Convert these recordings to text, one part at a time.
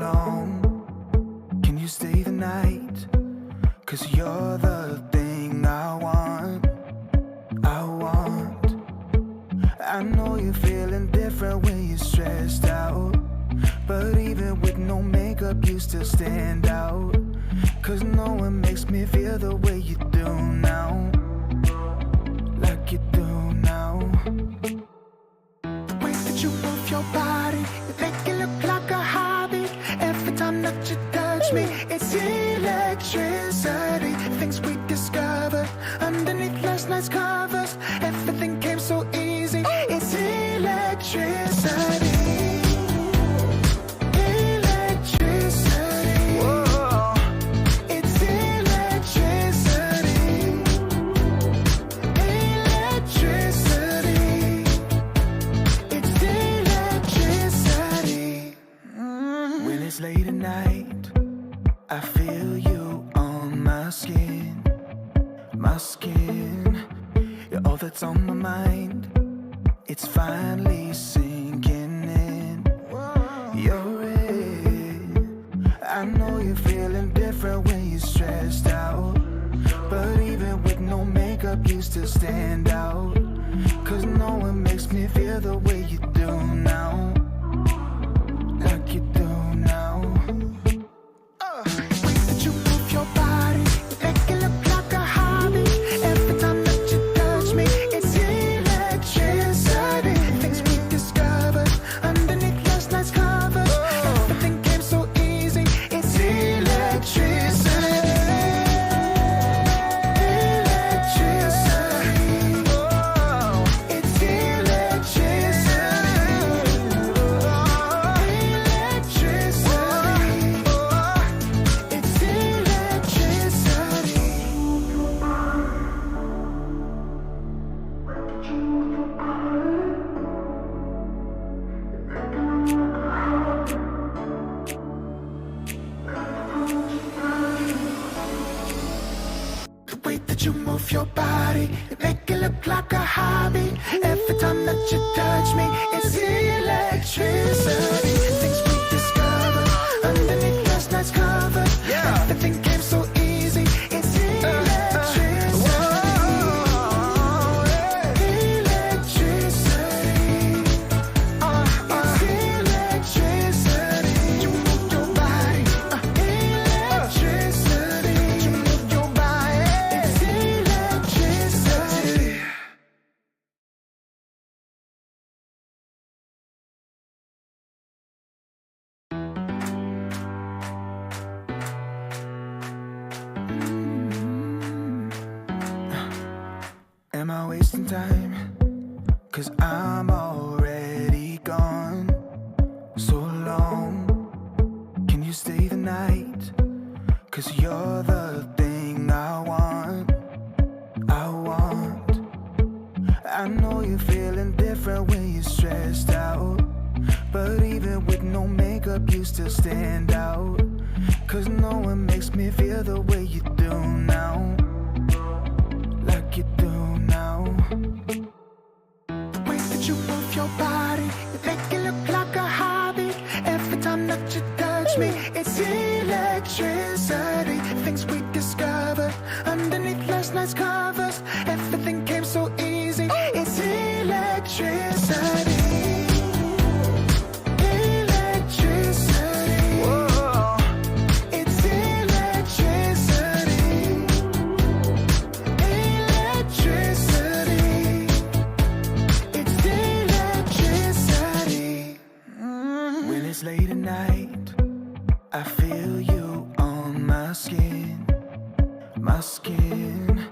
long, can you stay the night? 'Cause you're the thing I want, I want. I know you're feeling different when you're stressed out, but even with no makeup you still stand out. 'Cause no one makes me feel the way you do now, like you do now. The way that you move your body, you make it look like a hobby. Every time that you touch me, it's electricity. Things we discovered underneath last night's covers. Everything came so easy. It's electricity. Late at night, I feel you on my skin, my skin. You're all that's on my mind. It's finally sinking in. You're it. I know you're feeling different when you're stressed out, but even with no makeup you still stand out. 'Cause no one makes me feel the way you do now, like you do now. Way that you move your body, you make it look like a hobby. Every time that you touch me, it's electricity. Things we discovered underneath last night's covers. Everything came so easy. It's electricity. You move your body, you make it look like a hobby. Every time that you touch me, it's electricity. Things we discovered underneath last night's cover. Everything came so easy. It's electricity. Electricity. It's electricity. You move your body. Electricity. You move your body. Am I wasting time? 'Cause I'm already gone. So long, can you stay the night? 'Cause you're the thing I want, I want. I know you're feeling different when you're stressed out, but even with no makeup you still stand out. 'Cause no one makes me feel the way you do now, like you do now. The way that you move your body, you make it look like a hobby. Every time that you touch me, it's electricity. Things we discovered underneath last night's covers. Everything came so easy. It's electricity. Late at night, I feel you on my skin, my skin.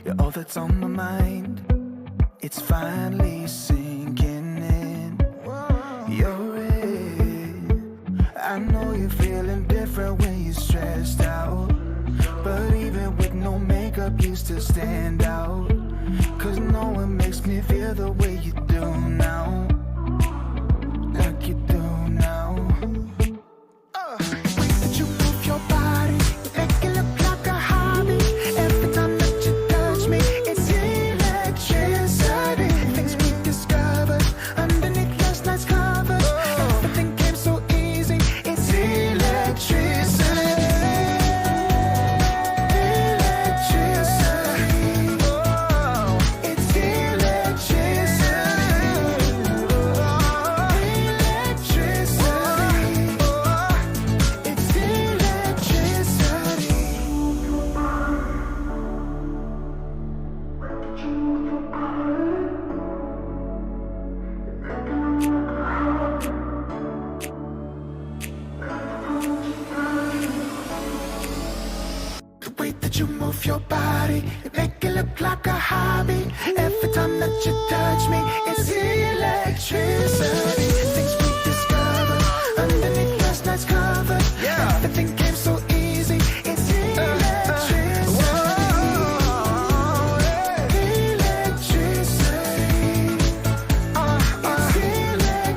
You're all that's on my mind. It's finally sinking in. You're it. I know you're feeling different when you're stressed out, but even with no makeup you still stand out. 'Cause no one makes me feel the way you do now, like you do now. Way that you move your body, you make it look like a hobby. Every time that you touch me, it's electricity. Things we discovered underneath last night's covers. Everything came so easy. It's electricity. that you move your body, you make it look like a hobby. Every time that you touch me, it's electricity. Things we discovered underneath last night's cover. Everything came so easy. It's electricity. Electricity. It's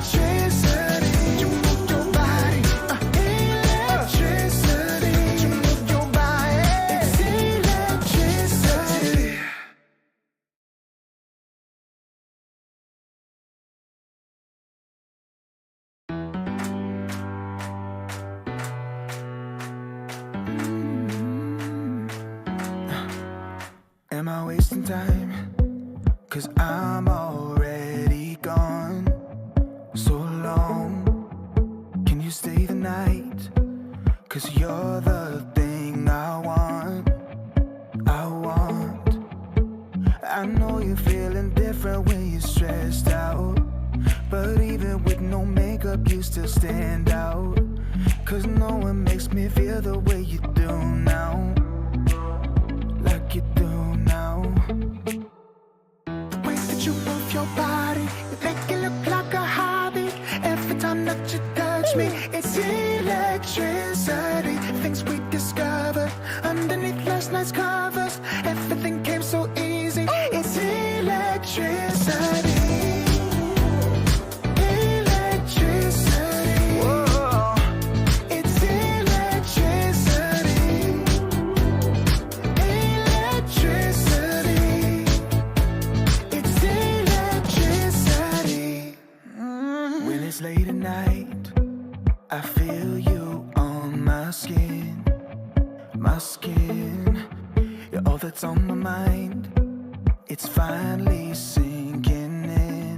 electricity. You move your body. Electricity. You move your body. It's electricity. Am I wasting time? 'Cause I'm already gone. So long, can you stay the night? 'Cause you're the thing I want. I know you're feeling different when you're stressed out, but even with no makeup you still stand out. 'Cause no one makes me feel the way you do now. Like you do now. The way that you move your body, you make it look like a hobby. Every time that you touch me, it's electricity. Things we discovered underneath last night's covers. Everything came so easy. It's electricity. Electricity. Whoa. It's electricity. Electricity. It's electricity. When it's late at night, I feel you on my skin. My skin. You're all that's on my mind. It's finally sinking in.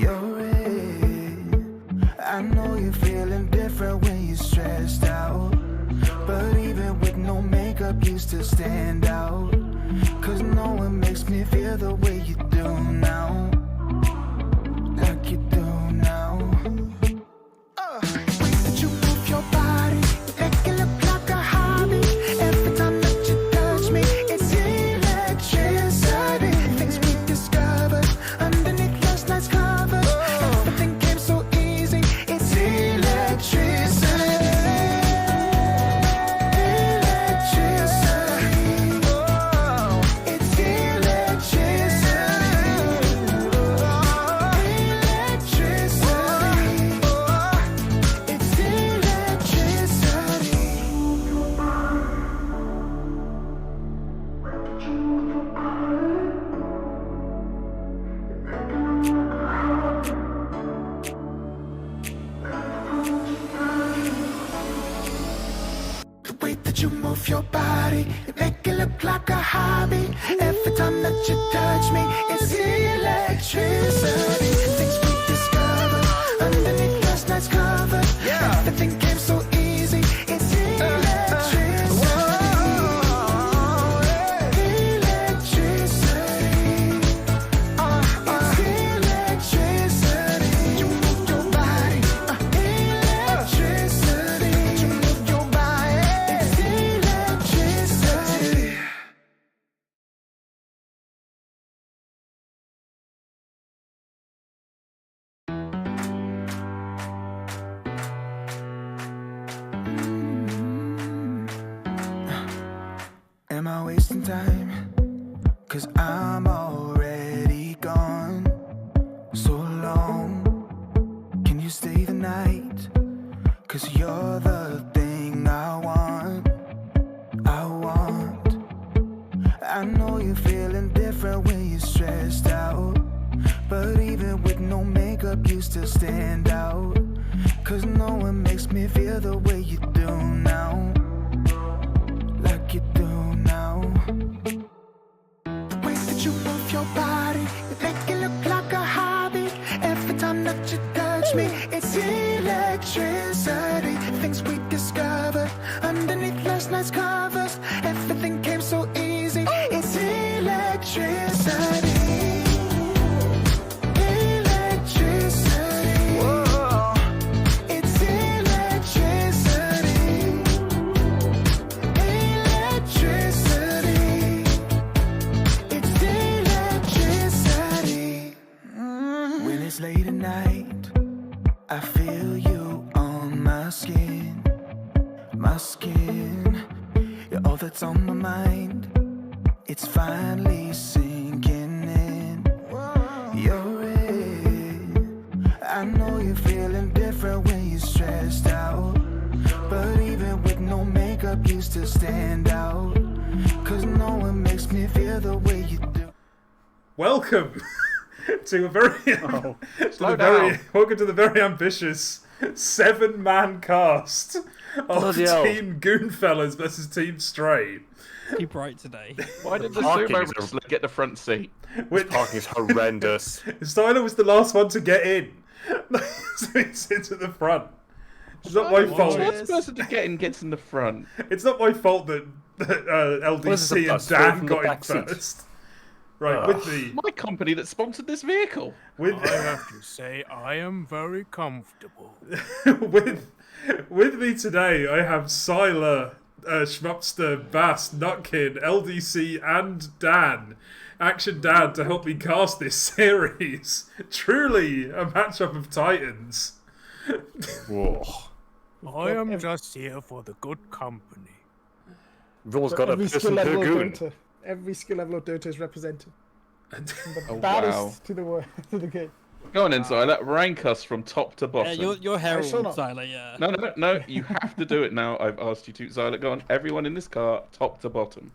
You're it. I know you're feeling different when you're stressed out, but even with no makeup you still stand out. 'Cause no one makes me feel the way you do now. Like you do now. The way that you move your body, you make it look like a hobby. Every time that you touch me, it's electricity. Things we discovered underneath last night's covers. Everything came so easy. It's electricity. Electricity. It's electricity. Electricity. It's electricity. The way that you move your body, you make it look like a hobby. Every time that you touch me, it's electricity. Things we discovered underneath last night's cover. Everything came so easy. It's electricity. Electricity. It's electricity. You move your body. Electricity. You move your body. It's electricity. Am I wasting time? 'Cause I'm already gone. So long, can you stay the night? 'Cause you're the thing I want. I know you're feeling different when you're stressed out, but even with no makeup you still stand out. 'Cause no one makes me feel the way you do now. Like you do now. The way that you move your body, you make it look like a hobby. Every time that you touch me, it's electricity. Things we discovered underneath last night's covers. Everything came so easy. It's electricity. Electricity. Whoa. It's electricity. Electricity. in my skin. You're all that's on my mind. It's finally sinking in. You're it. I know you're feeling different when you're stressed out, but even with no makeup you still stand out, 'cause no one makes me feel the way you do. Welcome to a very, welcome to the very ambitious 7-man cast of Team Goonfellas versus Team Straight. Keep right today. Why did the sumo wrestler get the front seat? This parking is horrendous. Styler was the last one to get in, so he sits at the front. It's not my fault. The last person to get in gets in the front. It's not my fault that LDC and Dan got in first. Right, with me. My company that sponsored this vehicle. I have to say, I am very comfortable. with me today, I have Syler, Schmupster, Bass, Nutkin, LDC, and Dan. Action Dan to help me cast this series. Truly a matchup of titans. Whoa. I am just here for the good company. We've always got a person per goon. Every skill level of Dota is represented. From the Oh, baddest wow. to the good. Go on, Insider. Rank us from top to bottom. You're Herald, shall not. Syler, yeah. No. You have to do it now. I've asked you to. Zyla, go on. Everyone in this car, top to bottom.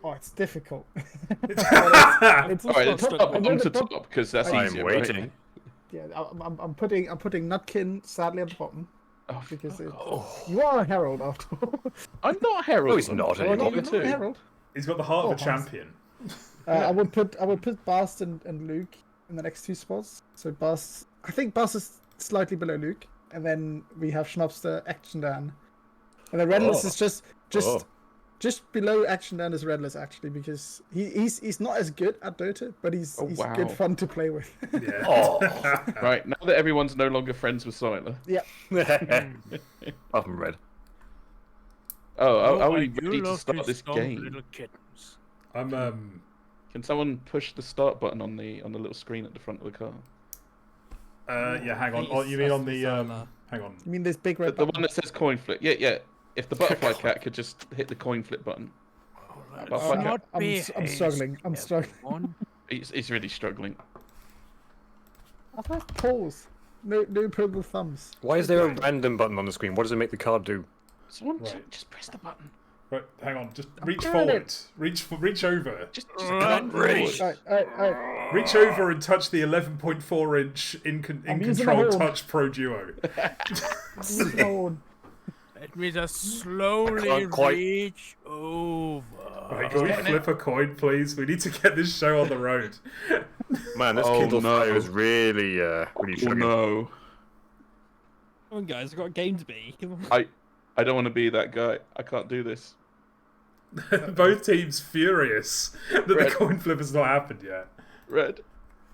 Oh, it's difficult. All right, let's top- start I'm bottom gonna to put- top because that's I'm easier. waiting. Right? Yeah, I'm putting Nutkin sadly at the bottom Oh, because you are a herald after all. I'm not Herald. No, he's not I'm anymore. number You're not a two. herald. He's got the heart of a Hans. champion. I would put Bast and Luke in the next two spots. So I think Bast is slightly below Luke, and then we have Schmupster, Action Dan, and then Redalus is just below Action Dan is Redalus actually, because he's not as good at Dota, but he's wow. good fun to play with. Yeah. Oh. Right, now that everyone's no longer friends with Syler. Yeah. Apart from red. Are we I do ready to love start these this dumb game? little kittens. I'm Can someone push the start button on the little screen at the front of the car? yeah, hang on. Please, Oh, you mean on the Syler. hang on. You mean this big red The button? one that says coin flip. Yeah. If the butterfly cat could just hit the coin flip button. Let's not I'm be struggling. I'm hasty, struggling. everyone. He's really struggling. I thought pause. No purple thumbs. Why is there a random button on the screen? What does it make the card do? Someone Right. just press the button. Right, hang on. Just reach doing forward. it. Reach over. Just Run, reach. Alright. Reach over and touch the 11.4-inch in I'm using control my horn. touch Pro Duo. Oh, Let me just slowly can't quite- reach over. Right, can we flip a coin, please? We need to get this show on the road. Man, this Oh, Kindle no. Fire is really Oh struggling. no. Come on, guys, I've got a game to be. Come on. I don't want to be that guy. I can't do this. Both teams furious that the Red. coin flip has not happened yet. Red.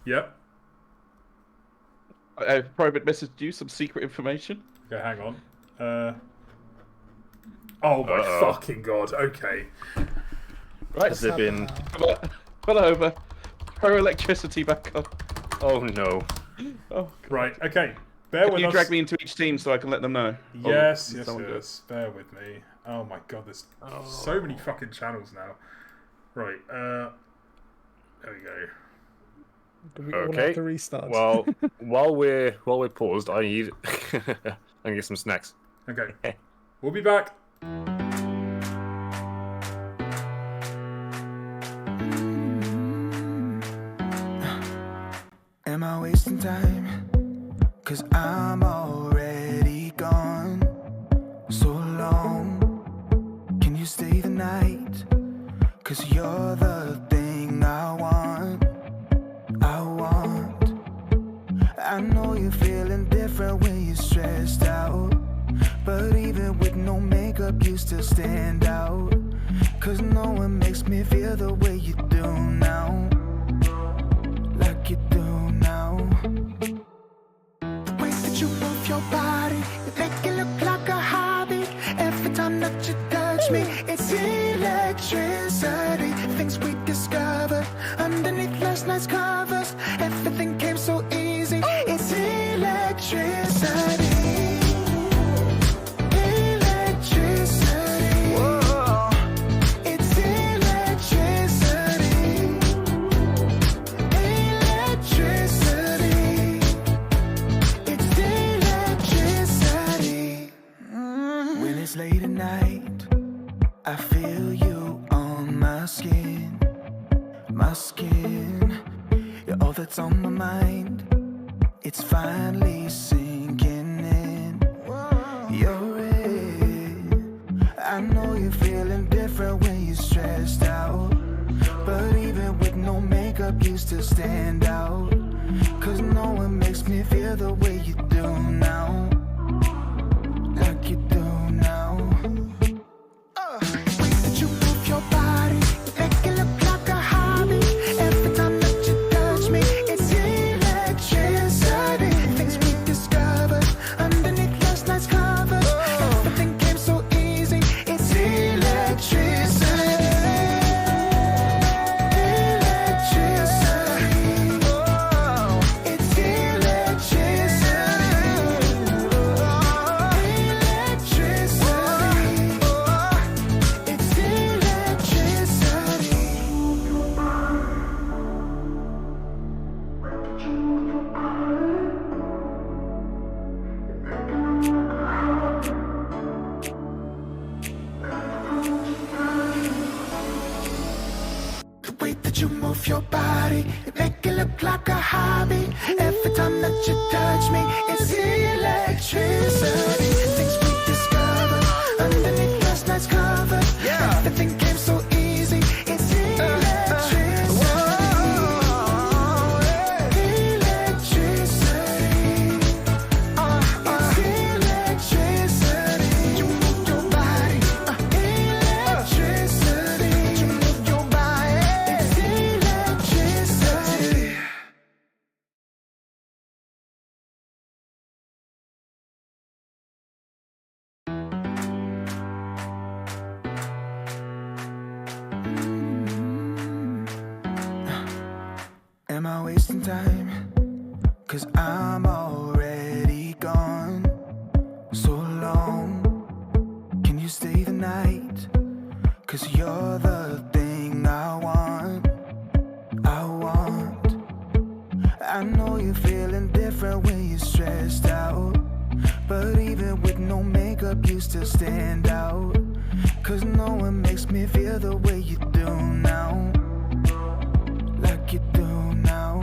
Yep. I've private messaged you some secret information. Okay, hang on. Oh my fucking god. Okay. Right. Has there been... Pull over. Throw electricity back on. Oh no. Oh. Right. Okay. Bear Can with you us. drag me into each team so I can let them know? Yes, Oh, yes, someone yes. Bear with me. Oh my god, there's so many fucking channels now. Right. There we go. do we all Okay. have to restart? Well, while we're paused, I need I can get some snacks. Okay. We'll be back. Am I wasting time? 'Cause I'm already gone. So long. Can you stay the night? 'Cause you're the thing I want. I know you're feeling different when you're stressed out, but even with no makeup you still stand out. 'Cause no one makes me feel the way you do now. Like you do now. The way that you move your body, you make it look like a hobby. Every time that you touch me, it's electricity. Things we discovered underneath last night's covers. Everything came so easy. It's electricity. it's late at night, I feel you on my skin. My skin, you're all that's on my mind. It's finally sinking in. You're it. I know you're feeling different when you're stressed out, but even with no makeup you still stand out. Cause no one makes me feel the way you do now. Like you do now. Way that you move your body, make it look like a hobby. Every time that you touch me, it's electricity. Things we discovered underneath last night's covers. Everything came so easy, it's electricity. You move your body, it make it look like a hobby. Every time that you touch me, it's electricity. Things we discovered underneath last night's cover. Everything came so easy, it's electricity. Electricity. It's electricity. You move your body, electricity. You move your body. Am I wasting time? Cause I'm already gone. So long. Can you stay the night? Cause you're the thing I want. I want. I know you're feeling different when you're stressed out, but even with no makeup you still stand out. Cause no one makes me feel the way you do now. Like you do now.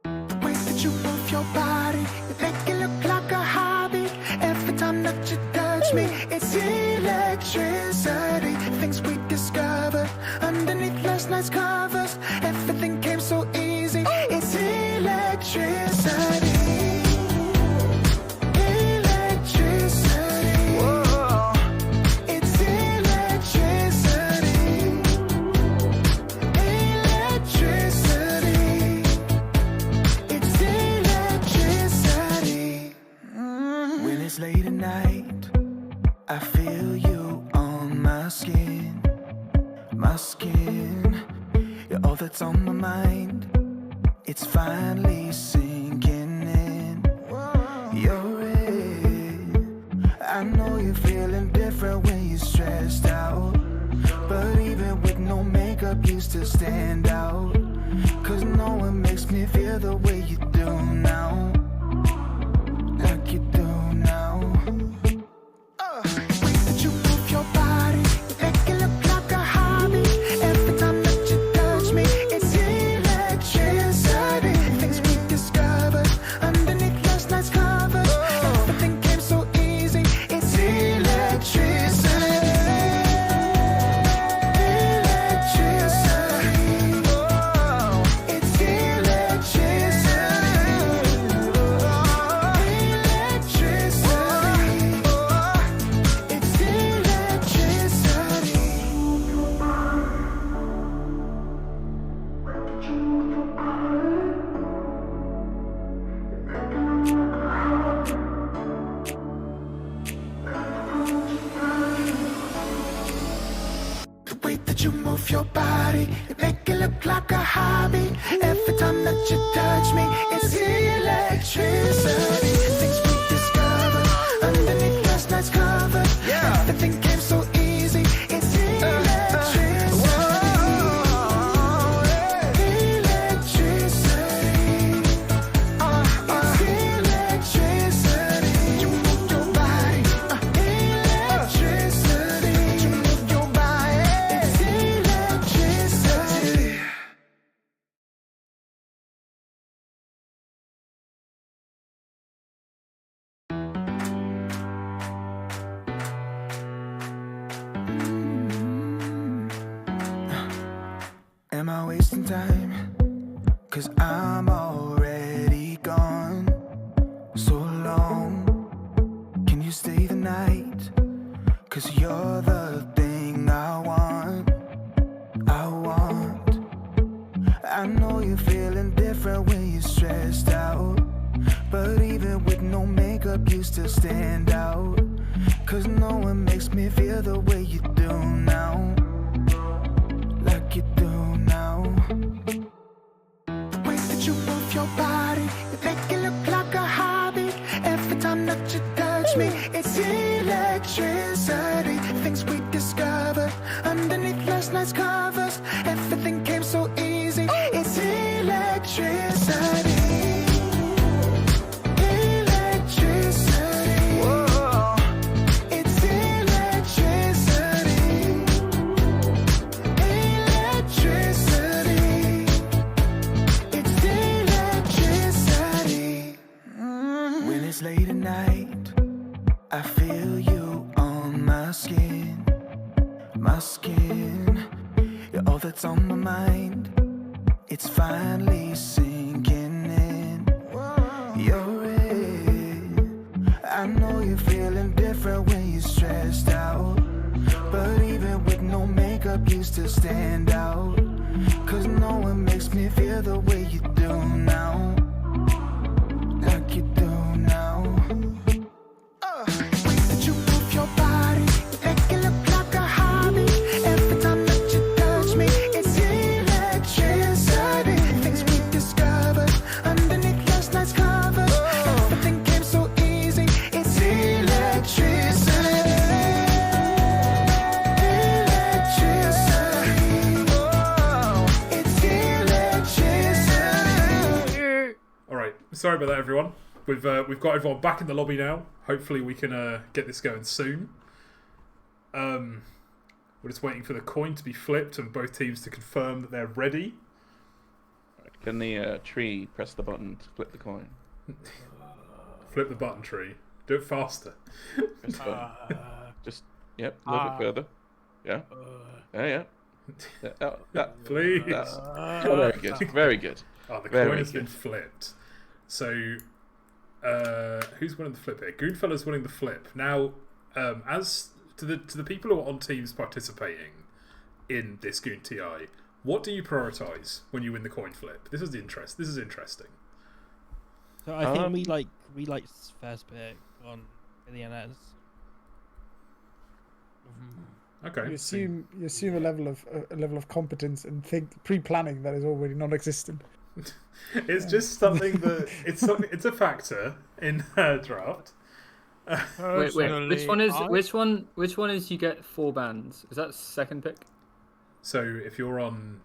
The way that you move your body, you make it look like a hobby. Every time that you touch me, it's electricity. Things we discovered underneath last night's covers. Everything came so easy, it's electricity. It's late at night, I feel you on my skin. My skin, you're all that's on my mind. It's finally sinking in. You're it. I know you're feeling different when you're stressed out, but even with no makeup you still stand out. Cause no one makes me feel the way you do now. Like you do now. Way that you move your body, make it look like a hobby. Every time that you touch me, it's electricity. Things we discovered underneath last night's covers. Everything came so easy, it's electricity. You move your body, it make it look like a hobby. Every time that you touch me, it's electricity. Things we discovered underneath last night's cover. Everything came so easy, it's electricity. Electricity. It's electricity. You move your body, I wasting time? 'Cause I'm already gone. So long, can you stay the night? 'Cause you're the thing I want. I know you're feeling different when you're stressed out, but even with no makeup you still stand out. 'Cause no one makes me feel the way you do now. Like you do now. The way that you move your body, you make it look like a hobby. Every time that you touch me, it's electricity. Things we discovered underneath last night's covers. Everything came so easy. It's electricity. Electricity. Whoa. It's electricity. Electricity. It's electricity. When it's late at night, I feel you on my skin. My skin. You're all that's on my mind. It's finally sinking in. You're in. I know you're feeling different when you're stressed out, but even with no makeup you still stand out. 'Cause no one makes me feel the way you do now. Like you do now. Way that you move your body, you make it look like a hobby. Every time that you touch me, it's electricity. Things we discovered underneath last night's covers. Everything came so easy. It's electricity. Electricity. Oh, it's electricity. All right, sorry about that, everyone. We've got everyone back in the lobby now. Hopefully, we can get this going soon. We're just waiting for the coin to be flipped and both teams to confirm that they're ready. Can the tree press the button to flip the coin? Flip the button, tree. Do it faster. Press the button. Just, yep, a little bit further. Yeah. Yeah. Please. Very good. Very good. Oh, the Very coin has been good. flipped. So, who's winning the flip here? Goonfellas winning the flip. Now, as to the people who are on teams participating in this Goon TI, what do you prioritise when you win the coin flip? This is interesting. So I think we like first pick on the NS. Okay. You assume a level of competence and think pre-planning that is already non-existent. It's just something that it's a factor in draft. Wait. Which one is you get 4 bands? Is that second pick? So if you're on,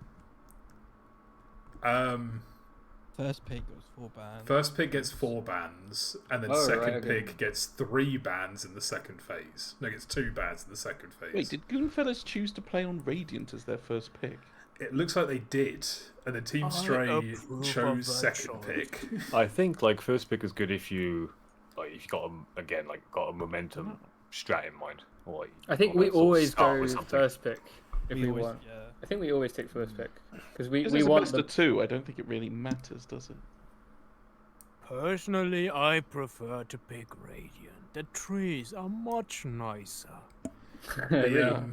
First pick was 4 bands. first pick gets 4 bands, and then second pick gets 3 bands in the second phase. No, it gets 2 bands in the second phase. Wait, did Goonfellas choose to play on Radiant as their first pick? It looks like they did, and then Team Stray approve chose of that second choice. pick. I think like first pick is good if you got a momentum strat in mind. Or, like, I think or, we like, sort of always start go with something. first pick if we always, want. yeah. I think we always take first pick because we Because it's a want best the of 2, I don't think it really matters, does it? Personally, I prefer to pick Radiant. The trees are much nicer. The,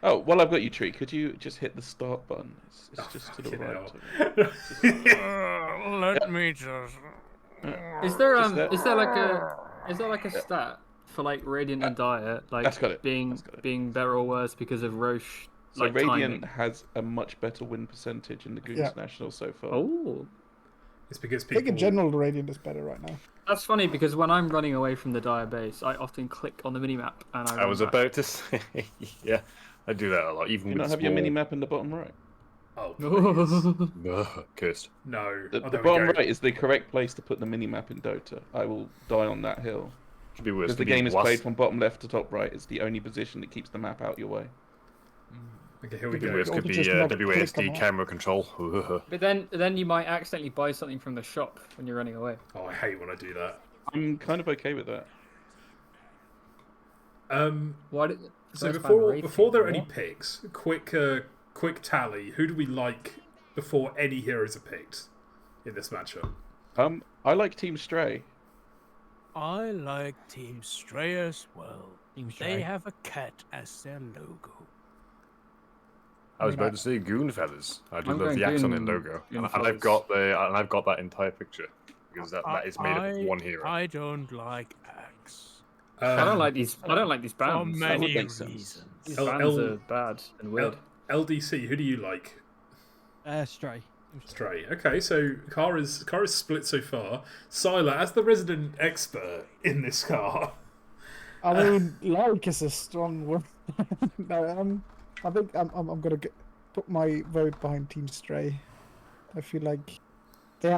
Oh, well, I've got you, Tree. Could you just hit the start button? It's just to the fucking right. hell. Let me just. Is there Just that. is there like a stat for like Radiant and Diet like that's got it. being That's got it. being better or worse because of Roche So like Radiant timing? has a much better win percentage in the Goons Yeah. National so far. Oh, It's because I people. think in general the Radiant is better right now. that's funny because when I'm running away from the Dire base, I often click on the minimap and I. I run was back. about to say, yeah, I do that a lot. Even Do you with not have your small- mini map in the bottom right? Oh, please. Ugh, cursed. No. The, Oh, the there we bottom go. right is the correct place to put the mini map in Dota. I will die on that hill. Should be worse. Because the Could be game is worse. played from bottom left to top right. It's the only position that keeps the map out your way. Okay, here we Could be go. worse. Or Could be just not WASD click on camera control. But then you might accidentally buy something from the shop when you're running away. Oh, I hate when I do that. I'm kind of okay with that. Why did So first ban before rating, there are any what? picks, quick quick tally. Who do we like before any heroes are picked in this matchup? I like Team Stray. I like Team Stray as well. Team Stray. They have a cat as their logo. I was about to say Goonfellas. I do I'm love going the axe on their logo, and I've got that entire picture because that is made up of one hero. I don't like Axe. I don't like these. I don't like these For bands. many make sense. reasons. These L- bands L- are bad and weird. LDC, who do you like? Stray. Stray. Okay, so car is split so far. Syler, as the resident expert in this car. I mean, like is a strong word. No, I think I'm gonna put my vote behind Team Stray. I feel like they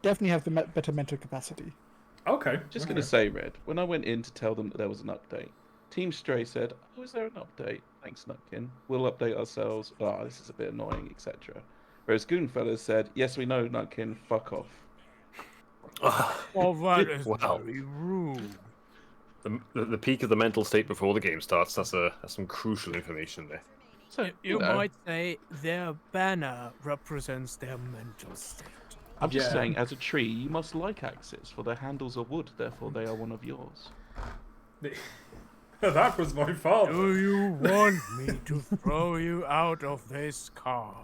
definitely have the better mental capacity. Okay. Just going to say, Red, when I went in to tell them that there was an update, Team Stray said, "Oh, is there an update? Thanks, Nutkin. We'll update ourselves. Oh, this is a bit annoying, etc." Whereas Goonfellas said, "Yes, we know, Nutkin. Fuck off." Well, that is Wow. very rude. The peak of the mental state before the game starts. That's some crucial information there. So You know, might say their banner represents their mental state. I'm just Yeah. saying, as a tree, you must like axes, for their handles are wood. Therefore, they are one of yours. That was my father. Do you want me to throw you out of this car?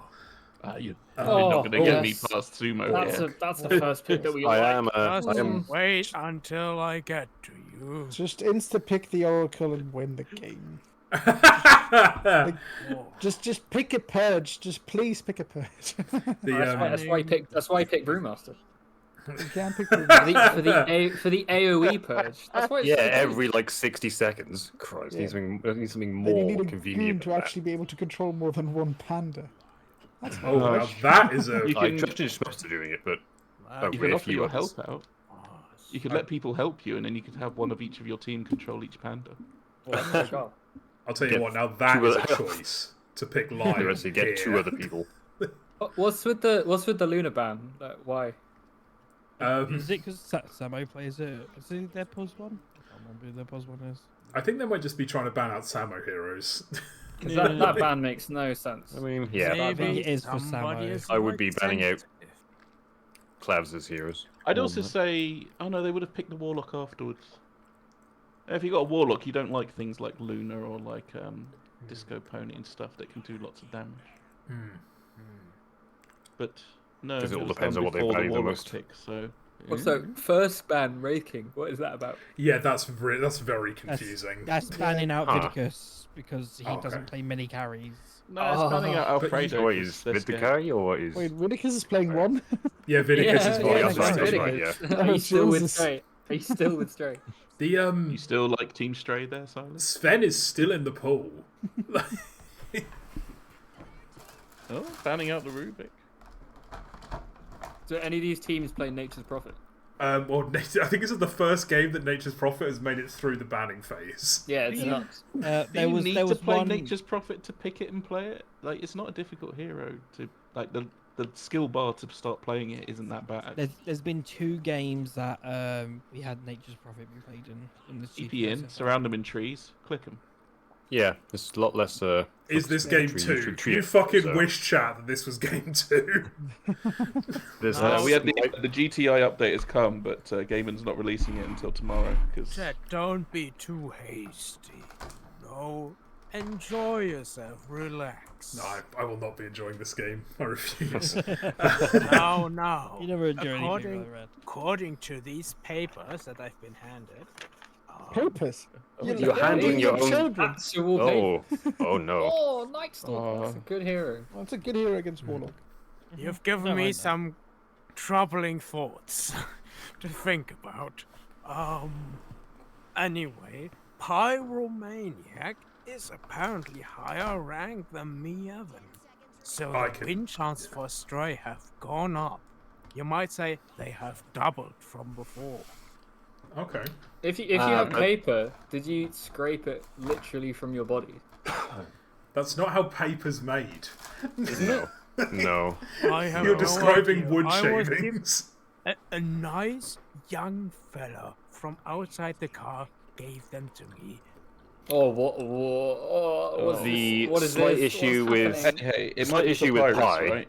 You're Oh, not going to get me yes. past Sumo That's here. that's the first pick that we all I like. am. Just wait until I get to you. Just insta-pick the Oracle and win the game. Just pick a purge. Just please pick a purge. That's why he picked Brewmaster. You can't pick For the AOE purge. That's why it's Yeah, so good. every like 60 seconds. Christ, Yeah. needs something Then you more need a convenient. goon to than actually be able to control more than one panda. Oh, now that is a. You that. I can- trusted Schmupster doing it, but You with can a offer few your others. help out. You could let people help you, and then you could have one of each of your team control each panda. Well, oh my God. I'll tell you Get what. Now that two is a other- choice to pick live. You actually get two here. other people. What's with the Luna ban? Like, why? Is it because Samo plays it? Is it their pos one? I can't remember who their pos one is. I think they might just be trying to ban out Samo heroes. 'Cause that ban makes no sense. I mean, yeah, I think it is for somebody Samo. is I would be like banning out sensitive. Clavs as heroes. I'd also say, oh no, they would have picked the Warlock afterwards. If you got a Warlock, you don't like things like Luna or like Disco Pony and stuff that can do lots of damage. But no, Because it all was depends done on what they before the value the Warlock most. pick, so Also, first ban Wraith King. What is that about? Yeah, that's very confusing. That's banning out Huh. Vidicus because he Oh, okay. doesn't play many carries. no, it's banning out but Alfredo. What 'cause is they're with the scared. carry or what is? Wait, Vidicus is playing one? Yeah, Vidicus is yeah, one. yeah, of that's the- right, Vidicus. yeah. Are you still with Jesus. Stray? Are you still with Stray? The You still like Team Stray there, Silas? Sven is still in the pool. Oh, banning out the Rubik. Do any of these teams play Nature's Prophet? Well, I think this is the first game that Nature's Prophet has made it through the banning phase. Yeah, it's nuts. Do There you was need there to was play one. Nature's Prophet to pick it and play it? Like, it's not a difficult hero to like the skill bar to start playing it isn't that bad. There's been 2 games that we had Nature's Prophet we played in the EP in, surround them in trees, click them. Yeah, it's a lot less. Is this game tree- 2? tree- tree- You fucking so- wish, chat, that this was game 2. There's We had the slight- GTI update has come, but Gaiman's not releasing it until tomorrow because Chet, don't be too hasty. No, enjoy yourself, relax. No, I will not be enjoying this game. I refuse. Now. You never enjoy anything like that. According to these papers that I've been handed, Papers. You're handling your own. children. Actual paper. Oh no. Oh, Nightstalker. That's a good hero. Well, it's a good hero against Warlock. you've given No, I me know. some troubling thoughts to think about. Anyway, PieRomaniac is apparently higher ranked than me, Evan. So I the can- win chance for Stray have gone up. You might say they have doubled from before. Okay. If you have paper, did you scrape it literally from your body? That's not how paper's made. No. No. I have You're no describing idea. wood I was given shavings. a nice young fella from outside the car gave them to me. Oh, what The what is slight this? issue What's with happening? Hey, it Slight might be issue with Papyrus, Pi. right?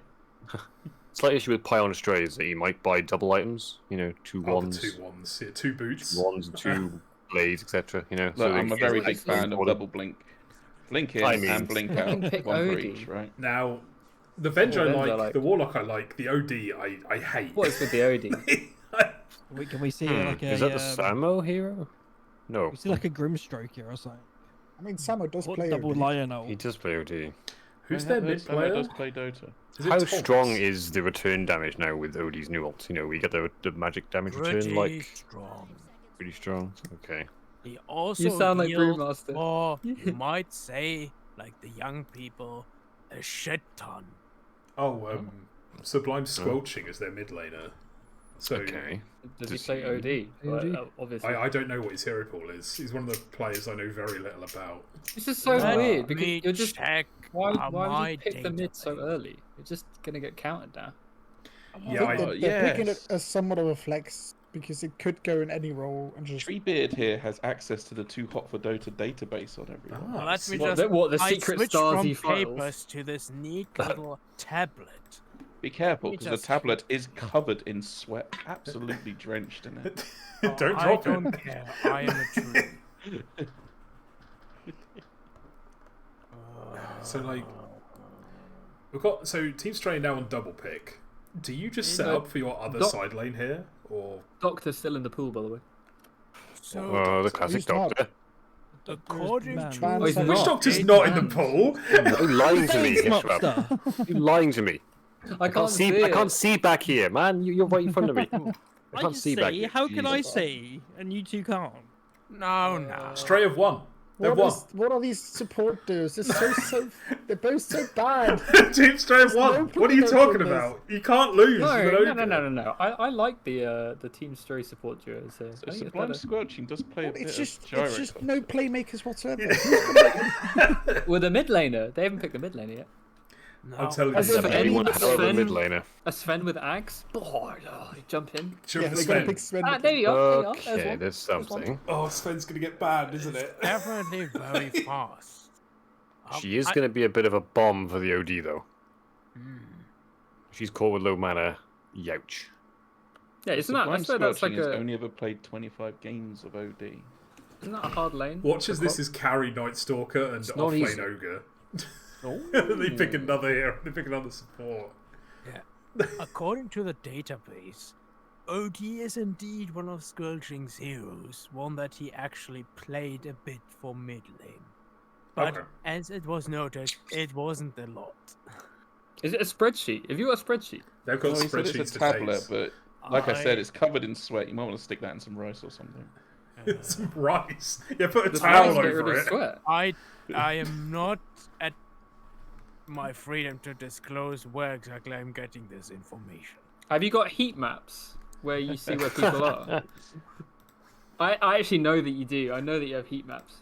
slight issue with Pi on Stray is that you might buy double items. You know, two Oh, the wands, 2 wands, yeah, 2 boots. and two blades, etc. You know, Look, so I'm a very big fan of all double blink. Blink in I mean- and blink You out. can pick One for OD. each, right? Now, the Venge I Venge I like, like. the Warlock I like, the OD I hate. What is with the OD? Can we see like a Is that the Samo hero? No, we see like a Grimstroke or something? I mean, Samo does play Double OD. Lionel. he does play OD. Who's their mid Someone player? does play Dota. Is it How Thomse? strong is the return damage now with OD's new ult? You know, we get the magic damage return Pretty like strong. pretty strong. Okay. He also You sound like deals Brewmaster. for, you might say, like the young people, a shit ton. Oh, Sublime Squelching is their mid laner. So Okay. Does he Does play he- OD? OD? Well, obviously. I don't know what his hero pool is. He's one of the players I know very little about. This is so Let weird because me you're just check why on would my you pick the mid so database. early? You're just gonna get counted now. Yeah, I think they're picking it yes. as somewhat of a flex because it could go in any role and just. Treebeard here has access to the Too Hot for Dota database on everyone. Ah, Let see. me just. The I secret switched Stasi from papers files? to this neat little tablet. Be careful, Let me because just- the tablet is covered in sweat, absolutely drenched in it. Don't I drop don't it. care. I am a true. So like, we've got Team Stray now on double pick. Do you just set up for your other side lane here, or Doctor's still in the pool, by the way. So, The classic Who's not? doctor. according Man. to Ban Oh, he's Samo. Witch not. Doctor's He's not in the banned. pool? You lying to me, Schmupster. Schmupster. You lying to me. I can't see. I it. can't see back here, man. You're right in front of me. I I can't can see back here. How can I Jesus. see and you two can't? no. Stray have won. They've won. What are these support duos? They're they're both so bad. Team Stray have won. no What are you point talking in this. about? You can't lose. with an ogre. No. I like the Team Story support duos here. So I think it's Sublime better. Squelching does play a bit It's of just gyro. no playmakers whatsoever. With a mid laner, they haven't picked a mid laner yet. I'm telling you. As if Sven- Anyone hell of a Sven- mid laner. A Sven with Axe. Oh, you jump in. Sure, Yeah, they're gonna pick Sven. Sven. There you go. There you Okay, go. there's one. something. Oh, Sven's gonna get banned, isn't it? Definitely very fast. She is going to be a bit of a bomb for the OD, though. Hmm. She's caught with low mana. Youch. Yeah, isn't that? I Sublime swear that's like Squelching has a. only ever played 25 games of OD. Isn't that a hard lane? Watch as this is carry Night Stalker and not off-lane easy. ogre. Oh. They pick another hero. They pick another support. According to the database, OD is indeed one of Squelching's heroes, one that he actually played a bit for mid lane. But Okay. as it was noted, it wasn't a lot. Is it a spreadsheet? Have you got a spreadsheet? They've got No, he said spreadsheets it's a for tablet, days. but like I said, it's covered in sweat. You might want to stick that in some rice or something. Some rice. Yeah, put a The towel Sven's get rid over of it. sweat. I am not at my freedom to disclose where exactly I'm getting this information. Have you got heat maps where you see where people are? I actually know that you do. I know that you have heat maps.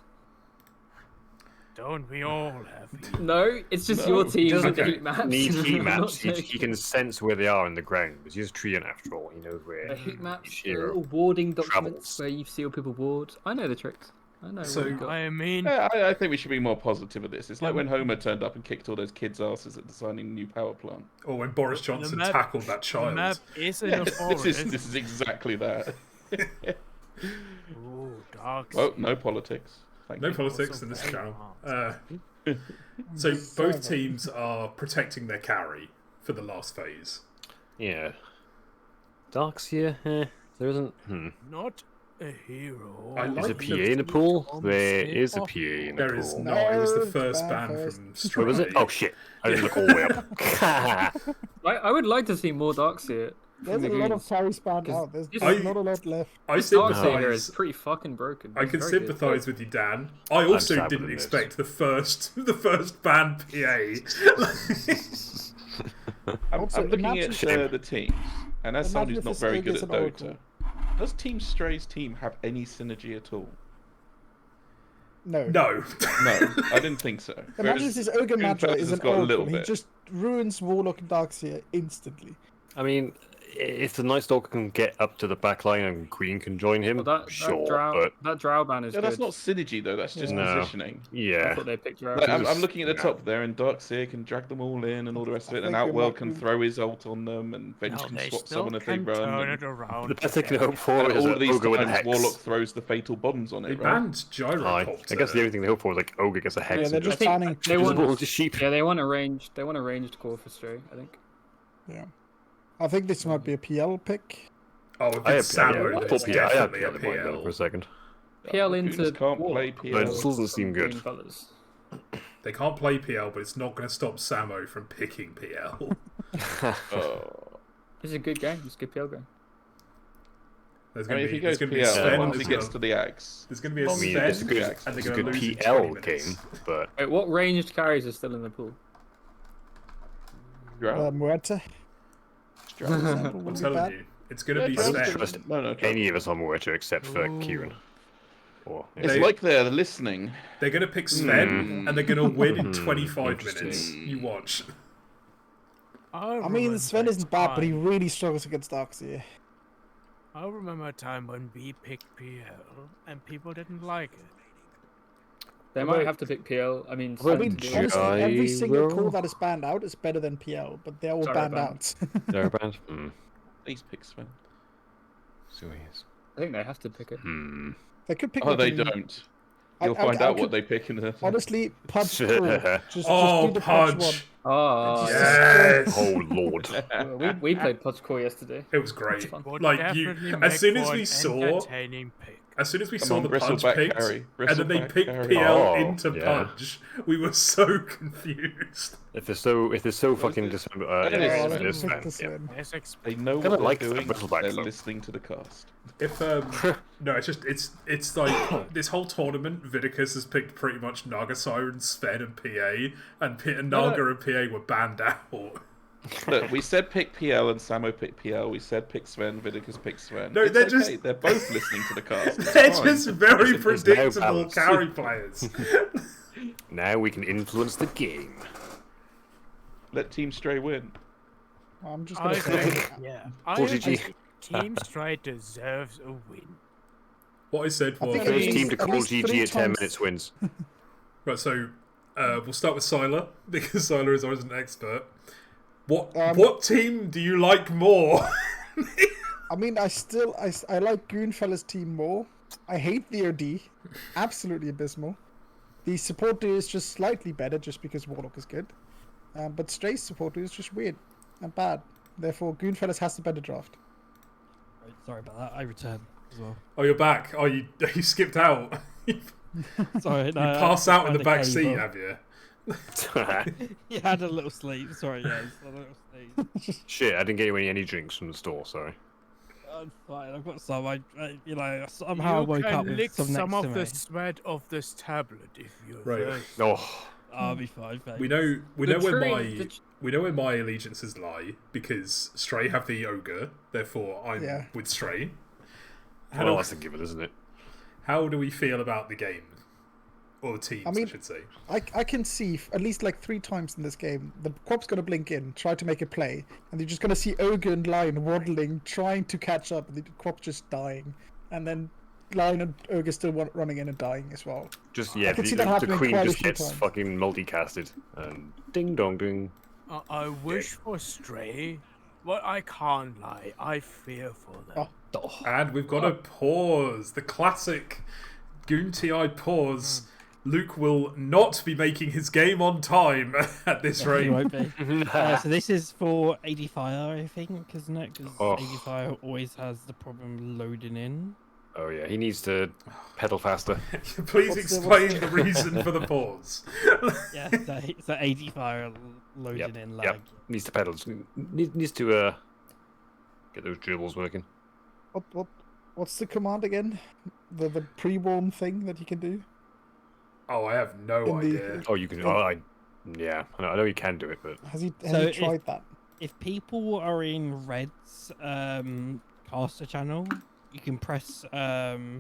Don't we all have heat? No, it's just No, your team with doesn't the heat maps. Need heat I'm maps. not He joking. can sense where they are in the ground. Because he's a treant after all. He knows where. The heat maps, each the hero little warding documents travels. where you see people ward. I know the tricks. I know. So- what you've got. I mean, Yeah, I think we should be more positive with this. It's like when Homer turned up and kicked all those kids' asses at designing a new power plant. Or when Boris Johnson map- tackled that the child. map is in a This forest. is exactly that. Ooh, dark. Well, no politics. Thank No you. politics in this channel. So both teams are protecting their carry for the last phase. Yeah. Dark's here. There isn't. Not a hero. I Is like a PA in the pool? There is a PA in the There pool. is not. It was the No, first it's ban banned from Where Stray. was it? Oh shit! I didn't look all the way up. I would like to see more Darks here. There's a the lot of games. carries banned 'Cause out. There's this- not a lot left. I Darks here is sympathise. pretty fucking broken. I He's can very good. sympathise with you, Dan. I also sad didn't with this. expect the first ban PA. I'm Also, looking at imagine- the teams, and as someone imagine who's if not this very good ogre's at an oracle. Dota, does Team Stray's team have any synergy at all? No. No. No, I didn't think so. Imagine Whereas if this Ogre Magi Goonfellas is has an got a little oracle. He bit. just ruins Warlock and Darkseer instantly. I mean, if the Night Stalker can get up to the back line and Queen can join him, Well, sure. that drow ban is Yeah, good. that's not synergy though. That's just No. positioning. I Yeah. thought they picked drow. Like, I'm Just- looking at the yeah. top there, and Darkseer can drag them all in and all the rest of I it, and think we Outworld might can be- throw his ult on them, and Venge No, can they swap still someone if they can run. turn And, it around. The best they can again. hope for and is all an of these Ogre with a times, Hex. Warlock throws the fatal bombs on They it, right? banned Gyrocopter. I guess the only thing they hope for is like Ogre gets a Hex. Yeah, they're and just think banning. they want- invisible to sheep. Yeah, they want a ranged. They want a ranged core for Stray. I think. Yeah. I think this might be a PL pick. Oh, if I it's have Samo, then I it's thought PL. I had definitely a PL in mind there for a PL. second. PL Goons into can't play Warlock. PL. But it still doesn't seem good. Goonfellas. They can't play PL, but it's not going to stop Samo from picking PL. Oh. It's a good game. It's a good PL game. There's I going mean, to if he be, there's goes going to be PL, Sven, once he there's gets gonna- to the axe, there's going to be a I mean, Sven, it's a good- and It's they're a going to good lose in PL 20 minutes. game, but Wait, what ranged carries are still in the pool? Drow. Muerta. Drow. example, I'm would be telling bad. you, it's going to be I don't Sven. trust No, any of us on Witcher except for Kieran. Or It's They- like they're listening. They're going to pick Sven, and they're going to win in 25 Interesting. minutes. You watch. I mean, Sven isn't bad, but he really struggles against Darkseer. I remember a time when we picked PL and people didn't like it. They might have to pick PL. I mean, I Well, mean, to do- honestly, every single Gyro. core that is banned out is better than PL, but they're all Sorry, banned banned. out. they're a band. Please pick Sven. So he is. I think they have to pick it. They could pick. Oh, like they a- don't. I- You'll I- find I out what could- they pick in a. Honestly, Pudge crew. Just Oh, do the Pudge one. Pudge. Oh, Yes. Oh lord. we played Pudge Core yesterday. It was great. Fun. Would Like you, definitely as make soon as for we an saw, entertaining pick. as soon as we Come saw on, the bristle Pudge back, picked, Harry. and then they Bristle picked back, PL Harry. Oh, into yeah. Pudge, we were so confused. If they're so fucking this? December, That yeah, is Oh, it's let me this, pick man, this yeah. one. Let's They know Kinda what like they're the doing. bristleback, They're though. listening to the cast. If no, it's just it's like this whole tournament. Vidicus has picked pretty much Naga Siren, Sven, and PA, and Naga and PA were banned out. Look, we said pick PL and Samo picked PL. We said pick Sven. Vidicus picked Sven. No, It's they're okay. just- They're both listening to the cast. It's They're fine. just very It's now predictable balanced. carry players. Now we can influence the game. Let Team Stray win. I'm just I gonna say. think, yeah. I 40G. think Team Stray deserves a win. What I said I was think at First least- team to at call least GG three at 10 times- minutes wins. right. So we'll start with Sylar because Sylar is always an expert. What Um, what team do you like more? I mean, I like Goonfellas team more. I hate the OD. Absolutely abysmal. The support duo is just slightly better just because Warlock is good. But Stray's support duo is just weird and bad. Therefore, Goonfellas has the better draft. Right, sorry about that. I returned as well. Oh, you're back. Oh, you skipped out. You Sorry, no, I pass out in found the a back cable. seat, have you? You had a little sleep. Sorry, yeah, it's a little sleep. Shit, I didn't get you any drinks from the store, sorry. I'm fine. I've got some. You know, somehow I You woke can up with lick some some next of to the me. sweat of this tablet if you're Right. thirsty. Oh, I'll be fine. Thanks. We know The where tree- my the- we know where my allegiances lie because Stray have the ogre. Therefore, I'm Yeah. with Stray. well, that's a given, isn't it? How do we feel about the game? Or the teams, I, mean- should say. I can see at least like 3 times in this game, the Quap's going to blink in, try to make a play, and you're just going to see Ogre and Lion waddling, trying to catch up, and the Quap just dying. And then Lion and Ogre still running in and dying as well. Just, yeah, can see the, that the happening queen quite a just few gets times. fucking multicasted. And ding dong ding. I wish for Stray, but I can't lie. I fear for them. Oh. And we've got a pause. The classic Goon TI pause. Luke will not be making his game on time at this He rate. won't be. So this is for ADFire, I think, isn't it? Because Oh. ADFire always has the problem loading in. Oh yeah, he needs to pedal faster. Please What's the- explain the reason for the pause. Yeah, so ADFire loading Yep, in lag. yep. Needs to pedal. Needs to get those dribbles working. What's the command again? The pre-warm thing that you can do? Oh, I have no In the- idea. Oh, you can. Oh, yeah, I know you can do it, but Has he So if- tried that? If people are in Red's caster channel, you can press F10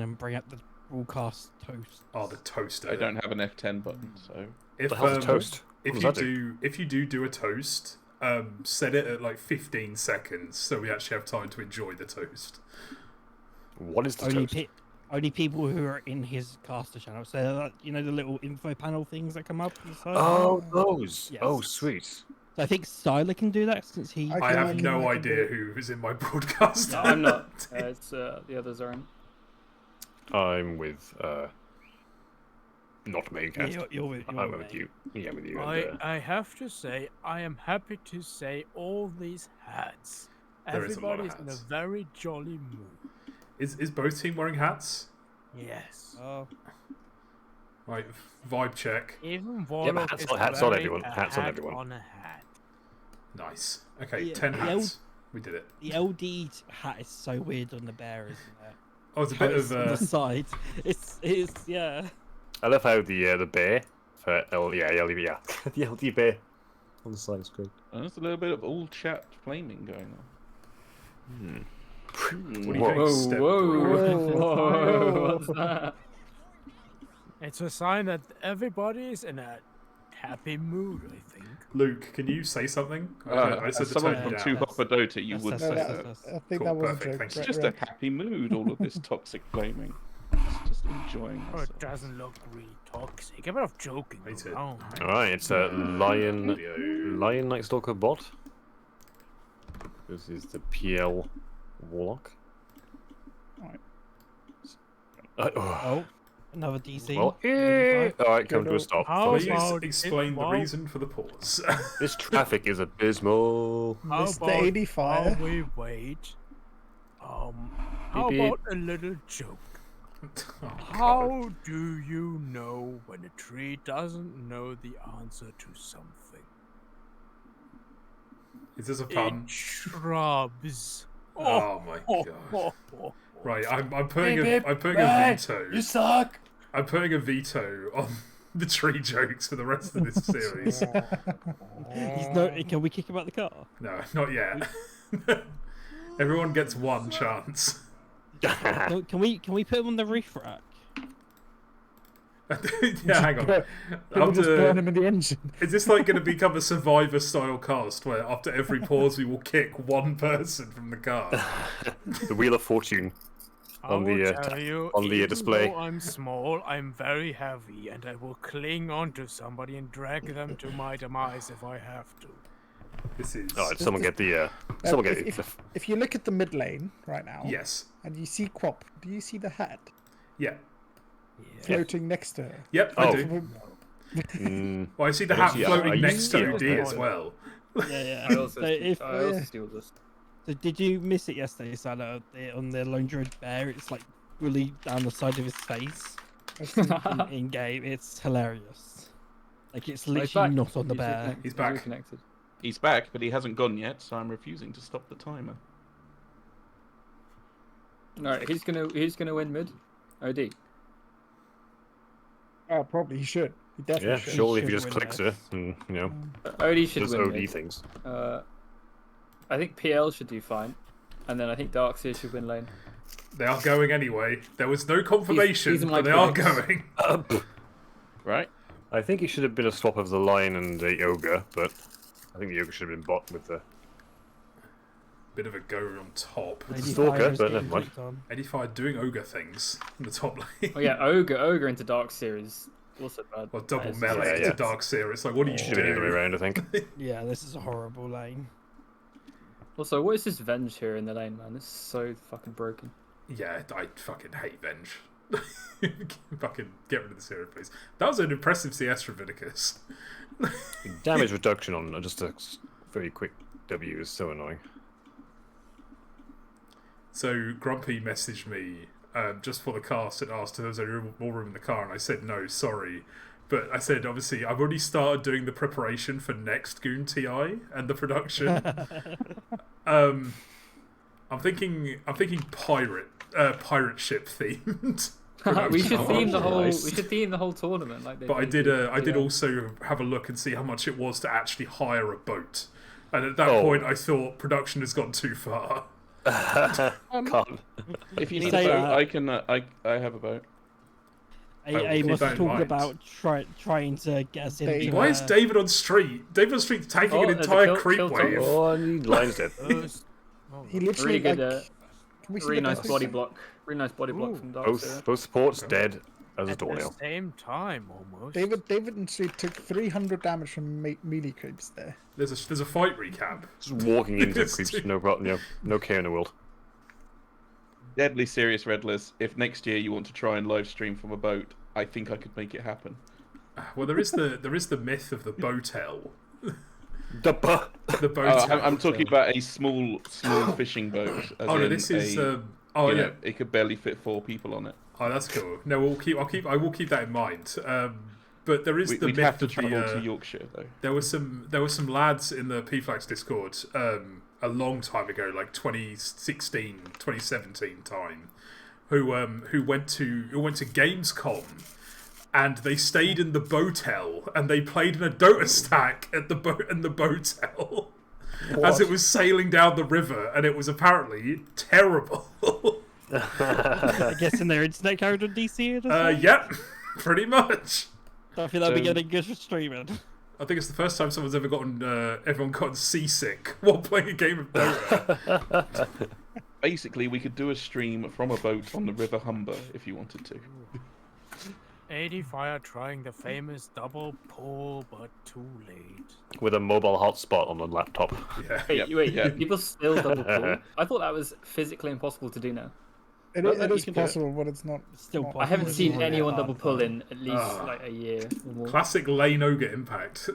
and bring up the broadcast toast. Oh, the toaster. I don't have an F10 button, so If, the hell's a toast? If What you does that do? do a toast, set it at like 15 seconds so we actually have time to enjoy the toast. What is the Only, toast? only people who are in his caster channel. So, you know, the little info panel things that come up on the side? Oh, those. Yes. Oh, sweet. So I think Syler can do that since he... I have no can idea do it. who is in my broadcast. No, I'm not. It's the others are in. I'm with not main cast. You're with I'm with you. Yeah, with you. I have to say, I am happy to say all these hats. There is a lot of Everybody's in a hats. very jolly mood. Is both team wearing hats? Yes. Oh, Right, vibe check. Even Warlock hats is on- hats on wearing everyone, a hats on hat everyone. on a hat. Nice. Okay, Yeah, 10 the hats. We did it. the LD hat is so weird on the bear, isn't it? Oh, it's a How bit it's of on the side. It's yeah. I love how the bear for LD the LD bear on the side is great. There's a little bit of all chat flaming going on. What do you Whoa. think, Whoa, Step whoa, Bro? whoa! What's that? It's a sign that everybody's in a happy mood, I think. Luke, can you say something? I As said to someone turn from you Two down. Hopper Dota, you That's- would say that's- that. I think Cool, that was perfect, a joke. thanks. It's Red, just Red. a happy mood, all of this toxic flaming. It's just enjoying Oh, myself. it doesn't look really toxic. I'm not joking Me too. around. All right, it's a Lion Night Stalker bot. This is the PL Warlock. Alright. Oh, another DC. Well, all right, come to a stop. How Please about explain if the Wow- reason for the pause. This traffic is abysmal. How Mr. about ADFire. while we wait? How Beep, beep. about a little joke? Oh, God. How do you know when a tree doesn't know the answer to something? Is this a pun? It shrubs. Oh my god. oh. Right, I'm putting Beep, a beep. veto. You suck. I'm putting a veto on the tree jokes for the rest of this series. He's no. Can we kick him out the car? No, not yet. Everyone gets one chance. No, can we put him on the reef rack? Yeah, hang on. People just burn After, him in the engine. is this like going to become a Survivor style cast where after every pause we will kick one person from the car? The Wheel of Fortune I on will the tell you, on the even display. though I'm small, I'm very heavy, and I will cling onto somebody and drag them to my demise if I have to. This is Oh, someone get the someone get If you look at the mid lane right now, yes, and you see Quop, do you see the hat yeah, floating next to her? yep, I Oh. do. Mm, Well, I see the I don't hat see- floating I next used to to OD see as it. well. Yeah. I also, So if I also steal this. so, did you miss it yesterday, Salah? On the Lone Druid bear, it's like really down the side of his face in game. It's hilarious. Like it's Oh, he's literally back. not on the He's bear. reconnected. He's back. Reconnected. He's back, but he hasn't gone yet, so I'm refusing to stop the timer. All right, he's gonna win mid. OD. Oh, probably he should. He definitely yeah, should. surely if he should just win clicks that. her, and you know, OD should does win OD mid. things. I think PL should do fine, and then I think Darkseer should win lane. They are going anyway. There was no confirmation, these are my but they are predicts. going. Right? I think it should have been a swap of the Lion and the Ogre, but I think the Ogre should have been bot with the. Bit of a go on top. Lady Stalker, Fire is but getting never mind. clicked on. ADFire doing ogre things in the top lane. Oh yeah, Ogre into Darkseer is also bad. Well, double That is melee Yeah, to yeah. Darkseer. It's like, what do you Should have been the other way do? around, I think. Yeah, this is a horrible lane. Also, what is this Venge here in the lane, man? This is so fucking broken. Yeah, I fucking hate Venge. Fucking get rid of the hero, please. That was an impressive CS from Vidicus. Damage reduction on just a very quick W is so annoying. So Grumpy messaged me just for the cast and asked if there was any more room in the car, and I said no, sorry. But I said, obviously, I've already started doing the preparation for next Goon TI and the production. I'm thinking pirate ship themed. we should theme the whole. Nice. We should theme the whole tournament like they. But I do did. for I did TI. also have a look and see how much it was to actually hire a boat. And at that Oh. point, I thought production has gone too far. Can't. If you You need a say boat, that. I can. I have a boat. I keep must that in talk mind. about trying to get us into. Why is David on street? David on street taking an there's a entire creep kill wave. Oh, and he lines it. He literally Really good, can we see really the nice best body picture? block. Really nice body block from Dark. Both supports dead as a At the doornail. same time, almost. David and Street took 300 damage from melee creeps there. There's a fight recap. Just walking into creeps, no problem, no care in the world. Deadly serious, Redalus. If next year you want to try and live stream from a boat, I think I could make it happen. Well, there is the myth of the boatel. The boat. The boatel. I'm talking about a small fishing boat. As Oh no, in this is. you Yeah. know, it could barely fit 4 people on it. Oh, that's cool. No, I will keep that in mind. But there is the We'd myth have to of travel the. to Yorkshire though. There were some lads in the PFlax Discord a long time ago, like 2016, 2017 time, who went to Gamescom, and they stayed in the boatel and they played in a Dota stack at the boatel as it was sailing down the river, and it was apparently terrible. I guess in their internet character DC. Yep, pretty much. I feel that'd be getting good for streaming. I think it's the first time someone's ever everyone gotten seasick while playing a game of Dota. Basically, we could do a stream from a boat on the River Humber if you wanted to. ADFire trying the famous double pull, but too late. With a mobile hotspot on the laptop. Yeah. Wait, people still double pull? I thought that was physically impossible to do now. It you is can do it. possible, but it's not. Still not- possible. I haven't seen really anyone hard double to pull find. in at least like a year or more. Classic lane ogre impact.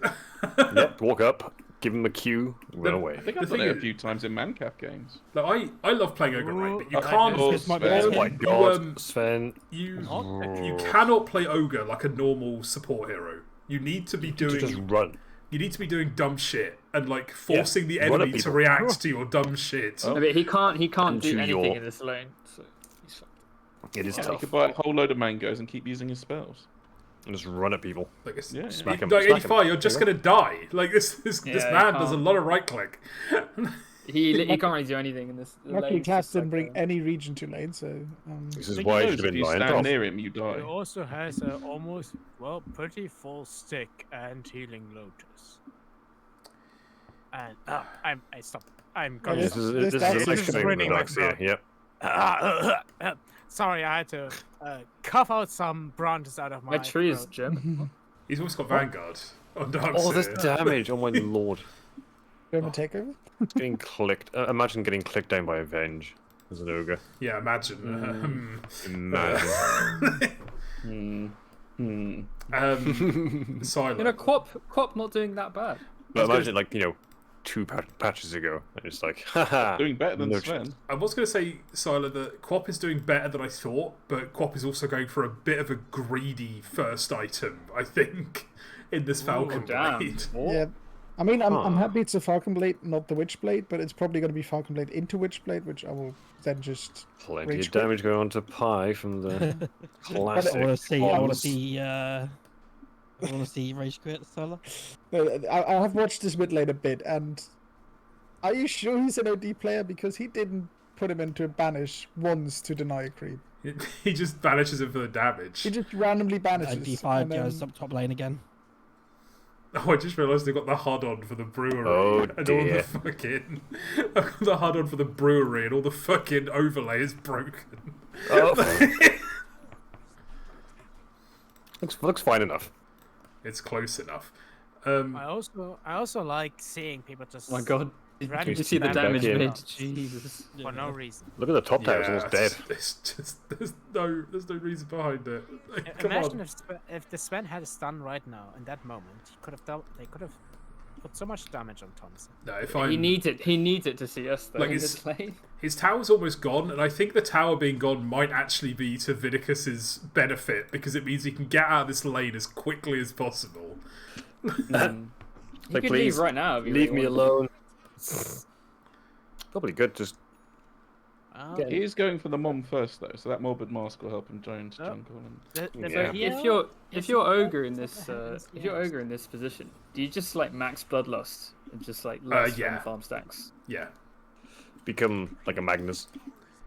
Yep, walk up, give him a cue, run away. I think The I've done thing it a is- few times in Mancap games. Like, I love playing ogre raid, but you I can't. know. This might be Oh Oh him. my god, Sven. You cannot play ogre like a normal support hero. You need to be To just doing. run. You need to be doing dumb shit and like forcing the run at enemy to people. react to your dumb shit. Oh. I mean, he can't do Into anything your- in this lane. So he's fucked. It is You tough. could buy a whole load of mangoes and keep using his spells. And just run at people. Like, it's, Yeah. Smack him, like smack 85, him. you're just gonna die. Like this Yeah, man you does a can't. lot of right click. He can't really do anything in this. the Luckily, lane's Cass just didn't like bring any region to lane, so. This is Thing why you you know should is have if been you lined stand off. near him, you He die. also has a almost, pretty full stick and healing Lotus. And I stopped. I'm Yeah, going. This is This a is nice thing with ruining my Redux here. throat. Yep. Sorry, I had to cough out some branches out of my. My tree is throat. German. He's also got Vanguard on Dark Oh, this Seer. damage! Oh my lord. German takeover? Getting clicked. Imagine getting clicked down by Avenge as an ogre. Yeah, imagine. Imagine. Silo. You know, Quap not doing that bad. But imagine, like, two patches ago, and it's like, haha. Doing better than no Sven. chance. I was going to say, Silo, that Quap is doing better than I thought, but Quap is also going for a bit of a greedy first item, I think, in this Falcon damn. Blade. Yeah. I mean, I'm Huh. happy it's a Falcon Blade, not the Witch Blade, but it's probably going to be Falcon Blade into Witch Blade, which I will then just. Plenty Rage of quit. damage going on to Pi from the classic. I want to see. I want to bombs. see. I want to see Rage Quit, Solar. I have watched this mid lane a bit, and are you sure he's an OD player? Because he didn't put him into a banish once to deny a creep. He just banishes him for the damage. He just randomly banishes. D5 and then- goes up top lane again. Oh, I just realised they got the HUD on for the brewery. Oh, and all dear. the fucking... I've got the HUD on for the brewery and all the fucking overlay is broken. Oh. looks fine enough. It's close enough. I also like seeing people just. Oh my god. Did randomly you see the Back damage in. made? Jesus. For no reason. Look at the top tower; it's almost dead. It's just there's no reason behind it. Like, come Imagine on. if the Sven had a stun right now in that moment, he could have they could have put so much damage on Thomse. No, if He needs it to see us though Like, in it's- this lane. His tower's almost gone, and I think the tower being gone might actually be to Vidicus's benefit because it means he can get out of this lane as quickly as possible. He Like, could please, leave right now. If he Leave really me wanted. alone. Probably good. Just He is going for the mom first though, so that morbid mask will help him join Oh. jungle. And... Yeah. If you're ogre in this if you're ogre in this position, do you just like max bloodlust and just like less yeah. farm stacks? Yeah. become like a Magnus.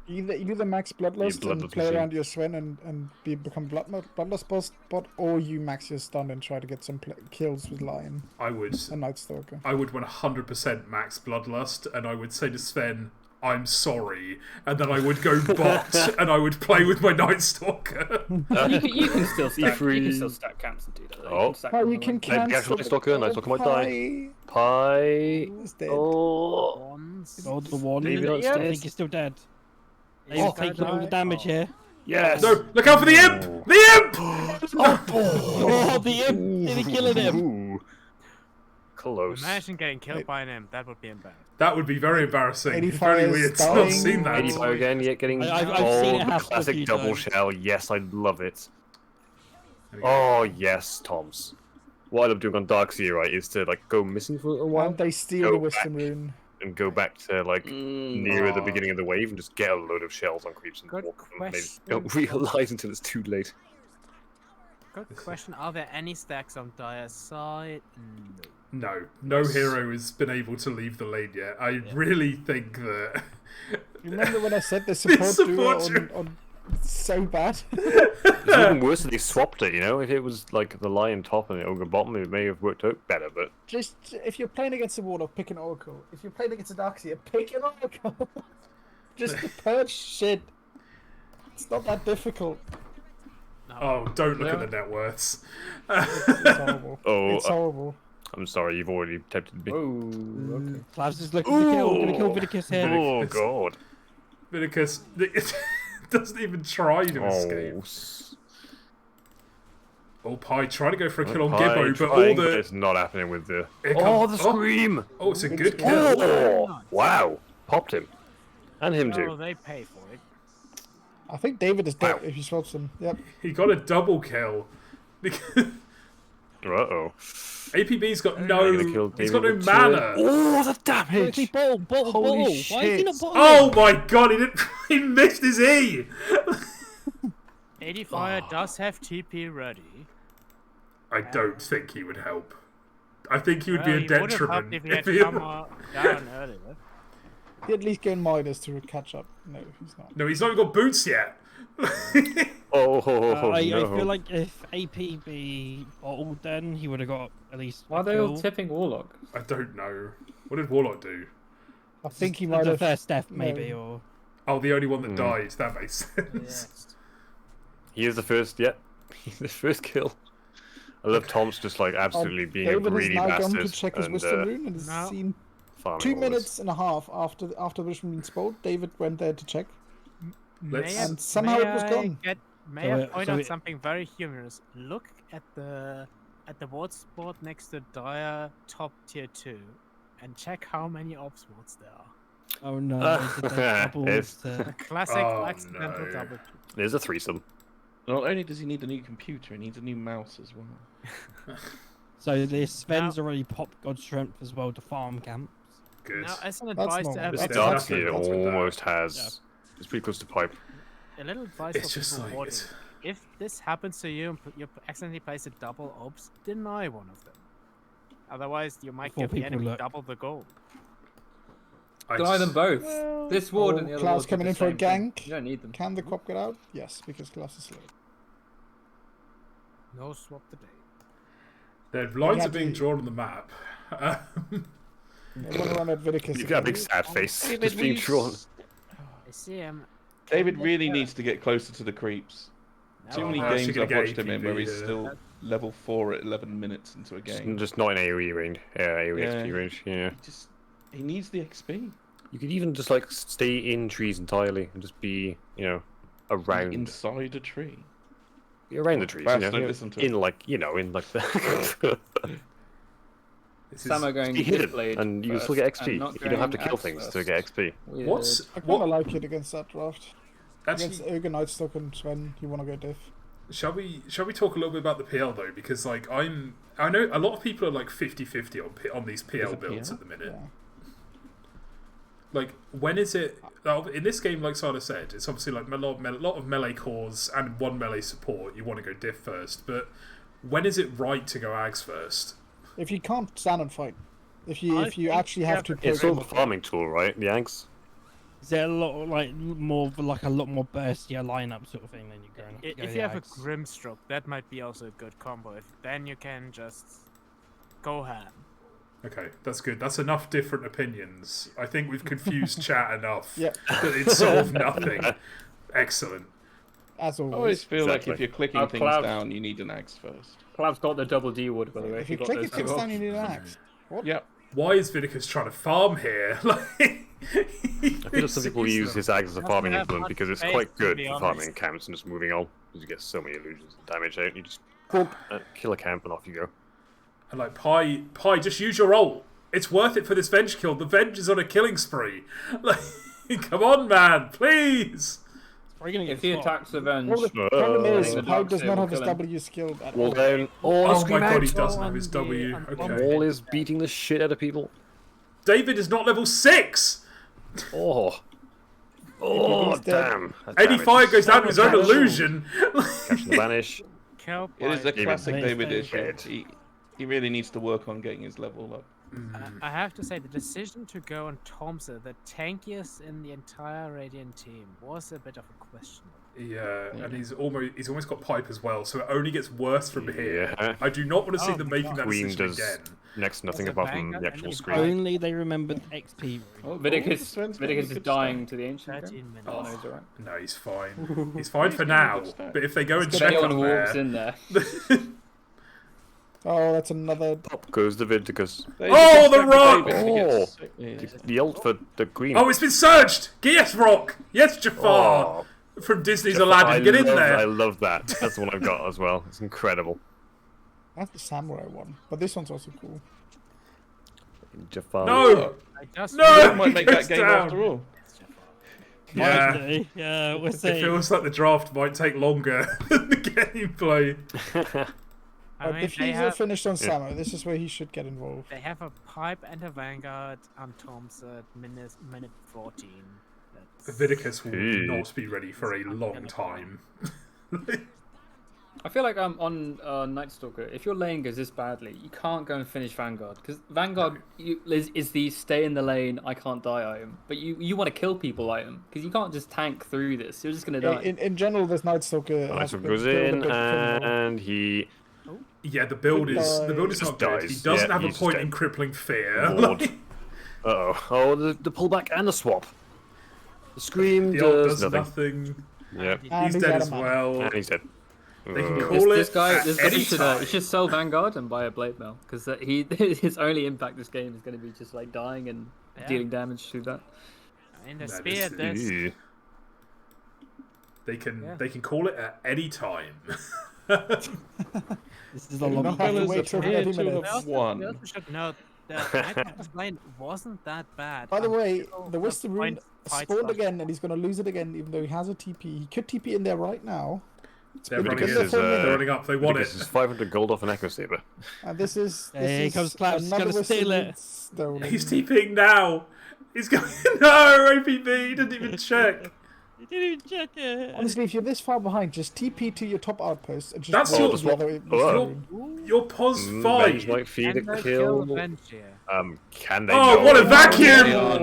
Either max Bloodlust and Bloodlust play machine. around your Sven and become Bloodlust bot, or you max your stun and try to get some kills with Lion I would and Night Stalker. 100% max Bloodlust, and I would say to Sven, I'm sorry, and then I would go bot and I would play with my Night Stalker. You can still stack. You free. can still stack camps and do that. Oh. You can stack Oh, them you on can the cancel. Night Stalker, Night Stalker might die. Pie. Pie. Who's dead? Oh. ones. Oh, the one. David I upstairs. think he's still dead. He's He's gonna taking all the die. damage here. Yes. No, look out for the imp! The imp! Oh, the imp! Nearly killing him. Ooh. Close. Imagine getting killed by an imp. That would be embarrassing. That would be very embarrassing. ADFire Very is weird to not dying. seen that. ADFire again, yet getting I've seen oh, it the happen a classic few double times. shell. Yes, I love it. Oh yes, Thomse. What I love doing on Dark Sea, right, is to like go missing for a while And they steal Go the Wisdom back. Rune. and go back to like nearer the beginning of the wave and just get a load of shells on creeps and Good walk them. Maybe question. don't realize until it's too late. Good question. Are there any stacks on Dire's side? No. No hero has been able to leave the lane yet. I really think that. Remember when I said the support Support duo duo. on so bad? It's even worse that they swapped it, you know? If it was like the Lion top and the Ogre bottom, it may have worked out better, but Just if you're playing against a Warlock, pick an Oracle. If you're playing against a Darkseer, pick an Oracle. Just to purge shit. It's not that difficult. Oh, don't look at the net worths. It's horrible. oh, It's horrible. I'm sorry, you've already tempted me. Oh, okay. Clavs is looking to kill. Gonna kill Vidicus here. Oh god. Vidicus doesn't even try to escape. Oh, Oh, Pie trying to go for a kill on Pie Gibbo, but all trying, the. it's not happening with the. Here Oh, comes- the scream! Oh, it's a good kill. Oh, wow! Popped him, and him Oh, too. they pay for it. I think David is dead Wow. if he swaps him. Yep. He got a double kill. Uh oh. APB's got no. Gonna kill He's got no David mana. Oh, the Quickly, damage! bottle. Holy Why is he not shit. bottling? Oh my god! He didn't. He missed his E. ADFire does have TP ready. I don't think he would help. I think he would Well, be a he would have detriment helped if he had he. come down earlier. He at least gained Midas to catch up. No, he's not. No, he's not even got boots yet. Oh, I no. feel like if APB bottled, then he would have got at least. Why are they all tipping Warlock? I don't know. What did Warlock do? I think he might the have. first death, no. maybe, or Oh, the only one that died. That makes sense. Yes. He is the first, yeah. He's the first kill. I love Thomse just like absolutely being David a has greedy now gone bastard to check his and Wisdom Rune and has No. seen farming 2 all this. minutes and a half after the Wisdom Rune spoiled. David went there to check. Let's- And somehow it was gone. May So I it- point so out it- something very humorous? Look at the ward spot next to Dire top tier 2 and check how many ops wards there are. oh no, they did that double It's- to- Classic Oh, accidental no. double. There's a threesome. Not only does he need a new computer, he needs a new mouse as well. So the Sven's already popped God Strength as well to farm camps. Good. Now, as an That's advice not- to This That's everyone, dark nothing here else with that. almost has. It's pretty close to pipe. a little advice It's for just people like warding. it's- If this happens to you and you accidentally place a double ops, deny one of them. Otherwise, you might Before give the people enemy look. double the gold. Deny them both. This ward and the other Klaus ward. do coming the in for a same thing. gank. You don't need them. Can the Quap get out? Yes, because Klaus is slow. No swap today. The lines had are being to- drawn on the map. I want to run at Vidicus. You've got a big again. sad face David, just being will you drawn. I see him. David really needs to get closer to the creeps. Too Oh, many no, actually games gonna I've get watched him in where APB he's here. still level 4 at 11 minutes into a game. Just not in AoE range. Yeah, AoE Yeah. XP range. Yeah. He needs the XP. You could even just like stay in trees entirely and just be, you know, around. Inside a tree. Be around the trees. Bast, You know, don't listen to in it. like, you know, in like the. This is- Samo going Be hidden, Blade and you can still first get XP. and not You don't have to going kill axe things to first. get XP. Weird. What's I kind what? of like it against that draft. Against Actually, Ogre, Nightstock, and Sven, you want to go diff. shall we talk a little bit about the PL though? Because like I know a lot of people are like 50-50 on these PL Is it builds PL? at the minute. Yeah. Like when is it? In this game, like Sada said, it's obviously like a lot of melee cores and one melee support. You want to go diff first, but when is it right to go ags first? If you can't stand and fight, if you I if you think actually you have have to to- It's program sort of a farming tool, right? The Ags. Is there a lot like more like a lot more burstier lineup sort of thing than you're going? If you have a Grimstroke, that might be also a good combo. Then you can just go ham. Okay, that's good. That's enough different opinions. I think we've confused chat enough Yeah. that it's solved nothing. Excellent. As I always always. feel like Exactly. if you're clicking Oh, things Cloud. down, you need an axe first. Clav's got the double D wood, by the way. If He you got click those it things two. down, you need an axe. What? Yep. Why is Vidicus trying to farm here? Like, I feel some people use this axe as a Doesn't farming have implement much because it's space, quite to good be for honest. farming camps and just moving on. Because you get so many illusions and damage out. You just boop, kill a camp and off you go. And like, Pie, just use your ult. It's worth it for this Venge kill. The Venge is on a killing spree. Like, come on, man, please. We're gonna get If he swapped. attacks Avenge, Well, the problem is, the Pipe Dark does Saber not have his kill him. W skilled at Wall all. down. Oh Scream my god, he out. doesn't have his W. Okay. Wall is beating the shit out of people. David is not level 6. Oh. Oh, He's dead. damn. That's ADFire damage. goes down to his own Damage. illusion. Catching the banish. Kill It is a Pipe. classic David. David issue. Dead. He really needs to work on getting his level up. I have to say, the decision to go on Thomse, the tankiest in the entire Radiant team, was a bit of a question. Yeah, and he's almost got Pipe as well, so it only gets worse from here. Yeah. I do not want to see Oh them my making God. that Queen decision does again. next to nothing That's a apart from banger, the and actual he's screen. Only they remembered XP. Oh, Vidicus, Sven's Vidicus is good dying to the ancient. 13 again? minutes. Oh, no, he's alright. No, he's fine. He's fine for He's got a now. good start. But if they go and If check anyone up walks there, in there. Oh, that's another. Up goes the Vidicus. Oh, the rock! The ult for the queen. oh, it's been surged. Yes, Rock. Yes, Jafar. Oh, From Disney's I Aladdin. Get in there. I love that. That's the one I've got as well. It's incredible. That's the samurai one, but this one's also cool. Jafar. No. I just No! That might make that Goes game down. after all. Yeah. Yeah, we'll It see. feels like the draft might take longer than the gameplay. I But mean, if they he's have, finished on Samo, this is where he should get involved. they have a Pipe and a Vanguard on Thomse at minute 14. That's... Vidicus will Hey. not be ready for a long time. I feel like I'm on Night Stalker. If your lane goes this badly, you can't go and finish Vanguard because Vanguard is the stay in the lane, I can't die item. But you want to kill people item because you can't just tank through this. You're just gonna die. In general, this Night Stalker Nice has one been goes built a in, bit criminal. and he Yeah, the build is Just not Just good. dies. He doesn't Yeah, have a he's point dead. in crippling fear. Lord. Uh-oh. Oh, the pullback and the swap. The scream The ult does does nothing. nothing. Yep. And He's he's dead out as of mana. well. And he's dead. They can Uh, call This it guy, at any he time. should sell Vanguard and buy a blade mail because his only impact this game is going to be just like dying and Yeah. dealing damage through that. In the No, spear, this is- this Ew. They can Yeah. they can call it at any time. This is a long don't have to Goonfellas wait till appear 30 to minutes. have we won. also should note that Nightmare's lane wasn't that bad. By the way, until the Wisdom Rune point fight spawned started. again, and he's going to lose it again, even though he has a TP. He could TP in there right now. They're running, because in. they're full They're minute. running up. They want Vidicus it. is 500 gold off an Echo Saber. And this is Here this comes is Klaus, he's another gonna Wisdom steal Rune it. stolen. He's TPing now. He's going. No, OPB. He didn't even check. You didn't even check it. Honestly, if you're this far behind, just TP to your top outpost and just That's roll your- the other Wisdom Oh. Rune. Your pos Venge 5. might feed And a they kill. Venge here. Can they? Oh, No. what a vacuum! Oh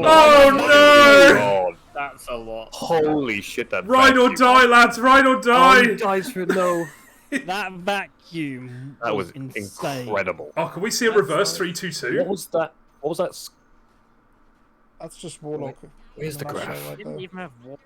no! God. That's a lot. Holy shit, that Ride or vacuum. die, lads! Ride or Oh, die! he dies for it, no. That vacuum That was insane. incredible. Oh, can we see a reverse 3-2-2? What was that? What was that? That's just Warlock. Where's the in a nutshell graph? right Didn't there. even have war.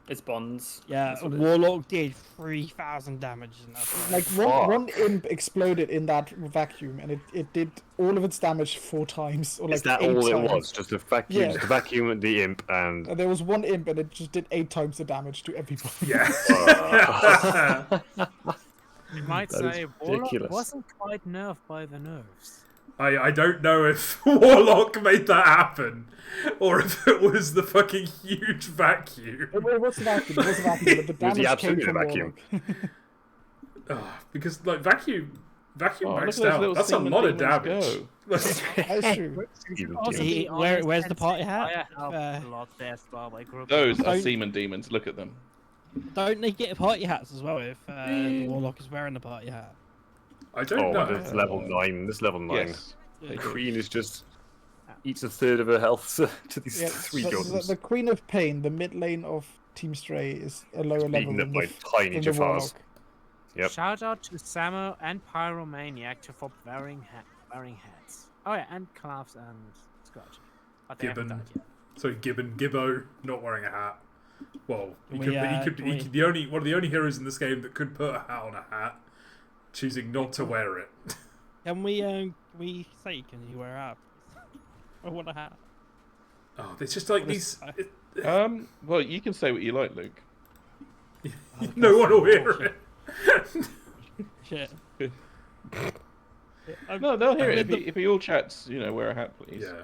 It's bonds. Yeah, That's what it is. Warlock did 3,000 damage in that. fight. Like one imp exploded in that vacuum, and it did all of its damage 4 times, or like Is that 8 all times. it was? Just the vacuum, Yeah. just the vacuum and the imp, and And there was one imp, and it just did 8 times the damage to everybody. Yeah. You might That is say Warlock ridiculous. wasn't quite nerfed by the nerves. I don't know if Warlock made that happen, or if it was the fucking huge vacuum. It was a vacuum. It was a vacuum, but the Was he damage came absolutely from a vacuum? Warlock. Oh, because like vacuum Oh, look at maxed those out. little That's a Seaman lot of demons damage. go. That's true. even Also, do. He- be where- honest, where's the and party hat? Fire helped Uh, a lot there as well by group. Those are Don't- seaman demons. Look at them. Don't they get party hats as well if the Warlock is wearing the party hat? I don't Oh, know. this level 9. This level 9. Yes. The queen is just eats a third of her health to these Yeah, three the Jotams. Queen of Pain, the mid lane of Team Stray, is a lower level Eaten than up the, by tiny than the Jafars. Warlock. Yep. Shout out to Samo and PieRomaniac for wearing hats. Oh yeah, and Calves and Squelching. But they haven't Gibbon. died yet. Sorry, Gibbo not wearing a hat. Well, he We, could, one of the only heroes in this game that could put a hat on a hat, choosing not to wear it. Can we say, can you wear a hat? I want a hat. Oh, it's just like these. Well, you can say what you like, Luke. No one will hear it. Shit. No, they'll hear it. If he all chats, wear a hat, please. Yeah.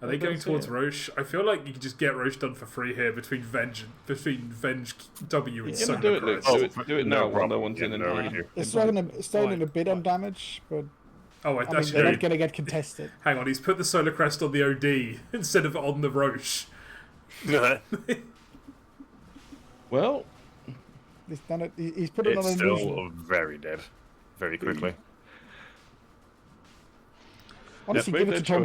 Are they going towards Roche? I feel like you could just get Roche done for free here between Venge W and Yeah, do it, Luke. Solar. Do it now while no one's in. It's throwing a bit on damage, but Oh, I mean, they're not going to get contested. Hang on, he's put the Solar Crest on the OD instead of on the Roche. Well, He's done it. He's put it on It's an illusion. still very dead, very quickly. Honestly, Yeah, give it made to their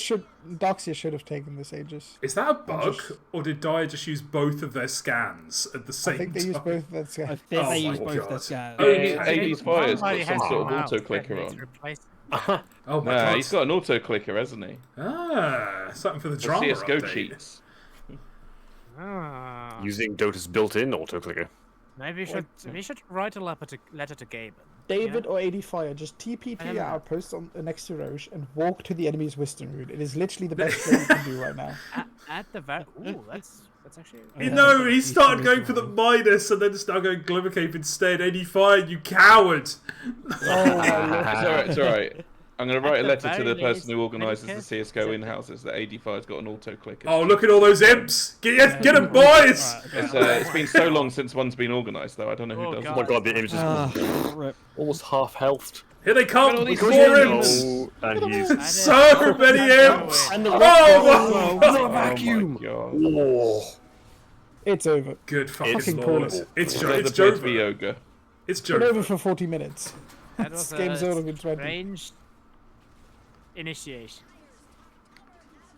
Thomse. Darkseer should have taken this ages. Is that a bug, just- or did Dyer just use both of their scans at the same I think they time? use both. That's I think Oh they my use both God. their scans. Oh, I think ADFire's somebody got some has sort of come out auto that clicker needs on. replacement. Oh my Nah, god. he's got an auto clicker, hasn't he? Ah, something for the The drama CS:GO update. cheats. Ah, Using Dota's built-in auto-clicker. maybe we should write a letter to Gaben. David or ADFire, just TP I to don't your know. outpost next to Roche and walk to the enemy's Wisdom Root. It is literally the best thing you can do right now. At the very. Ooh, that's actually. You Yeah, know, but he he's started still going for the wrong. minus and then started going Glimmer Cape instead. ADFire, you coward! Oh my lord. It's alright. I'm going to write a the letter to very the least, person who organises Vidicus the CS:GO in-houses that ADFire's got an auto clicker. Oh, look at all those imps! Get them, boys! It's been so long since one's been organised, though. I don't know who Oh, does God. Oh my god, the image is Rip. almost half-healthed. Here they come! all these More imps. imps! Oh, and he's... So many imps! And the Oh, my Oh, vacuum. my god. Oh. It's over. Good fucking Fucking lord. call it. It's Let it's the birds be Jova. yoga. It's Been over Jova. for 40 minutes. That was This game's over in 20. strange initiation.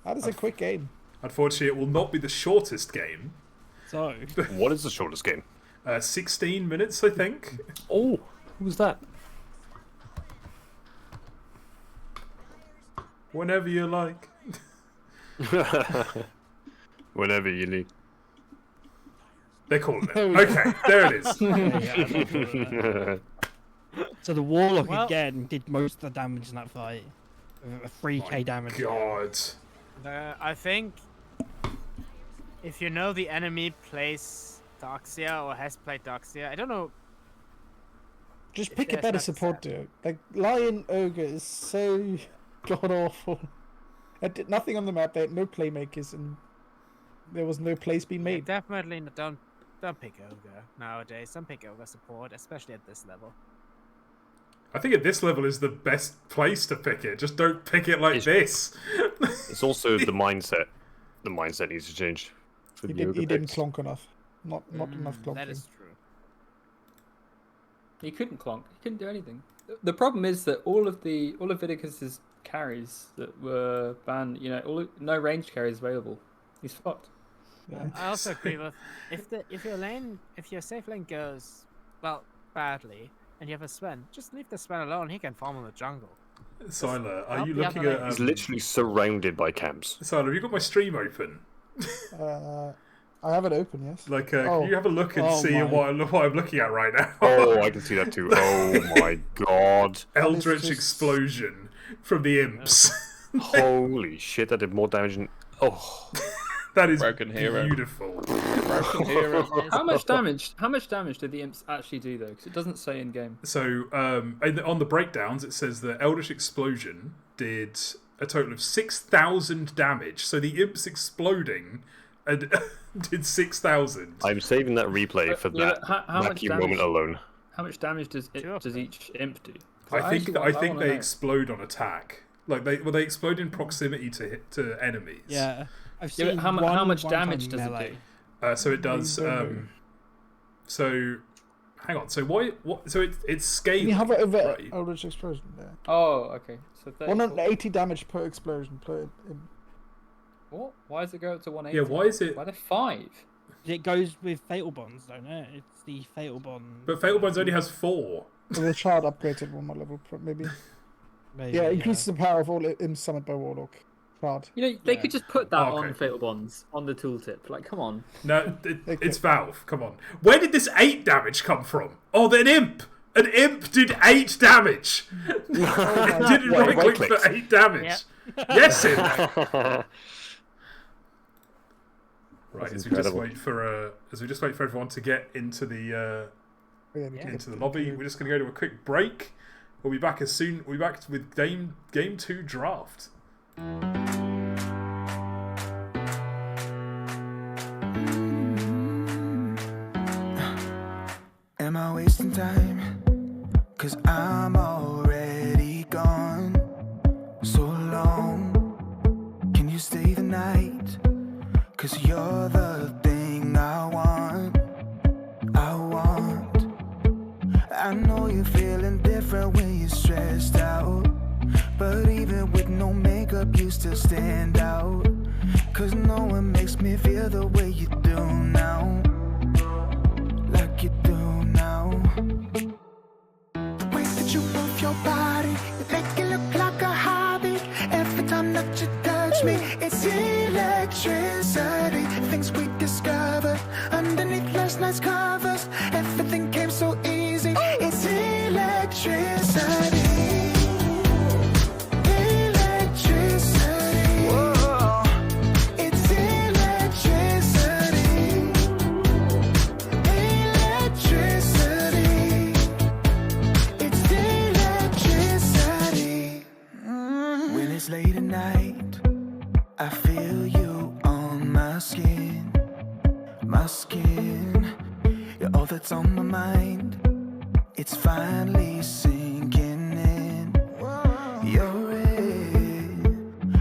That is a quick game. Unfortunately, it will not be the shortest game. So, What is the shortest game? 16 minutes, I think. Oh, who's that? Whenever you like. Whenever you need. They're calling it. There we go. Okay, there it is. so the Warlock Well- again did most of the damage in that fight. With a 3k damage. God. I think if you know the enemy plays Darkseer or has played Darkseer, I don't know. Just If pick a there's better not support sad. duo. Like, Lion Ogre is so god awful. I did nothing on the map. They had no playmakers, and there was no place being Yeah, made. definitely don't pick Ogre nowadays. Don't pick Ogre support, especially at this level. I think at this level is the best place to pick it. Just don't pick it like It's- this. It's also the mindset. The mindset needs to change. For He the didn't. yoga He didn't picks. clonk enough. Not enough clonking. That is true. He couldn't clonk. He couldn't do anything. The problem is that all of Vidicus's carries that were banned, no range carries available. He's fucked. Yeah. I also agree with if your safe lane goes badly and you have a Sven, just leave the Sven alone. He can farm in the jungle. Sylar, are Help you the looking other at... lane. He's literally surrounded by camps. Sylar, have you got my stream open? I have it open. Yes. Like, Oh. can you have a look and Oh see my. what I'm looking at right now? Oh, I can see that too. Oh my god. Eldritch just- explosion from the imps. Holy shit, that did more damage than... Oh. That is Broken hero. beautiful. Broken hero. How much damage? How much damage did the imps actually do though? Because it doesn't say in game. So, on the breakdowns, it says that Eldritch Explosion did a total of 6,000 damage. So the imps exploding and did 6,000. I'm saving that replay for Yeah, that but how much vacuum damage? moment alone. How much damage does Sure. each imp do? 'Cause I think actually I think wanna they know. explode on attack. Like they explode in proximity to enemies. Yeah. I've Yeah, seen but how much one damage time does it melee. do? So it does. don't know. So hang on. So why? What? So it's scaling. Can you hover over right? Eldritch Explosion there? Oh, okay. So 180 damage per explosion. What? Why does it go up to 180? Yeah, why is it? Why the 5? It goes with Fatal Bonds, don't it? It's the Fatal Bond. But Fatal Bonds only has 4. The shard upgraded one more level, maybe. Maybe, Yeah, increases the power of all imps summoned by Warlock. Shard. You know, they could just put that Oh, okay. on Fatal Bonds on the tooltip. Like, come on. No, it's Valve. Come on. Where did this 8 damage come from? Oh, an imp. An imp did 8 damage. It didn't right click for 8 damage. Yep. Yes, imp. Right, That's as we just incredible. wait for everyone to get into the into the lobby, we're just going to go to a quick break. We'll be back with game 2 draft. Am I wasting time? 'Cause I'm already gone. So long, can you stay the night? 'Cause you're the thing I want. I know you're feeling different when you're stressed out, but even with no makeup you still stand out. 'Cause no one makes me feel the way you do now. Like you do now. The way that you move your body, you make it look like a hobby. Every time that you touch me, it's electricity. Things we discovered underneath last night's covers. Everything came so easy. It's electricity. Electricity. Whoa. It's electricity. Electricity. It's electricity. When it's late at night, I feel you on my skin. My skin. You're all that's on my mind. It's finally sinking in. You're it.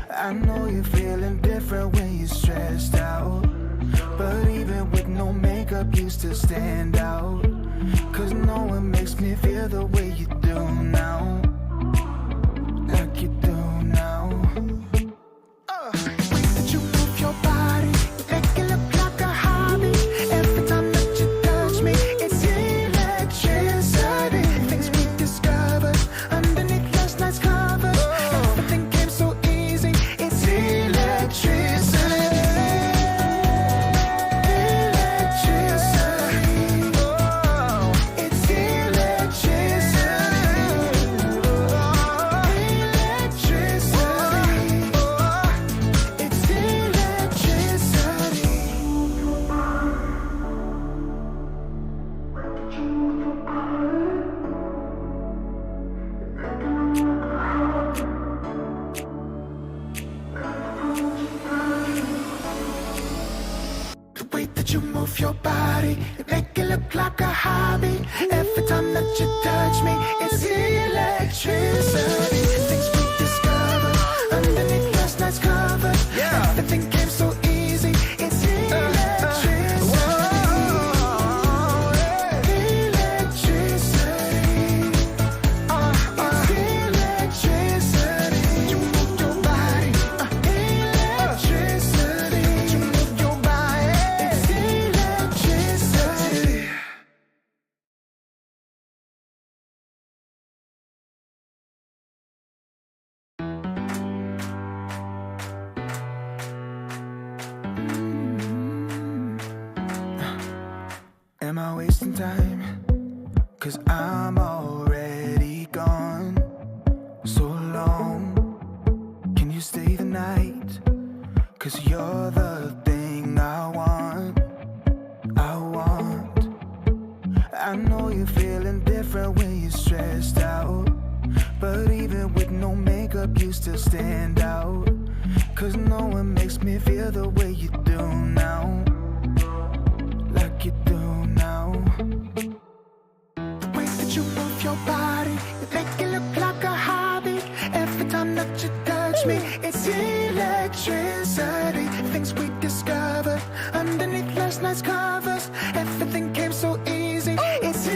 I know you're feeling different when you're stressed out, but even with no makeup you still stand out. 'Cause no one makes me feel the way you do now. Like you do now. The way that you move your body, you make it look like a hobby. Every time that you touch me, it's electricity. Things we discovered underneath last night's covers. Everything came so easy. It's electricity. Electricity. Oh, it's electricity. Electricity. It's electricity. The way that you move your body, you make it look like a hobby. Every time that you touch me, it's electricity. Things we discovered underneath last night's covers. Everything came so easy. It's electricity. Electricity. It's electricity. You move your body. Electricity. You move your body. It's electricity. Am I wasting time? 'Cause I'm already gone. So long, can you stay the night? 'Cause you're the thing I want. I know you're feeling different when you're stressed out, but even with no makeup you still stand out. 'Cause no one makes me feel the way you do now. Like you do now. The way that you move your body, you make it look like a hobby. Every time that you touch me, it's electricity. Things we discovered underneath last night's covers. Everything came so easy. It's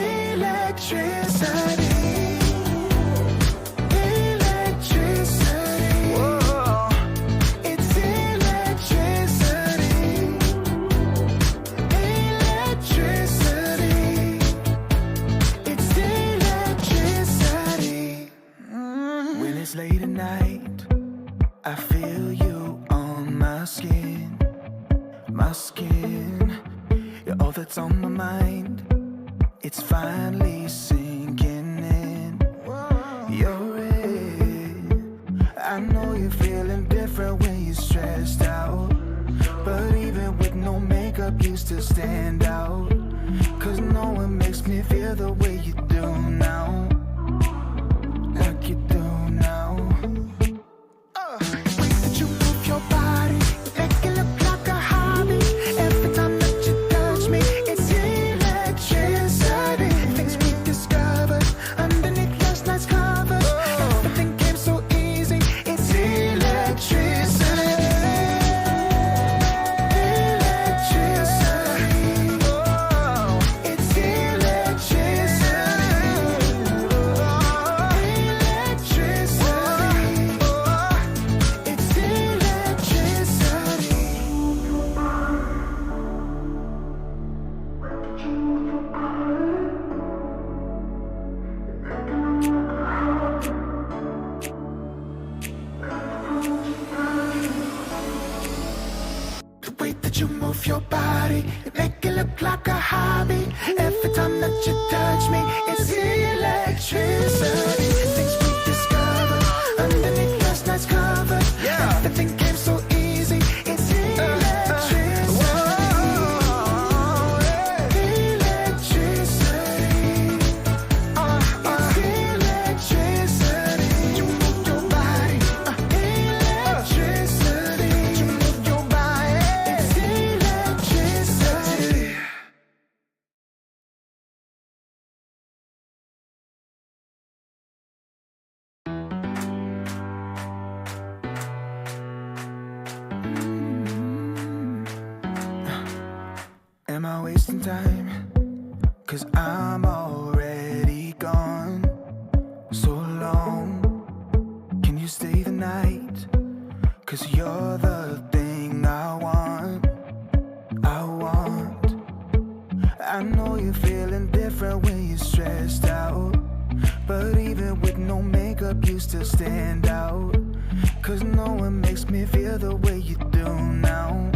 it's late at night, I feel you on my skin. My skin, you're all that's on my mind. It's finally sinking in. You're it. I know you're feeling different when you're stressed out, but even with no makeup you still stand out. Cause no one makes me feel the way you do now. Like you do now. Way that you move your body, make it look like a hobby. Every time that you touch me, it's electricity. Things we discovered underneath last night's covers. Everything came so easy, it's electricity. Electricity. Oh, it's electricity. Electricity. Oh, it's electricity. The way that you move your body, you make it look like a hobby. Every time that you touch me, it's electricity. Things we discovered underneath last night's cover. Everything came so easy. It's electricity. Electricity. It's electricity. You move your body. Electricity. You move your body. It's electricity. Am I wasting time? Cause I'm already gone. So long. Can you stay the night? Cause you're the thing I want. I want. I know you're feeling different when you're stressed out, but even with no makeup you still stand out. Cause no one makes me feel the way you do now.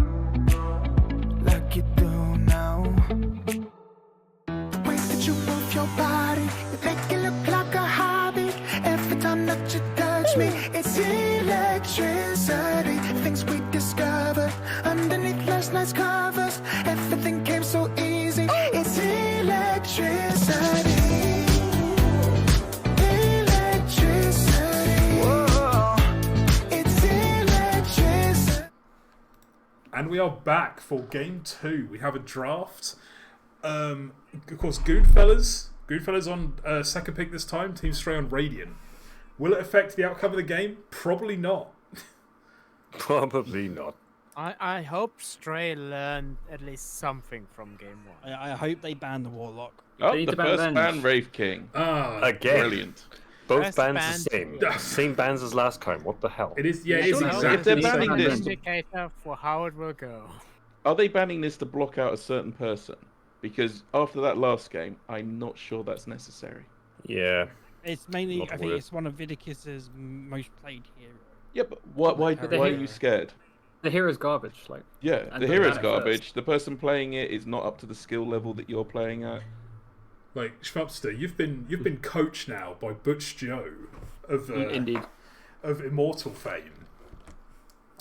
Like you do now. The way that you move your body, you make it look like a hobby. Every time that you touch me, it's electricity. Things we discovered underneath last night's covers. Everything came so easy. It's electricity. Electricity. Whoa. It's electricity. And we are back for game 2. We have a draft. Of course, Goonfellas on second pick this time. Team Stray on Radiant. Will it affect the outcome of the game? Probably not. Probably not. I hope Stray learned at least something from game 1. I hope they ban the Warlock. Oh, They need the to ban first Venge. ban, Wraith King. Again. Brilliant. Both First bands ban- the same. Yeah. Same bands as last time. What the hell? It is, yeah, it's Surely exactly if they're the same. banning An this- indicator for how it will go. Are they banning this to block out a certain person? Because after that last game, I'm not sure that's necessary. Yeah. It's mainly, Not I think worth. it's one of Vidicus's most played heroes. Yeah, but why But the are hero- you scared? The hero's garbage. Like, Yeah, And the put hero's that at garbage. first. The person playing it is not up to the skill level that you're playing at. Like, Schmupster, you've been coached now by Butch Joe of indeed. of Immortal fame,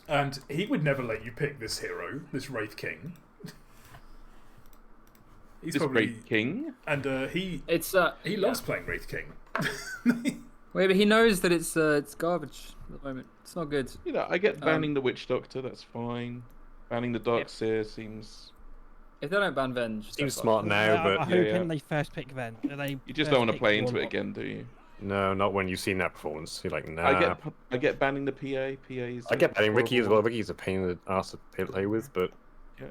and he would never let you pick this hero, this Wraith King. He's This probably Wraith King? and he It's loves playing Wraith King. Wait, but he knows that it's garbage at the moment. It's not good. You know, I get banning the Witch Doctor, that's fine. Banning the Dark Yep. Seer seems... If they don't ban Venge, Seems that's smart fine. now, I'm but hoping yeah. they first pick then. You just don't want to play into it again, do you? no, not when you've seen that performance. You're like, nah. I get banning the PA. PA's I get banning Ricky as horrible. well. Ricky's a pain in the ass to play with, but Yeah.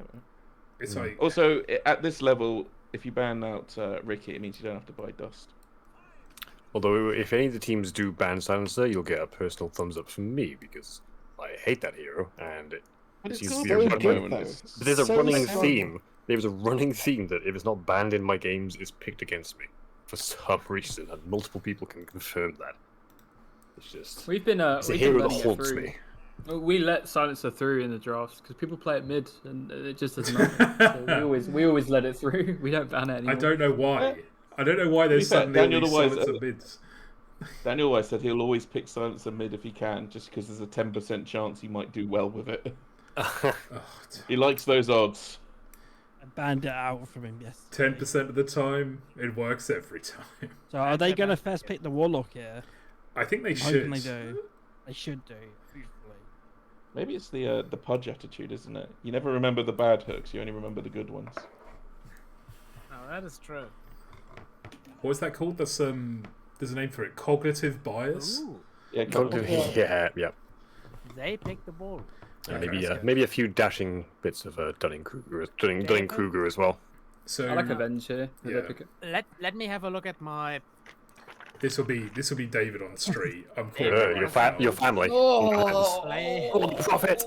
It's like Also, at this level, if you ban out Ricky, it means you don't have to buy Dust. although if any of the teams do ban Silencer, you'll get a personal thumbs up from me because I hate that hero and it But seems it's to be so a good, running. though. It's But there's a So running strong. theme. There's a running theme that if it's not banned in my games, it's picked against me for some reason, and multiple people can confirm that. It's just We've been it's a we've hero been that letting it haunts through. me. We let Silencer through in the drafts because people play it mid and it just doesn't matter. So we always let it through. We don't ban it anymore. I don't know why. I don't know why there's fair, suddenly all Daniel these always silencer mids. Daniel always said he'll always pick Silencer mid if he can, just because there's a 10% chance he might do well with it. He likes those odds. I banned it out from him yesterday. 10% of the time, it works every time. So are they going to first pick the Warlock here? I think they I'm should. hoping they do. They should do, hopefully. Maybe it's the Pudge attitude, isn't it? You never remember the bad hooks, you only remember the good ones. No, that is true. What was that called? There's a name for it. Cognitive bias. Ooh, Yeah, Yeah. they picked the ball. And Okay, maybe that's good. maybe a few dashing bits of Dunning Kruger as well. So I like Avenge here. Yeah. Let me have a look at my. this will be David on street. I'm calling Your it right now. your family. Play. Profit.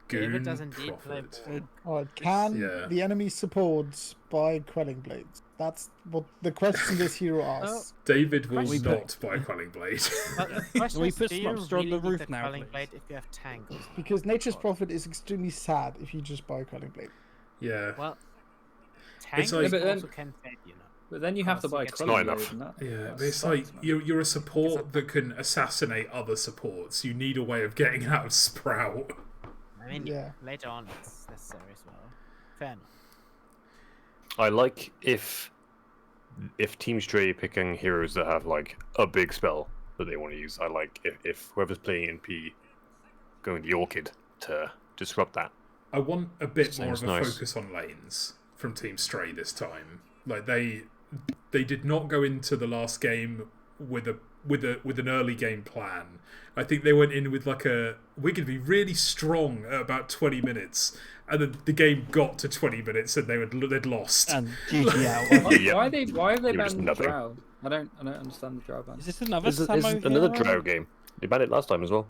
David Goon does indeed play profit. ball. Alright, can Yeah. the enemy support buy quelling blades? That's what the question this hero asks. David will Question. not buy Quelling Blade. But the question we is, put do you Schmupster on really the need roof the now, quelling please? blade if you have tangles? Because Nature's Prophet is extremely sad if you just buy quelling blade. Yeah. Well, tangles like- Yeah, but also then- can fade, you know. But then you have to Honestly, buy it's Quelling not Blade enough. and that- Yeah, that but it's sucks, like man. you're a support that can assassinate other supports. You need a way of getting out of Sprout. I mean, Yeah. later on it's necessary as well. Fair enough. I like if Team Stray picking heroes that have like a big spell that they want to use. I like if whoever's playing NP going the Orchid to disrupt that. I want a bit more of Sounds a nice. focus on lanes from Team Stray this time. Like they did not go into the last game with an early game plan. I think they went in with like we're going to be really strong at about 20 minutes, and then the game got to 20 minutes and they'd lost. And GG out. Yeah. Why have they You're just banned nothing. Drow? I don't understand the Drow ban. Is this another There's Samo another hero? Drow game. They banned it last time as well.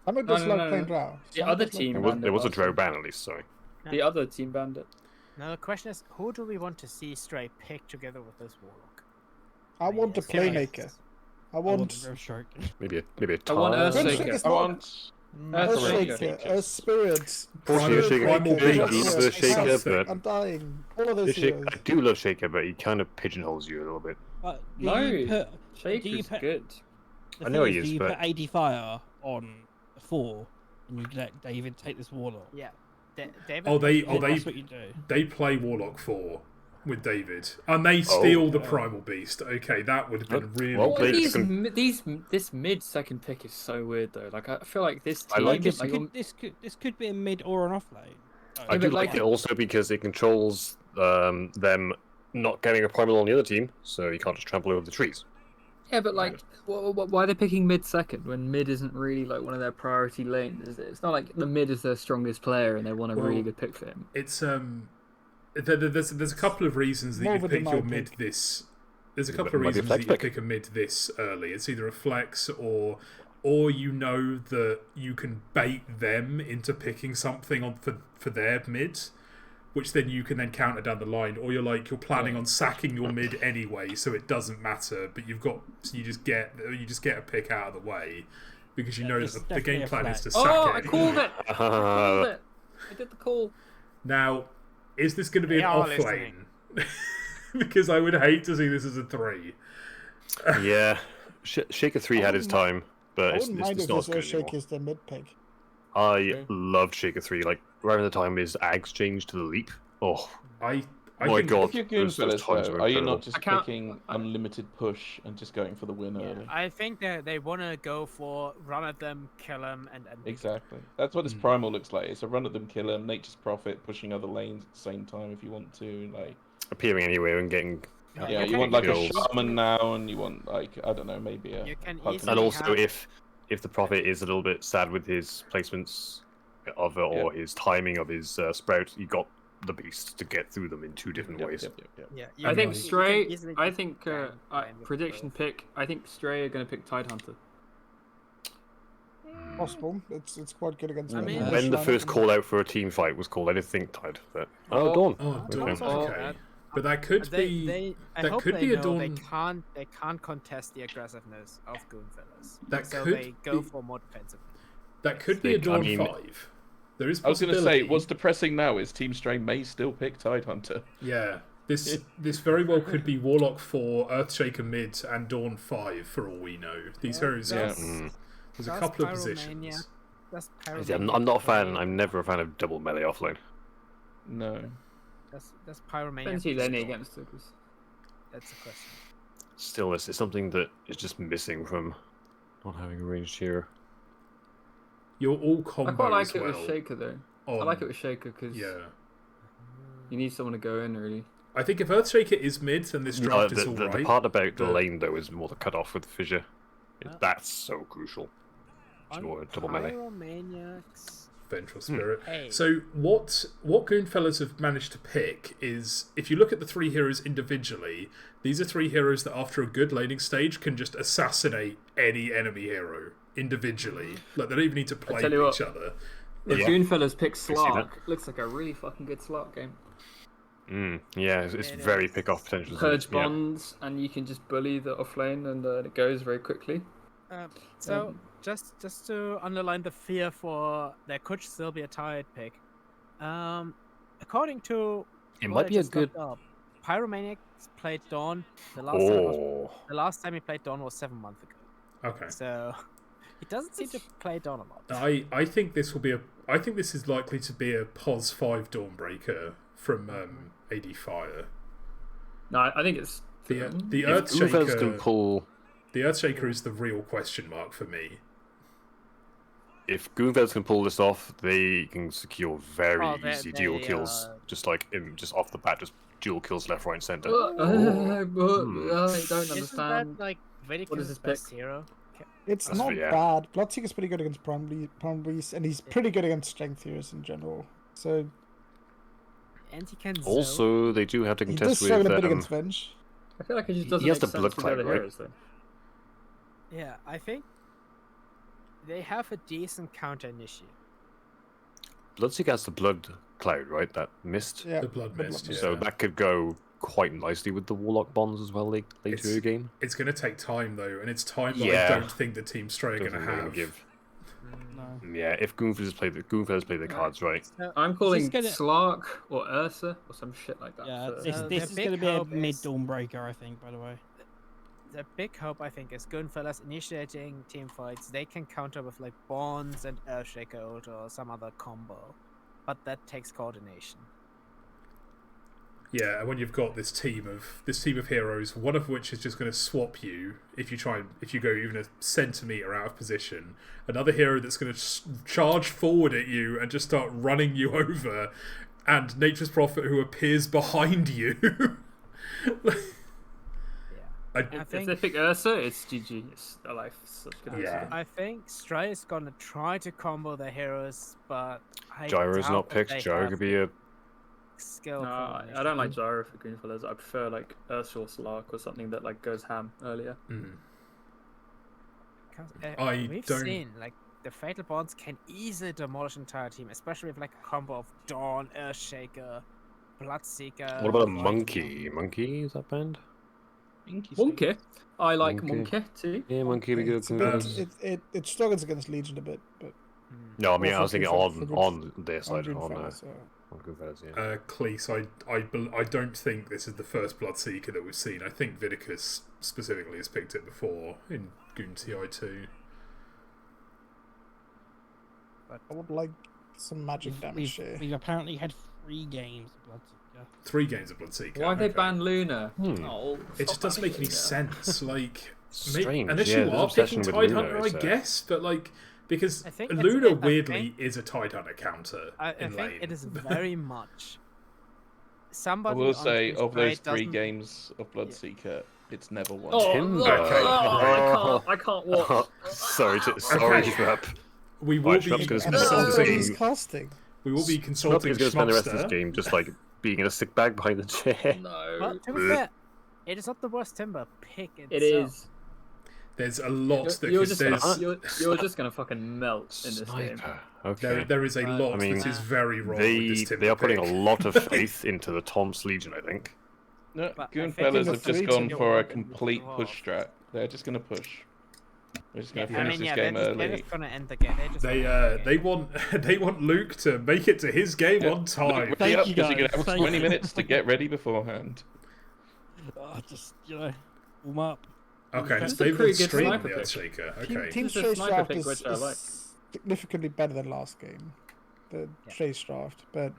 Someone does no, like no, playing no. Drow. The Someone other does like team playing banned There was a last Drow time. ban at least. Sorry. The other team banned it. Now the question is, who do we want to see Stray pick together with this Warlock? I want a Yes. playmaker. I I want want the Shark. Maybe a I want Tar. Earthshaker. It's I not- want Earthshaker, a spirit. Primal- Spirit Primal breaker, Beast, Earthshaker, Shaker, Earth, but- I'm dying. All of those Shaker, heroes. I do love Shaker, but he kind of pigeonholes you a little bit. But do No, you put, do you Shaker's put, good. the I know thing he do is, you but- put ADFire on a 4 and you let David take this Warlock? Yeah. David. That's what you do. They play Warlock 4 with David, and they steal Oh. the Primal Beast. Okay, that would have been really well good. played. This mid second pick is so weird though. Like I feel like this I team, like This it. could, this could be a mid or an off lane. I do but like like- it also because it controls them not getting a primal on the other team, so you can't just trample over the trees. Yeah, but like, why are they picking mid second when mid isn't really like one of their priority lanes? Is it? It's not like the mid is their strongest player and they want a really Well, good pick for him. It's there's a couple of reasons that More you of a pick your denied mid pick. this. There's a It couple of might be a reasons flex that you pick. pick a mid this early. It's either a flex or you know that you can bait them into picking something on for their mid, which then you can then counter down the line. Or you're planning on sacking your mid anyway, so it doesn't matter. But you just get a pick out of the way because you know it's that the definitely game a plan is flex. to sack Oh, it. I called anyway. it! I called it! I did the call. Now, is this going to be They an are off lane? Because I would hate to see this as a 3. Yeah, Shaker 3 had his time, but I it's wouldn't mind it's if not this as good anymore. Earthshaker is the mid pick. I loved Shaker 3. Like around the time his Ags changed to the leap. Oh I my can, god! If you're those Goonfellas, times though, were are you incredible. not just I can't- picking unlimited push and just going for the win early? I think that they want to go for run at them, kill them, and Exactly. That's what this primal looks like. It's a run at them, kill them, nature's prophet, pushing other lanes at the same time if you want to. Like, Appearing anywhere and getting. yeah, you can want like a kills. shaman now, and you want like I don't know, maybe a. You can Pokemon. easily And also, have- if the prophet is a little bit sad with his placements of or his timing of his sprout, you got the beast to get through them in 2 different ways. Yeah, I think you can Stray. easily I just think grind with prediction both. pick. I think Stray are going to pick Tidehunter. Possible. It's quite good against I me. mean- When the first call out for a team fight was called, I didn't think Tide, but Oh. Dawn. Oh, Okay. Dawn, okay. But that could I that hope could they be a know Dawn. they can't contest the aggressiveness of Goonfellas. That so could they go be- for more defensive. That could be a I Dawn mean- 5. There is I was going to possibility. say, what's depressing now is Team Stray may still pick Tidehunter. Yeah. This very well could be Warlock 4, Earthshaker mid, and Dawn 5 for all we know. These heroes Yeah. there's a couple of positions. That's Yeah, I'm not a fan. I'm never a fan of double melee offlane. No. That's Pyromaniac. Depends who they're against it. That's the question. Still, it's something that is just missing from not having a ranged hero. You're all I combo quite like as it well. with Shaker though. I on- like it with Shaker because Yeah. you need someone to go in really. I think if Earthshaker is mid, then this draft is The alright. part about the but- lane though is more the cutoff with fissure. That's so crucial. It's more double melee. Pyromaniacs. Ventral Spirit. Hey. So what Goonfellas have managed to pick is, if you look at the three heroes individually, these are three heroes that after a good laning stage can just assassinate any enemy hero individually. Like, they don't even need to play tell with you each other. If Yeah. Goonfellas pick see Slark, that. looks like a really fucking good Slark game. Yeah, it's It very is. pick off potential. Purge Yeah. bonds, and you can just bully the offlane, and it goes very quickly. So just to underline the fear for there could still be a tied pick. According to It what might I be a just good. looked up, Pyromaniac played Dawn. The last time he played Dawn was 7 months ago. Okay. So he doesn't seem to play Dawn a lot. I think this will be I think this is likely to be a POS 5 Dawnbreaker from ADFire. No, I think it's The If Goonfellas can Earthshaker. pull, The Earthshaker is the real question mark for me. if Goonfellas can pull this off, they can secure very Oh, easy dual kills, just like just off the bat, just dual kills left, right, and center. I don't Isn't understand. that like Vidicus' What is his best pick? hero? It's That's not yeah. bad. Bloodseeker's pretty good against primaries, and he's pretty good against strength heroes in general. So And he can zone. Also, they do have to he does contest struggle a with. bit against Venge. I feel like it just He doesn't has make the sense blood with cloud, other right? heroes, though. Yeah, I think they have a decent counter initiate. Bloodseeker has the blood cloud, right? That mist. Yeah, The Blood Mist. Yeah. So that could go quite nicely with the Warlock bonds as well later It's- in the game. It's going to take time, though, and it's time that Yeah. I don't think the Team Stray are going to Doesn't really have. give. No. Yeah, if Goonfellas play the cards right. I'm calling gonna- Slark or Ursa or some shit like that. Yeah, for- this their is big going to be a hope mid is- Dawnbreaker, I think, by the way. The big hope, I think, is Goonfellas initiating team fights. They can counter with like Bonds and Earthshaker ult or some other combo, but that takes coordination. Yeah, and when you've got this team of heroes, one of which is just going to swap you if you go even a centimeter out of position. Another hero that's going to charge forward at you and just start running you over, and Nature's Prophet who appears behind you. I If think- they pick Ursa, it's GG. It's a life. Such good Yeah. I think Stray is gonna try to combo their heroes, but I Gyro's doubt not that picked. they Gyro have could be a. skill. No, I don't like Gyro for Goonfellas. I prefer like Ursa or Slark or something that like goes ham earlier. I We've don't- seen like the Fatal Bonds can easily demolish an entire team, especially with like a combo of Dawn, Earthshaker, Bloodseeker. What about a Void monkey? Monkey is that banned? Monkey. I like Monkey. Monkey too. Yeah, monkey would be good. It's a bit, Goonfellas. it struggles against Legion a bit, but No, I mean I was Also thinking for on their on side, on Goonfellas, Goonfellas, yeah. Cleese, I don't think this is the first Bloodseeker that we've seen. I think Vidicus specifically has picked it before in Goon TI2. I would like some magic damage here. We've apparently had 3 games of Bloodseeker. 3 games of Bloodseeker. Why they okay. ban Luna? Hmm. Oh, It stop just doesn't banning make any Luna. sense. Like, Strange, unless yeah, you there's are obsession picking with Luna, Tidehunter, I is there? guess, but like because I think it's- Luna I weirdly think- is a Tidehunter counter I in think lane. it is very much. I Somebody will on say, Team of those Stray 3 doesn't- games of Bloodseeker, it's never won. Oh, Timber. okay. Oh. I can't watch. sorry, Okay. Schmup. We will Right, be Schmupp's gonna And spend the rest of also this he's game. casting. we will be Schmupp consulting is going to spend the rest of this Schmupster. game just like being in a sick bag behind the chair. No. Well, to be fair, it is not the worst Timber pick itself. It is. There's a lot that You're because just, there's you're just gonna fucking melt in this game. Sniper. Okay. there is a lot I mean, that is very wrong with this Timber they are putting pick. a lot of faith into the Thomse Legion, I think. No, But I Goonfellas think have it's just three gone to for a one. complete push strat. They're just going to push. We're just going to I finish mean, this yeah, game they're early. just gonna end the game. They want they want Luke to make it to his game on time. Ready up, you, because you're going guys. to have Thank 20 you. minutes to get ready beforehand. Just warm up. Okay, This it's is a David pretty on good street on sniper the pick. Earthshaker. Team Okay. This is a Trace sniper draft pick, which I like. is significantly better than last game. The Trace draft, but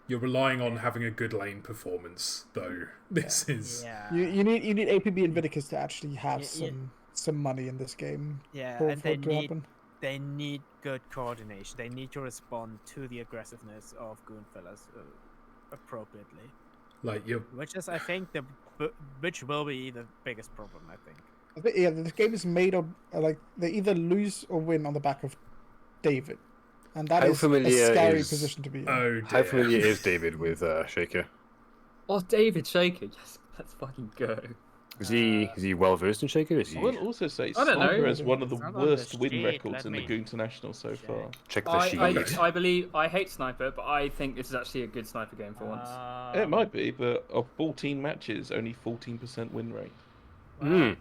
You're relying on having a good lane performance, though. This is Yeah. you need APB and Vidicus to actually have Yeah, some money in this game Yeah, for and it to happen. they need good coordination. They need to respond to the aggressiveness of Goonfellas appropriately. like you're. Which is, I think, which will be the biggest problem. I think. Yeah, the game is made of like they either lose or win on the back of David, and that How is a familiar scary is- position to be in. Oh dear. How familiar is David with Shaker? Oh, David Shaker. Yes, let's fucking go. Is he well versed in Shaker? Is he? I will also say I don't know. Sniper has one of the It's not on worst the win sheet, records let in the me Goon International so far. Check the sheet. I believe I hate Sniper, but I think this is actually a good Sniper game for once. It might be, but of 14 matches, only 14% win rate. Mm.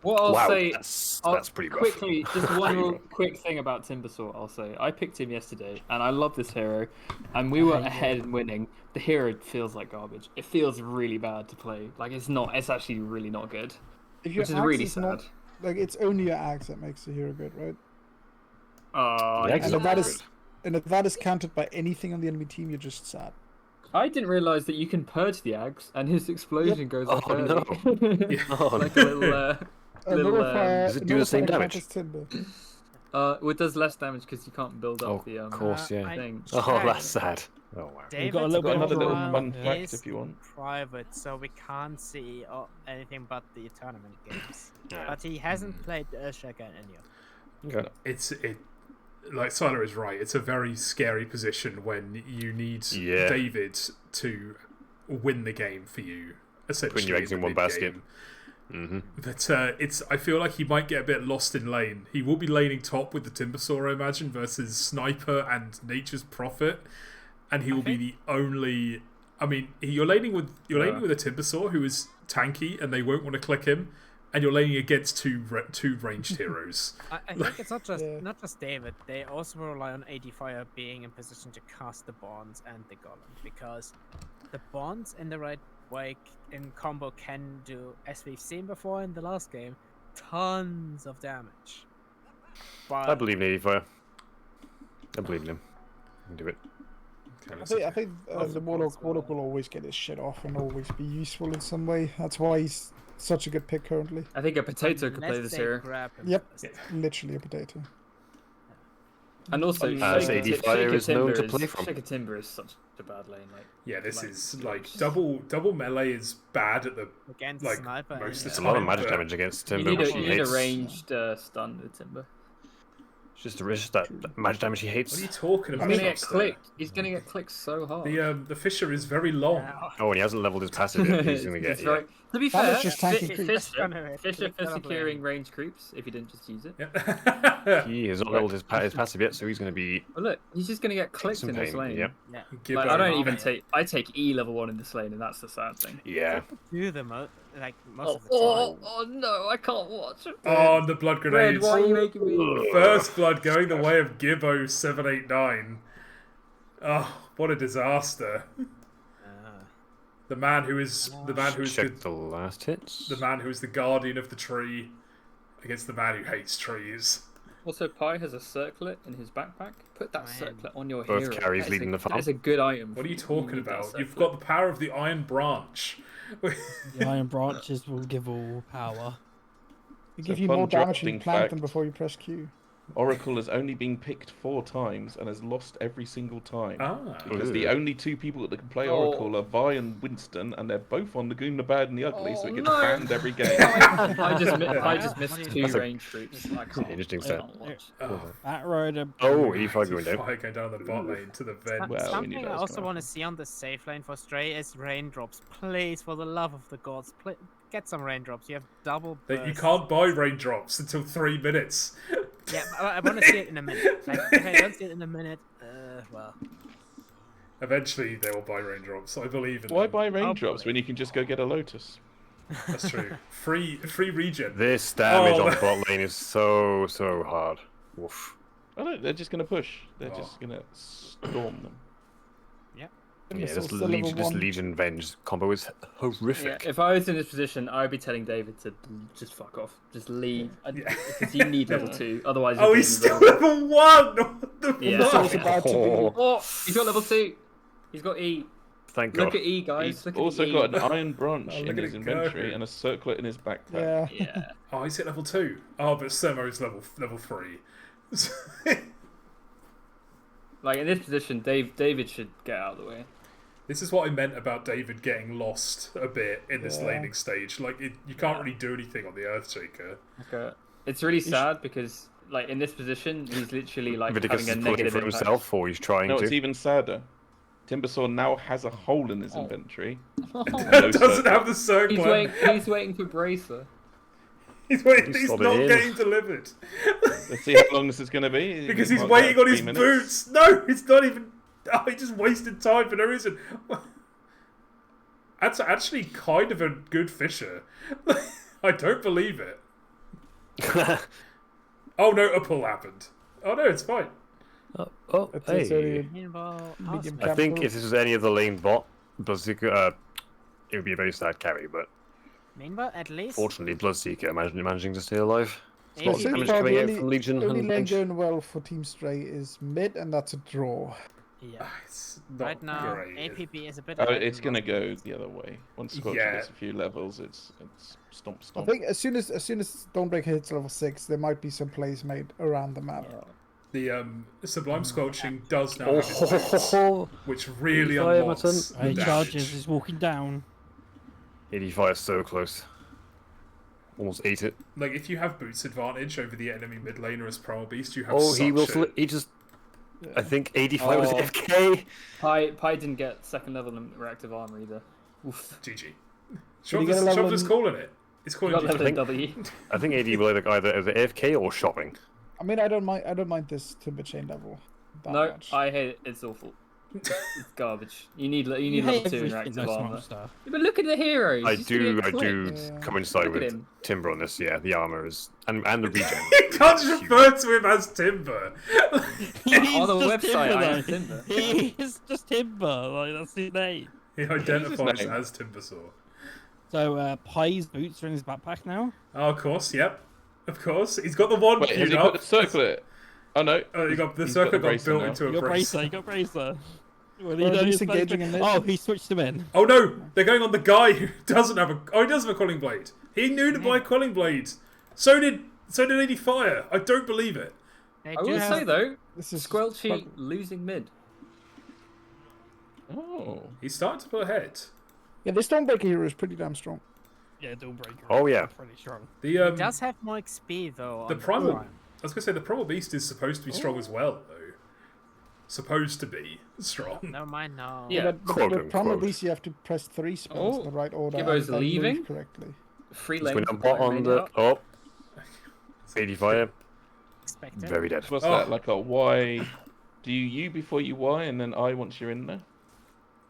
What I'll Wow, say, that's pretty rough. quickly, just one real quick thing about Timbersaw. I'll say I picked him yesterday, and I love this hero, and we were ahead and winning. The hero feels like garbage. It feels really bad to play. Like it's not. It's actually really not good, If your which is axe really is sad. not like it's only your axe that makes the hero good, right? The axe And is if that not is if that is countered by anything on the enemy team, you're just sad. I didn't realize that you can purge the ags, and his explosion goes off Oh, early. no. Oh, like a little. Little, Does it do the same damage? It does less damage because you can't build up Oh, the of course, yeah. thing. Oh, that's sad. Oh wow. We've got a David's little Got bit another of little drama. fun Yeah. fact is if you want. private, so we can't see anything but the tournament games. Yeah. But he hasn't played Earthshaker in any of them. Okay. Like Siler is right. It's a very scary position when you need Yeah. David to win the game for you. Essentially, Putting your eggs in one basket. Mm-hmm. But I feel like he might get a bit lost in lane. He will be laning top with the Timbersaw, I imagine, versus Sniper and Nature's Prophet, and he will be the only. I mean, you're laning with a Timbersaw who is tanky, and they won't want to click him, and you're laning against two ranged heroes. I think it's not just David. They also rely on ADFire being in position to cast the bonds and the golem, because the bonds in the right way in combo can do, as we've seen before in the last game, tons of damage. But I believe in ADFire. I believe in him. He can do it. I think the Warlock will always get his shit off and always be useful in some way. That's why he's such a good pick currently. I think a potato could play unless this they hero. grab him Yep, first. literally a potato. And also, ADFire is known to play from. Shaker Timber is such a bad lane. Like, Yeah, this like, is like double melee is bad at the Against like Sniper. most of It's the a lot of time, magic but- damage against you Timber, need which a, he you need a hates. ranged stun with Timber. It's just that magic damage he What hates. are you talking He's about? gonna get Schmupster? clicked. He's gonna get clicked so hard. The Fisher is very long. Oh, and he hasn't leveled his passive yet. He's gonna get It's very- To be That fair, is just tanky creeps. Fisher for securing range creeps if you didn't just use it. Yeah. He has not leveled his passive yet, so he's gonna be But look, he's just gonna get clicked some in this pain. lane. Yep. Yeah. Give Like, her- I don't even take. I take E level 1 in this lane, and that's the sad thing. Yeah. Do the most of the Oh, time. oh no, I can't watch it. Oh, the blood Red, grenades. why are you making me? First blood going the way of Gibbo 789. Oh, what a disaster! The man who is Check the last hits. the man who is the guardian of the tree against the man who hates trees. Also, Pi has a circlet in his backpack. Put that circlet on your Both hero. carries That is leading the farm. That's a good item. What are you for talking need that about? You've circlet. got the power of the Iron Branch. The iron branches will give all power. They So give you fun more damage if you drafting plant them fact. before you press Q. Oracle has only been picked 4 times and has lost every single time. Ah. Because the only 2 people that can play Oh. Oracle are Vi and Winston, and they're both on the Goon, the Bad, and the Ugly, so it gets no. banned every game. I just missed 2 That's a- range troops. I can't. interesting I stat. can't watch. That road. Oh, ADFire going down. Fire going down the bot lane to the vent. Well, we knew Something that I was also gonna want to see on the safe lane for Stray is raindrops. Please, for the love of the gods, get some raindrops. You have double burst. That you can't buy raindrops until 3 minutes. Yeah, I want to see it in a minute. Like, if I don't see it in a minute, well. Eventually, they will buy raindrops. I believe in Why them. buy raindrops when you can just go get a Lotus? That's true. Free regen. This damage Oh. on the bot lane is so hard. Woof. Oh no, they're just gonna push. They're Oh. just gonna storm them. Yeah, this Still level Legion, this 1. Legion Venge combo is horrific. Yeah, if I was in this position, I would be telling David to just fuck off. Just leave. Yeah. Because you need level 2. Otherwise, Oh, you're he's being still wrong. level 1! What the Yeah. fuck? It's about to be. Oh, he's got level 2. He's got E. Thank God. Look at E, guys. He's Look at also E. got an iron branch Oh, in look at his it go. inventory and a circlet in his backpack. Yeah. Yeah. Oh, he's hit level 2. Oh, but Semo's level 3. Like, in this position, David should get out of the way. This is what I meant about David getting lost a bit in this Yeah. laning stage. Like, you can't really do anything on the Earthshaker. Okay. It's really sad because, like, in this position, he's literally, like, Vidicus having is a pulling negative for impact. himself, or he's trying No, to. it's even sadder. Timbersaw now has a hole in his inventory. Doesn't have the circle. He's waiting for Bracer. He's waiting. He's He's got not it in. getting delivered. Let's see how long this is going to be. Because It he's might be waiting about on his 3 minutes. boots. No, it's not even. Oh, he just wasted time for no reason. That's actually kind of a good fisher. I don't believe it. Oh no, a pull happened. Oh no, it's fine. Oh, It's hey. only medium I think capital. if this was any other lane bot, Bloodseeker, it would be a very sad carry, but Meanwhile, at least fortunately, Bloodseeker managing to stay alive. APB Lots of So damage far, coming the out only- from Legion The only and lane Venge. going well for Team Stray is mid, and that's a draw. Yeah. It's not Right now, great. APB is a bit. Oh, ahead it's in going to most go games. the other way. Once Squelching Yeah. gets a few levels, it's stomp I stomp. think as soon as Dawnbreaker hits level 6, there might be some plays made around the map. The Sublime Squelching does now have his boots, Oh, which really Fire unlocks button. the He charges, damage. he's walking down. ADFire is so close. Almost ate it. Like, if you have boots advantage over the enemy mid laner as Primal Beast, you have Oh, such he will. a... He just. I think 85 was Oh. FK. Pi didn't get second level in reactive armor either. Oof. GG. Did he Shop get a level is in- calling it. It's He calling got GG. level in W. I think AD will either as AFK or shopping. I mean, I don't mind this Timber Chain level that No, much. I hate it. It's awful. It's garbage. You need You level hate 2 in everything reactive that's armor. Monster. Yeah, but look at the heroes. I He's gonna get do clipped. Yeah. coincide Look at with him. Timber on this. Yeah, the armor is and the regen. You can't just refer to him as Timber. He's On the just website, I am Timber, Timber. though. He's just Timber, like that's his name. He identifies name? as Timbersaw. So Pie's boots are in his backpack now. Oh, of course, yep. Of course. He's got the one Wait, has he queued put up. the circlet? Oh no. Oh, the He's circle the got bracer built now. into a You got brace. Bracer, you got Bracer. Well, Well, knows he's both- engaging in this. Oh, he switched him in. Oh no, they're going on the guy who doesn't have a. Oh, he does have a Quelling Blade. He knew to buy Quelling Blade. So did ADFire. I don't believe it. They I do will have- say though, This is Squelchy losing mid. Oh. He's starting to pull ahead. Yeah, this Dawnbreaker hero is pretty damn strong. Yeah, Dawnbreaker. Oh, yeah. Pretty strong. The He does have more XP though. the on primal. Prime. I was gonna say the Primal Beast is supposed to be strong as well, though. Supposed to be strong. Never mind now. Yeah. But Quote, with Primal unquote. Beast, you have to press 3 spells Oh, in the right order. Gibbo's and then move leaving? correctly. Free He's lane. going for on bot on the PieRomaniac. ADFire. Expected. Very dead. What's Oh. that? Like a Y? Do you before you Y and then I once you're in there?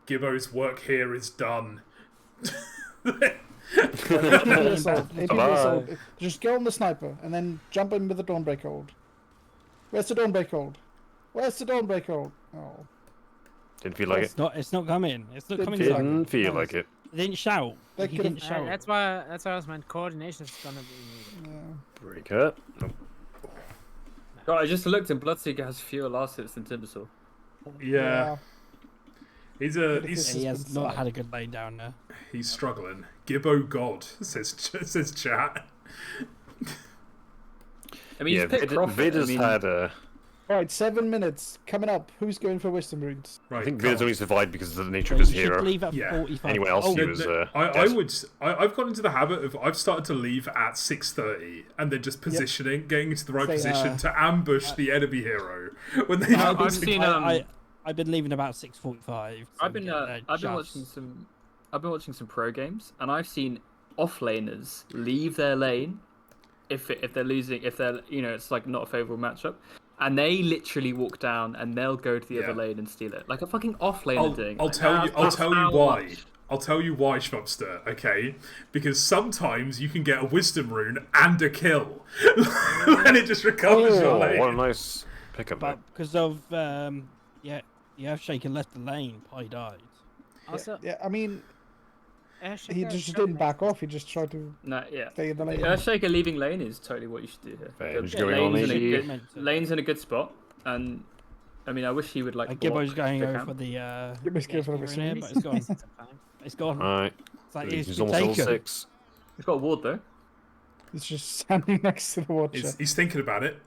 Gibbo's work here is done. APB assault. APB Bye. assault. Just go on the sniper and then jump in with the Dawnbreaker hold. Where's the Dawnbreaker hold? Where's the Dawnbreaker hold? Oh. Didn't feel like it. It's not coming. It's not Didn't coming. feel like Didn't it. feel Nice. like it. He didn't shout. That He could've- didn't shout. That's why I was meant coordination is gonna be needed. Yeah. Breaker. Nope. God, I just looked and Bloodseeker has fewer last hits than Timbersaw. Yeah, he's He has not had a good lane down there. he's struggling. Gibbo God says chat. I mean, Yeah, he's picked Prophet. Vid I has mean, had a. Alright, 7 minutes. Coming up. Who's going for Wisdom Runes? Right, I think come Vid's on. only survived because of the nature of You his should hero. leave at Yeah. 45. Anyone else, Oh, he was. I dead. I've got into the habit of I've started to leave at 6:30 and then just positioning, getting into the right Say, position to ambush the enemy hero when they. I've come seen, to- I've been leaving about 6:45. I've been watching some pro games, and I've seen offlaners leave their lane if they're losing, if they're it's like not a favorable matchup, and they literally walk down and they'll go to the other lane and steal it, like a fucking offlaner doing. I'll tell you why. I'll tell you why, Schmupster, okay? Because sometimes you can get a wisdom rune and a kill. And it just recovers your lane. What a nice pickup there. But because of Earthshaker left the lane, Pie died. Also, Yeah, I mean, Earthshaker he just showed didn't me- back off. He just tried to stay in the lane. Earthshaker leaving lane is totally what you should do here. Venge The going on lane's, in a AD. good, lane's in a good spot, and I mean, I wish he would like. Gibbo's block going the over camp. for the. Gibbo's going for the hero in, machine. but it's gone. It's gone. Alright. It's like He's it's almost level taken. 6. He's got a ward though. He's just standing next to the watcher. He's thinking about it.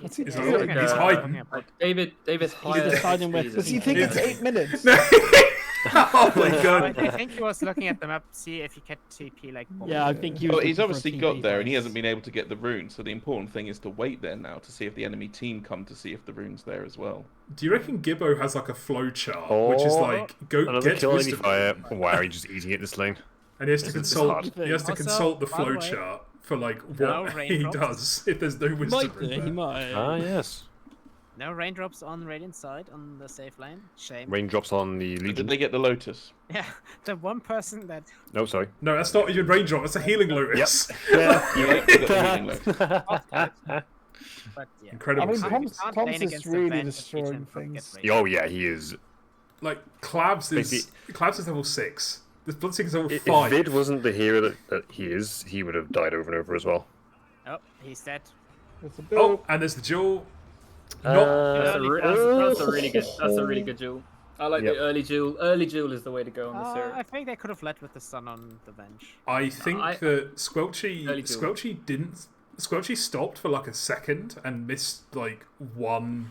What's he He's doing? not- he's hiding. David's higher. deciding where to Does he He's- think it's 8 minutes? Oh my god. I think he was looking at the map to see if he could TP like. Yeah, I think he was. Well, he's looking for a obviously TP got there, and he place. hasn't been able to get the rune. So the important thing is to wait there now to see if the enemy team come to see if the rune's there as well. Do you reckon Gibbo has like a flow chart, which is like go Another get kill wisdom ADFire. rune, Wow, he's just eating it this lane. and he has to This is consult. hard. He has to Also, consult the by the flow way, chart for like no what he raindrops. does if there's no He wisdom might do. rune. He there. might. Ah, yes. No raindrops on Radiant side on the safe lane. Shame. Raindrops on the Did Legion. they get the Lotus? Yeah, the one person that. No, sorry. No, that's not even raindrop. That's a healing lotus. Yeah. You like to get the healing Lotus. But yeah. Incredible. I mean, scenes. Can't Thomse lane is against the really Venge if he destroying can get things. raided. Oh, yeah, he is. Like Clavs is Basically- level 6. This Bloodseeker is level If 5. Vid wasn't the hero that he is, he would have died over and over as well. Oh, he's dead. It's a Oh, bit- and there's the jewel. Not That's a really good. That's a really good duel. I like Yep. the early duel. Early duel is the way to go on this I hero. think they could have led with the sun on the Venge. I think that Early Squelchy didn't. Squelchy stopped for like a second and missed like one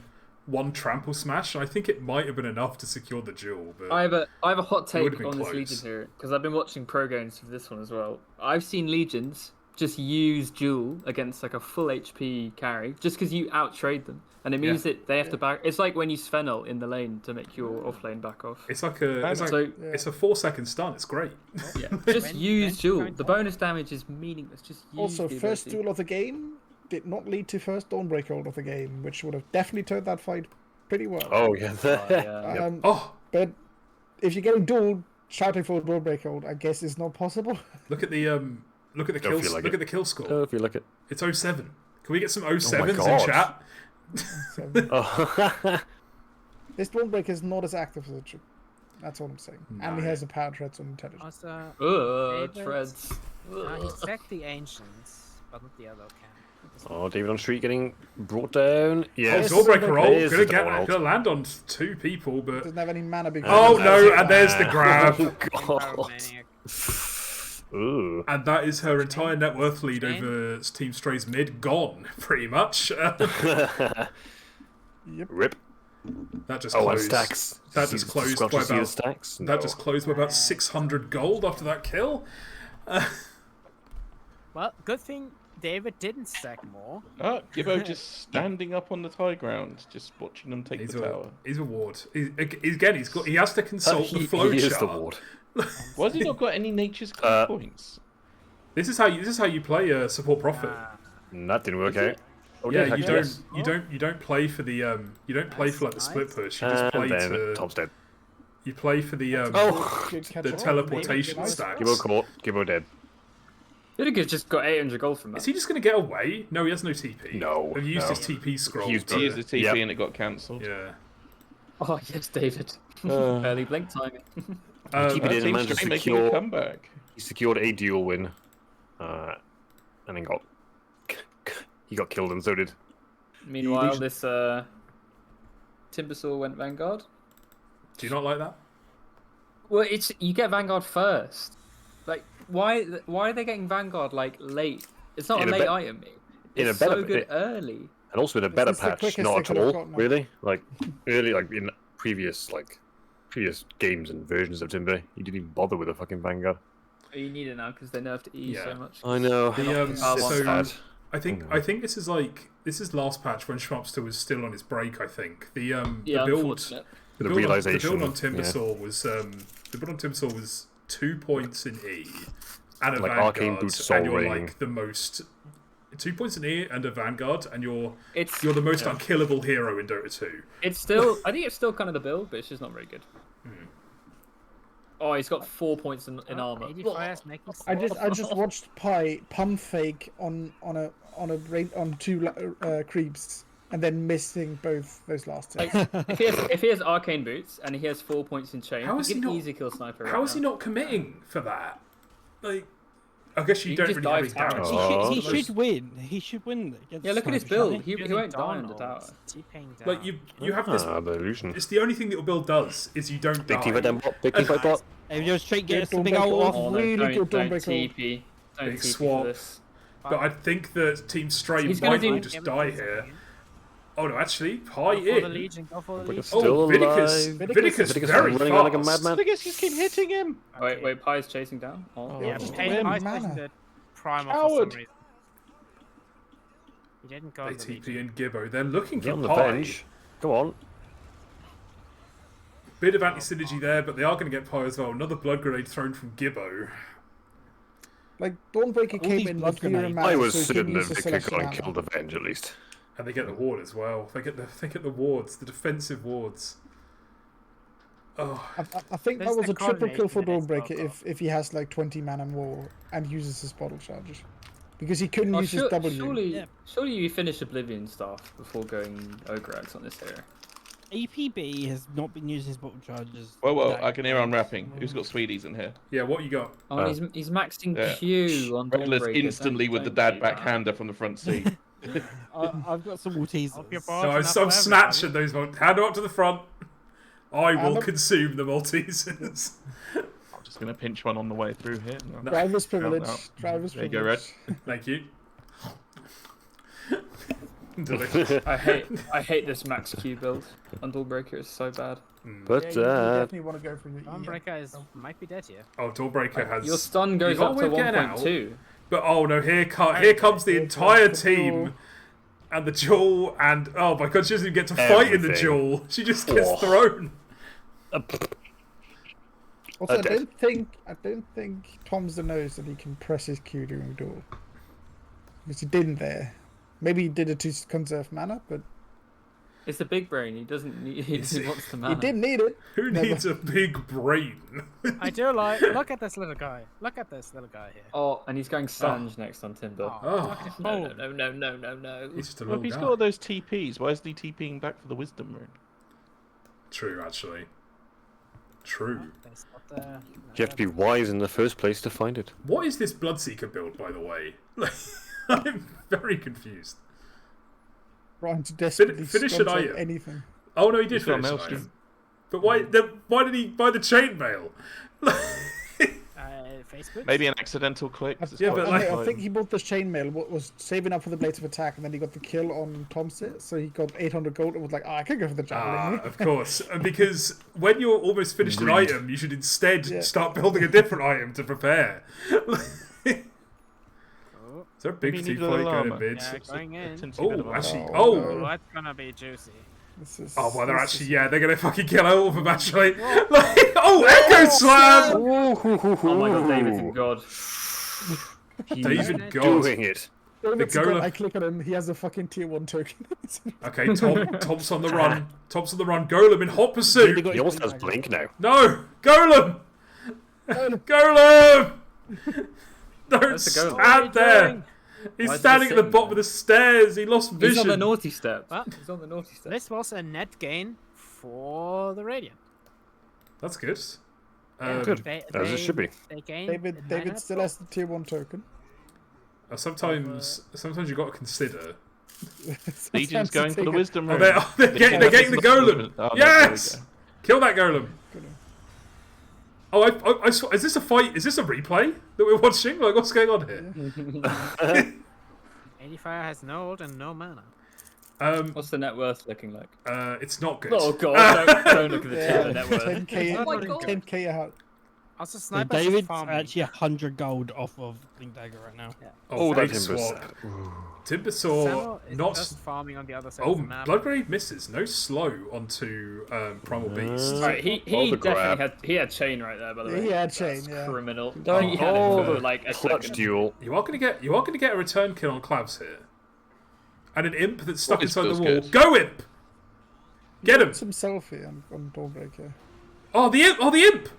trample smash. I think it might have been enough to secure the jewel, but I have a hot It would've take been on this close. Legion hero because I've been watching pro games for this one as well. I've seen Legions just use duel against like a full HP carry just because you outtrade them, and it means that they have to back. It's like when you Svenel in the lane to make your off lane back off. it's like a So it's a 4-second stun. It's great. yeah, just When- use when duel. going The forward. bonus damage is meaningless. Just use Also, the first ability. duel of the game did not lead to first Dawnbreaker of the game, which would have definitely turned that fight pretty well. Oh, yeah. Yeah. Oh, But if you're getting dueled, shouting for a Dawnbreaker, I guess is not possible. look at the kill. feel like Look it. at the kill score. Oh, if you look at. It's 07. Can we get some 07s in God. chat? So, Oh. this Dawnbreaker is not as active as it should. That's all I'm saying. And he No. has a power threat on intelligence. Also, David- Treads. he sacked the ancients, but not the other camp. Oh, David on street getting brought down. Yeah. Yes. Doorbreaker roll. It is Gonna the get Donald. gonna land on 2 people, but Doesn't have any mana because oh of no! that. And there's the grab. PyRomaniac. Ooh. And that is her entire net worth lead Shame. over Team Stray's mid gone, pretty much. Rip. That just Oh, and closed. stacks. That See- just closed Squelchy by see the about. stacks? That No. just closed by about 600 gold after that kill. Well, good thing David didn't stack more. Ah, Gibbo just standing up on the high ground, just watching them take He's the tower. a ward. He has to consult the He flow is chart. the ward. Why has he not got any nature's key points? This is how you play support profit. That didn't work out. Oh, Yeah, dear, you actually, don't yes. you don't play for the you don't play for like the split push. You just And play then to Tom's dead. you play for the Oh, Good catch the up. teleportation Maybe. stacks. Gibbo caught. Gibbo dead. Vidicus just got 800 gold from Is that. he just going to get away? No, he has no TP. No, Have you used no. his TP scroll? He used He used the TP Yep. and it got cancelled. Yeah. Oh yes, David. Barely blink timing. Keep it in and Team managed to Stray making a secure. comeback. He secured a duel win, and then he got killed, and so did. Meanwhile, this Timbersaw went Vanguard. Do you not like that? Well, it's you get Vanguard first. Like, why are they getting Vanguard like late? It's not In a a late be- item. in a It's better so good it- early. And also in a better This is the patch, quickest not they at could have all, gotten it. really. Like early, like in previous games and versions of Timber, you didn't even bother with a fucking Vanguard. Oh, you need it now because they nerfed E Yeah. so much. I know. So I think this is last patch when Schmupster was still on his break. I think the Yeah, build unfortunate. The build on realization. Timbersaw was the build on Timbersaw was 2 points in E and a Like Vanguard, Arcane Boots, Soul and you're Ring. like the most 2 points in E and a Vanguard, and you're the most yeah. unkillable hero in Dota 2. It's still, I think it's still kind of the build, but it's just not very good. Oh, he's got 4 points in armor. ADFire's making I just watched Pi pump fake on two creeps and then missing both those last two. Like, if he has arcane boots and he has 4 points in chain, How is he he can not- easy kill sniper. How is he not committing for that? Like, I guess you He don't just really have any dives damage. tower. He should win. He should win against. Yeah, look at his Sniper, build. shouldn't He won't die on the tower. T-ping down. Like you have this. The illusion. It's the only thing that your build does is you don't Big die. team by them. Big team by bot. If you're straight, get Don't the big break old off. off. Oh, no, Really good don't Dawnbreaker. TP. Don't Big TP swap. for this. But I think that Team Stray He's gonna might do- just die here. Oh no, actually, Pi Go for the in. Legion, go for the Vidicus Legion. still Oh, Vidicus. alive. Vidicus Vidicus very running on like a fast. madman. Vidicus, you keep hitting him. Wait, Pi is chasing down. Oh, Yeah, just Payne win Pi's mana. pushing the Primal for Coward. some reason. He didn't go They to the TP Legion. and Gibbo. They're looking Get for on the Pi. bench. Go on. Bit of anti-synergy there, but they are going to get Pi as well. Another blood grenade thrown from Gibbo. Like Dawnbreaker All came these in blood with zero grenades. mana, I was so he certain couldn't that use the Vicar selection got and mana. killed the Venge at least. And they get the ward as well. They get the wards, the defensive wards. Oh, I think There's that was the a triple kill for coordination that Dawnbreaker it's if he has like 20 mana more and uses his bottle charges. Because he couldn't Oh, use his W. surely you finish Oblivion stuff before going Ogre Axe on this hero. APB has not been using his bottle charges. Whoa, that I can hear great. unwrapping. Who's got Sweeties in here? yeah, what you got? Oh, and he's maxing Yeah. Q on Redalus Dawnbreaker. instantly with the dad backhander from the front seat. I've got some Maltesers. Hope you're So bored I'm enough for snatching those. Hand them up to the front. I will them- consume the Maltesers. I'm just going to pinch one on the way through here. Driver's privilege. no. Driver's There you go, privilege. Red. Thank you. I hate this max Q build on Dawnbreaker. It's so bad. But you definitely want to go for the Dawnbreaker might be dead here. Oh, Dawnbreaker has. Your stun goes You got up to a way of getting out. 1.2. But oh no, here comes the entire team. And the jewel, and oh my god, she doesn't even get to fight in the Everything. jewel. She just gets Oh. thrown. Also, I Okay. don't think Thomse knows that he can press his Q during duel. Because he didn't there. Maybe he did it to conserve mana, but It's the big brain. He doesn't need. He wants the he mana. didn't need it. Who Never. needs a big brain? I do like. Look at this little guy. Look at this little guy here. Oh, and he's going Sange next on Timber. Oh. look at No, him. no. He's just a Well, little if he's guy. got all those TPs, why isn't he TPing back for the Wisdom Rune? True, actually. True. That's not the- You have to be wise in the first place to find it. What is this Bloodseeker build, by the way? I'm very confused. Trying to desperately finish an sponsor item. anything. Oh no, he did He's got a finish an maelstrom. item. But why did he buy the chainmail? Facebook. Maybe an accidental click. 'cause it's Yeah, quite but a like- cheap I think item. he bought this chainmail, was saving up for the Blades of Attack, and then he got the kill on Thomse, so he got 800 gold and was like, I could go for the javelin. Of course. And because when you're almost finished an Rude. item, you should instead Yeah. start building a different item to prepare. Oh, Is there a big Maybe team you need a fight little going in armor. mid? yeah, going in. Tinsy bit of Oh, armor. actually, Oh, Oh, that's gonna be juicy. This is, Oh, well, they're this actually, is- yeah, they're going to fucking kill all of them, actually. Like, oh, Echo Slam! Oh my god, David's a god. David God. Doing it. Don't the let's go, golem- I click on him, he has a fucking tier 1 token. Okay, Tom's on the run. Tom's on the run. Golem in hot pursuit. He almost has blink now. No! Golem! Golem. Golem! Don't Where's the golem? stand there! Why He's is he standing at the sitting bottom there? of the stairs. He lost He's vision. on the naughty step. What? He's on the naughty step. This was a net gain for the Radiant. That's good. Good. As it should be. They gained David still has the tier 1 token. Sometimes you got to consider. Legion's Sometimes going you for the take a- Wisdom Oh, Rune. they're getting the golem. Oh, no, Yes! there Kill that golem. Oh, I swear, is this a fight? Is this a replay that we're watching? Like, what's going on here? ADFire has no ult and no mana. What's the net worth looking like? It's not good. Oh god, don't look at the Yeah, Timber net worth. 10k, Oh my God. 10k out. Also, So Sniper's David's farming. actually 100 gold off of Blink Dagger right now. Oh, that big Timber's swap. sad. Timbersaw Samo is not. just farming on the other side Oh, of the map. Blood Grenade misses. No slow onto Primal Beast. Right, he the grab. definitely had chain right there. By the way, He had chain, That's yeah. criminal. Don't- He had oh, it for the like a clutch second. duel. You are gonna get a return kill on Clavs here, and an imp that's stuck Always inside the feels wall. good. Go imp! Get him! Some selfie on Dawnbreaker. Oh, the imp! Oh, the imp!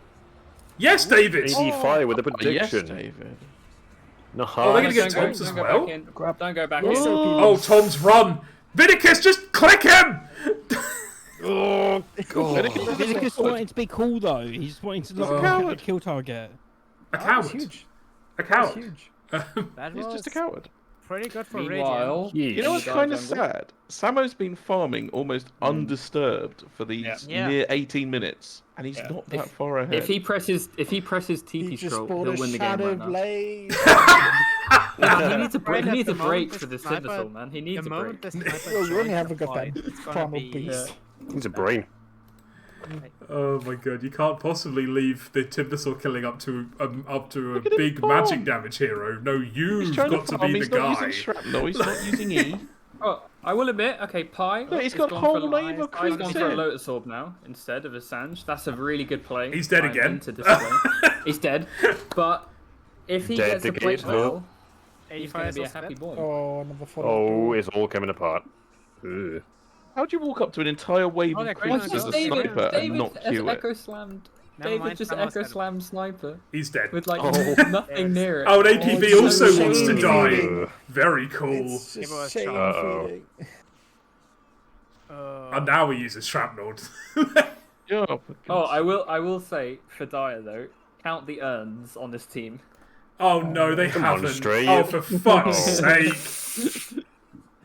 Yes, David! ADFire with a Yes, prediction. David. No, Oh, they're gonna get Don't go- Thomse as don't go well. back in. Don't go back in. Oh, Tom's run! Vidicus, just click him! Oh, God. Vidicus wanted to be cool though. He's wanting to look at the kill target. A That's coward. huge. A That's coward. huge. That He's was just a coward. pretty good for Meanwhile, You know what's Yeesh. kind of sad? Samo's been farming almost Hmm. undisturbed for these Yeah. near 18 minutes, and he's Yeah. not that far ahead. If he presses He TP just stroke, bought he'll a win the game shadow right now. blade. He needs a break. Right He at needs a the break moment, for this the sniper- Timbersaw, man. He needs The a moment break. the sniper Well, you only joins have the a good fight, then. it's gonna Primal be Beast. He's a brain. Oh my god, you can't possibly leave the Timbersaw killing up to a at him big farm. magic damage hero. No, he's you've trying got to farm, be the he's not guy. using shrapnel, he's not using E. Oh, I will admit, okay, Pi. Look, he's has got gone whole for- name of Pi's gone for a creeps in. Lotus Orb now instead of a Sange. That's a really good play. He's dead by again. him to display. He's dead. But if he Dead gets the play again. well, he's going ADFire to be a is also happy dead. boy. Oh, another follow. Oh, it's all coming apart. Ugh. How'd you walk up to an entire wave Oh, of they're creeps going as on a David- sniper and not has kill it? echo slammed. Never David mind, just Samo's echo dead. slammed sniper He's dead. with like Oh. nothing near it. Oh, and APB it's also so wants to shame die. feeling. Very cool. It's Give us just shame Uh-oh. feeling. And now he uses shrapnel. Yeah, Oh, I will say for Dyer though, count the urns on this team. Oh no, they Come on, haven't. Stray. Oh, for fuck's sake.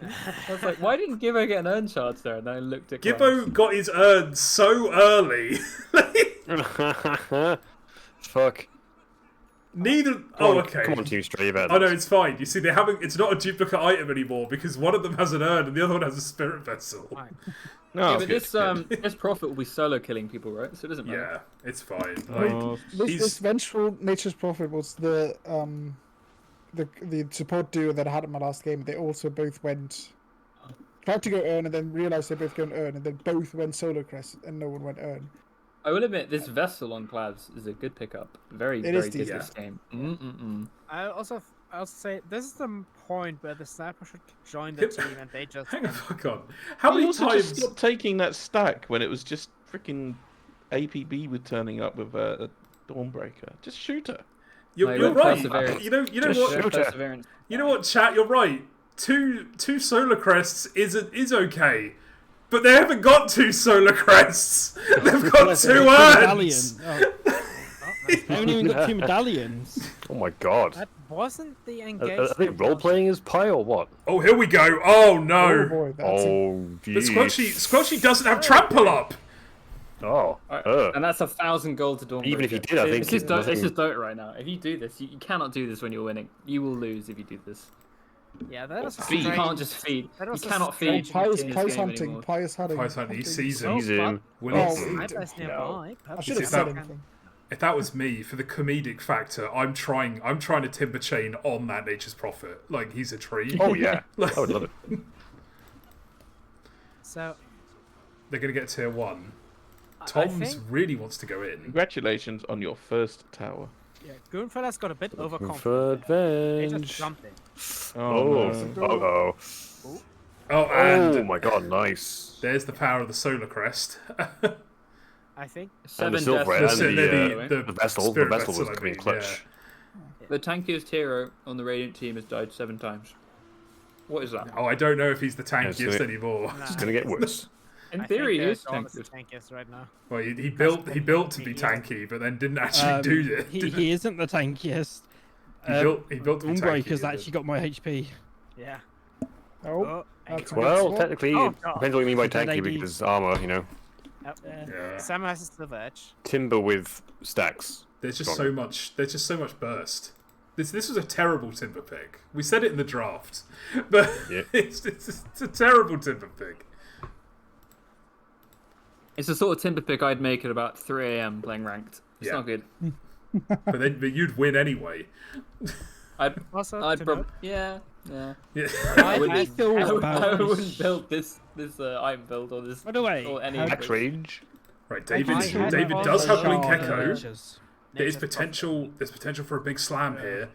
I was like, why didn't Gibbo get an urn charge there? And then I looked at Gibbo got his urn so early. Fuck. Neither. Come Oh, on, okay. Come on, Team Stray. You've had Oh no, this. it's fine. You see, they haven't. It's not a duplicate item anymore because one of them has an urn and the other one has a spirit vessel. Fine. No, Yeah, good, but good. this prophet will be solo killing people, right? So it doesn't matter. Yeah, it's fine. Oh, Like, This he's vengeful nature's prophet was the support duo that I had in my last game. They also both tried to go earn and then realized they both go earn and then both went solo crest and no one went earn. I will admit, this vessel on Clavs is a good pickup. Very, It very is good decent. this game. I also say this is the point where the sniper should join the team and they just. hang the fuck on. How He many also just times? stopped taking that stack when it was just freaking APB with turning up with a Dawnbreaker. Just shoot her. You're, No, you're with right. perseverance. You know Just what? shoot her. Perseverance. You know what, chat? You're right. Two solar crests is okay, but they haven't got two solar crests. They've got two urns. Medallion. Oh, they haven't even got 2 medallions. Oh my god. That wasn't the Are engagement. they role playing as Pi or what? Oh, here we go. Oh Oh no. boy, that's Oh, But jeez. Squelchy doesn't have trample up. Oh. And that's 1,000 gold to Dawnbreaker. Even if he did, I think this is nothing- Dota right now. If you do this, you cannot do this when you're winning. You will lose if you do this. Yeah, that was You strange. can't just feed. That You was a cannot strange- feed. Pious in this Pious game hunting. anymore. Pious hunting. Pious hunting, he sees him. Oh, He's but Will Oh, he? Sniper's No. nearby. I should have Is said that- anything. If that was me, for the comedic factor, I'm trying to timber chain on that Nature's Prophet. Like he's a tree. Oh yeah. Like, I would love it. So they're gonna get tier 1. I Thomse think really wants to go in. Congratulations on your first tower. yeah, Goonfellas got a bit For overconfident. They just revenge. jumped in. Oh. no. Uh-oh. Oh, and Oh my god, nice. there's the power of the solar crest. I think And the Seven silver deaths. and the, the vessel. The spirit vessel was I coming mean, clutch. The tankiest hero on the Radiant team has died 7 times. What is that? yeah. Oh, I don't know if he's the tankiest so- anymore. Nah. It's gonna get worse. In I theory, he think is Dawn is the tankiest. tankiest right now. Well, he built to be tanky, but then didn't actually do it. He isn't the tankiest. He built to be tanky. Dawnbreaker's but- actually got more HP. Yeah. Oh, Oh, that's a Well, good swap. technically, Oh, it God. depends what you mean by Dead tanky AD. because armor, you know. Yeah. Sam has a silver edge. Timber with stacks. There's just Got so much. There's just so much burst. This was a terrible timber pick. We said it in the draft, but Yeah. it's a terrible timber pick. It's the sort of timber pick I'd make at about 3 AM playing ranked. It's Yeah. not good. but you'd win anyway. I'd Also, to note, yeah. Yeah. I I feel about I this- wouldn't build this item build or this By the way, or any how- of Max this. range. Right, I David. had David on does the have Blink shard Echo. natures. There is Nature's potential. There's potential for a big slam here.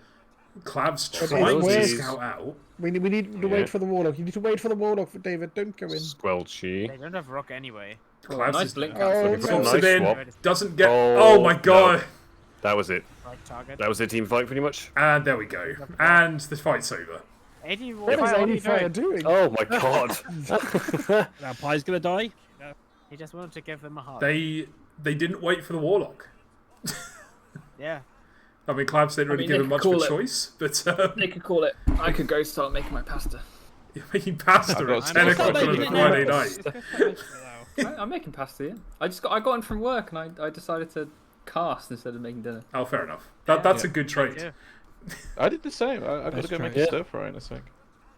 Clav's But trying to where's- scout out. We need to Yeah. wait for the warlock. You need to wait for the warlock, David. Don't go in. Squelchy. They don't have rock anyway. Clav's nice is, blink Oh, cancel. Looking for a no. drops nice it in. swap. Doesn't get. Oh, Oh my no. god! That was it. Right target. That was the team fight, pretty much. And there we go. And the fight's over. 80, What is what are you ADFire doing? doing? Oh my god. Now Pie's gonna die. He just wanted to give them a heart. They didn't wait for the warlock. Yeah. I mean, Clavs didn't really mean, give they him could much of a call it- choice, but They could call it. I could go start making my pasta. you're making pasta I've at got 10 some- o'clock on a Stop Friday making night. I'm making pasta. Yeah. I got in from work and I decided to cast instead of making dinner. Oh, fair enough. That's a good trait. Yeah. I did the same. I got to That's go make true. a stir fry in a sec.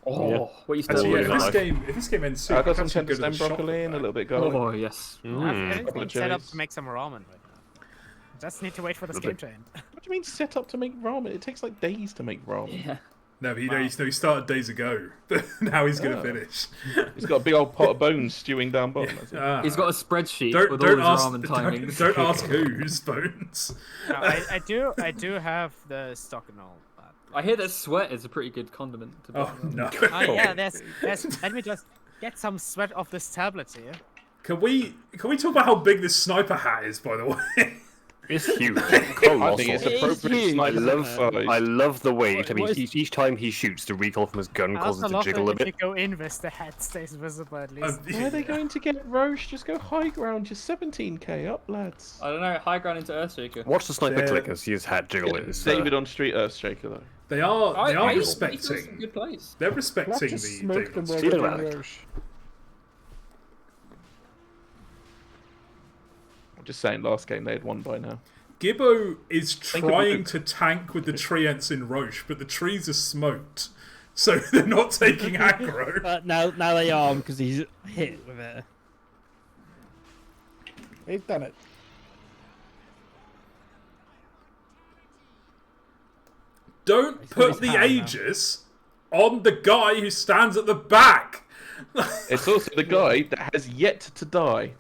Oh, what you still Actually, yeah, Yeah. if this game ends soon, I got some perhaps you tender go to the stem shop broccoli with and a that. little bit garlic. Oh yes. Mm. Everything of set up cherries. to make some ramen right now. Just need to wait for this Lovely. game to end. What do you mean set up to make ramen? It takes like days to make ramen. Yeah. No, but he started days ago. Now he's going to Oh. finish. He's got a big old pot of bones stewing down bottom. That's it. Ah. He's got a spreadsheet Don't, with don't all ask. his ramen timings. Don't ask whose bones. No, I do have the stock and all that. I hear that sweat is a pretty good condiment to put Oh on. no. Yeah, there's. Let me just get some sweat off this tablet here. Can we talk about how big this sniper hat is? By the way. It's huge. I Colossal. think it's It is appropriate huge. sniper love- size. I love the weight. I mean, What is- each time he shoots, the recoil from his gun I causes also it to love jiggle a that if you bit. go invis, the head stays visible at least. Why are they going to get Roche? Just go high ground. Just 17k up, lads. I don't know. High ground into Earthshaker. Watch the sniper Yeah. click and see his hat jiggle. It's, David on Street Earthshaker though. They are He's in a respecting. good place. They're Let's respecting just the smoke them David. while Steal we're it, doing Alec. Roche. I'm just saying, last game they had won by now. Gibbo is of trying Luke. to tank with the treants in Roche, but the trees are smoked, so they're not taking aggro. Now they are because he's hit with it. They've done it. Don't He's got put his the hand now. Aegis on the guy who stands at the back. It's also the guy that has yet to die.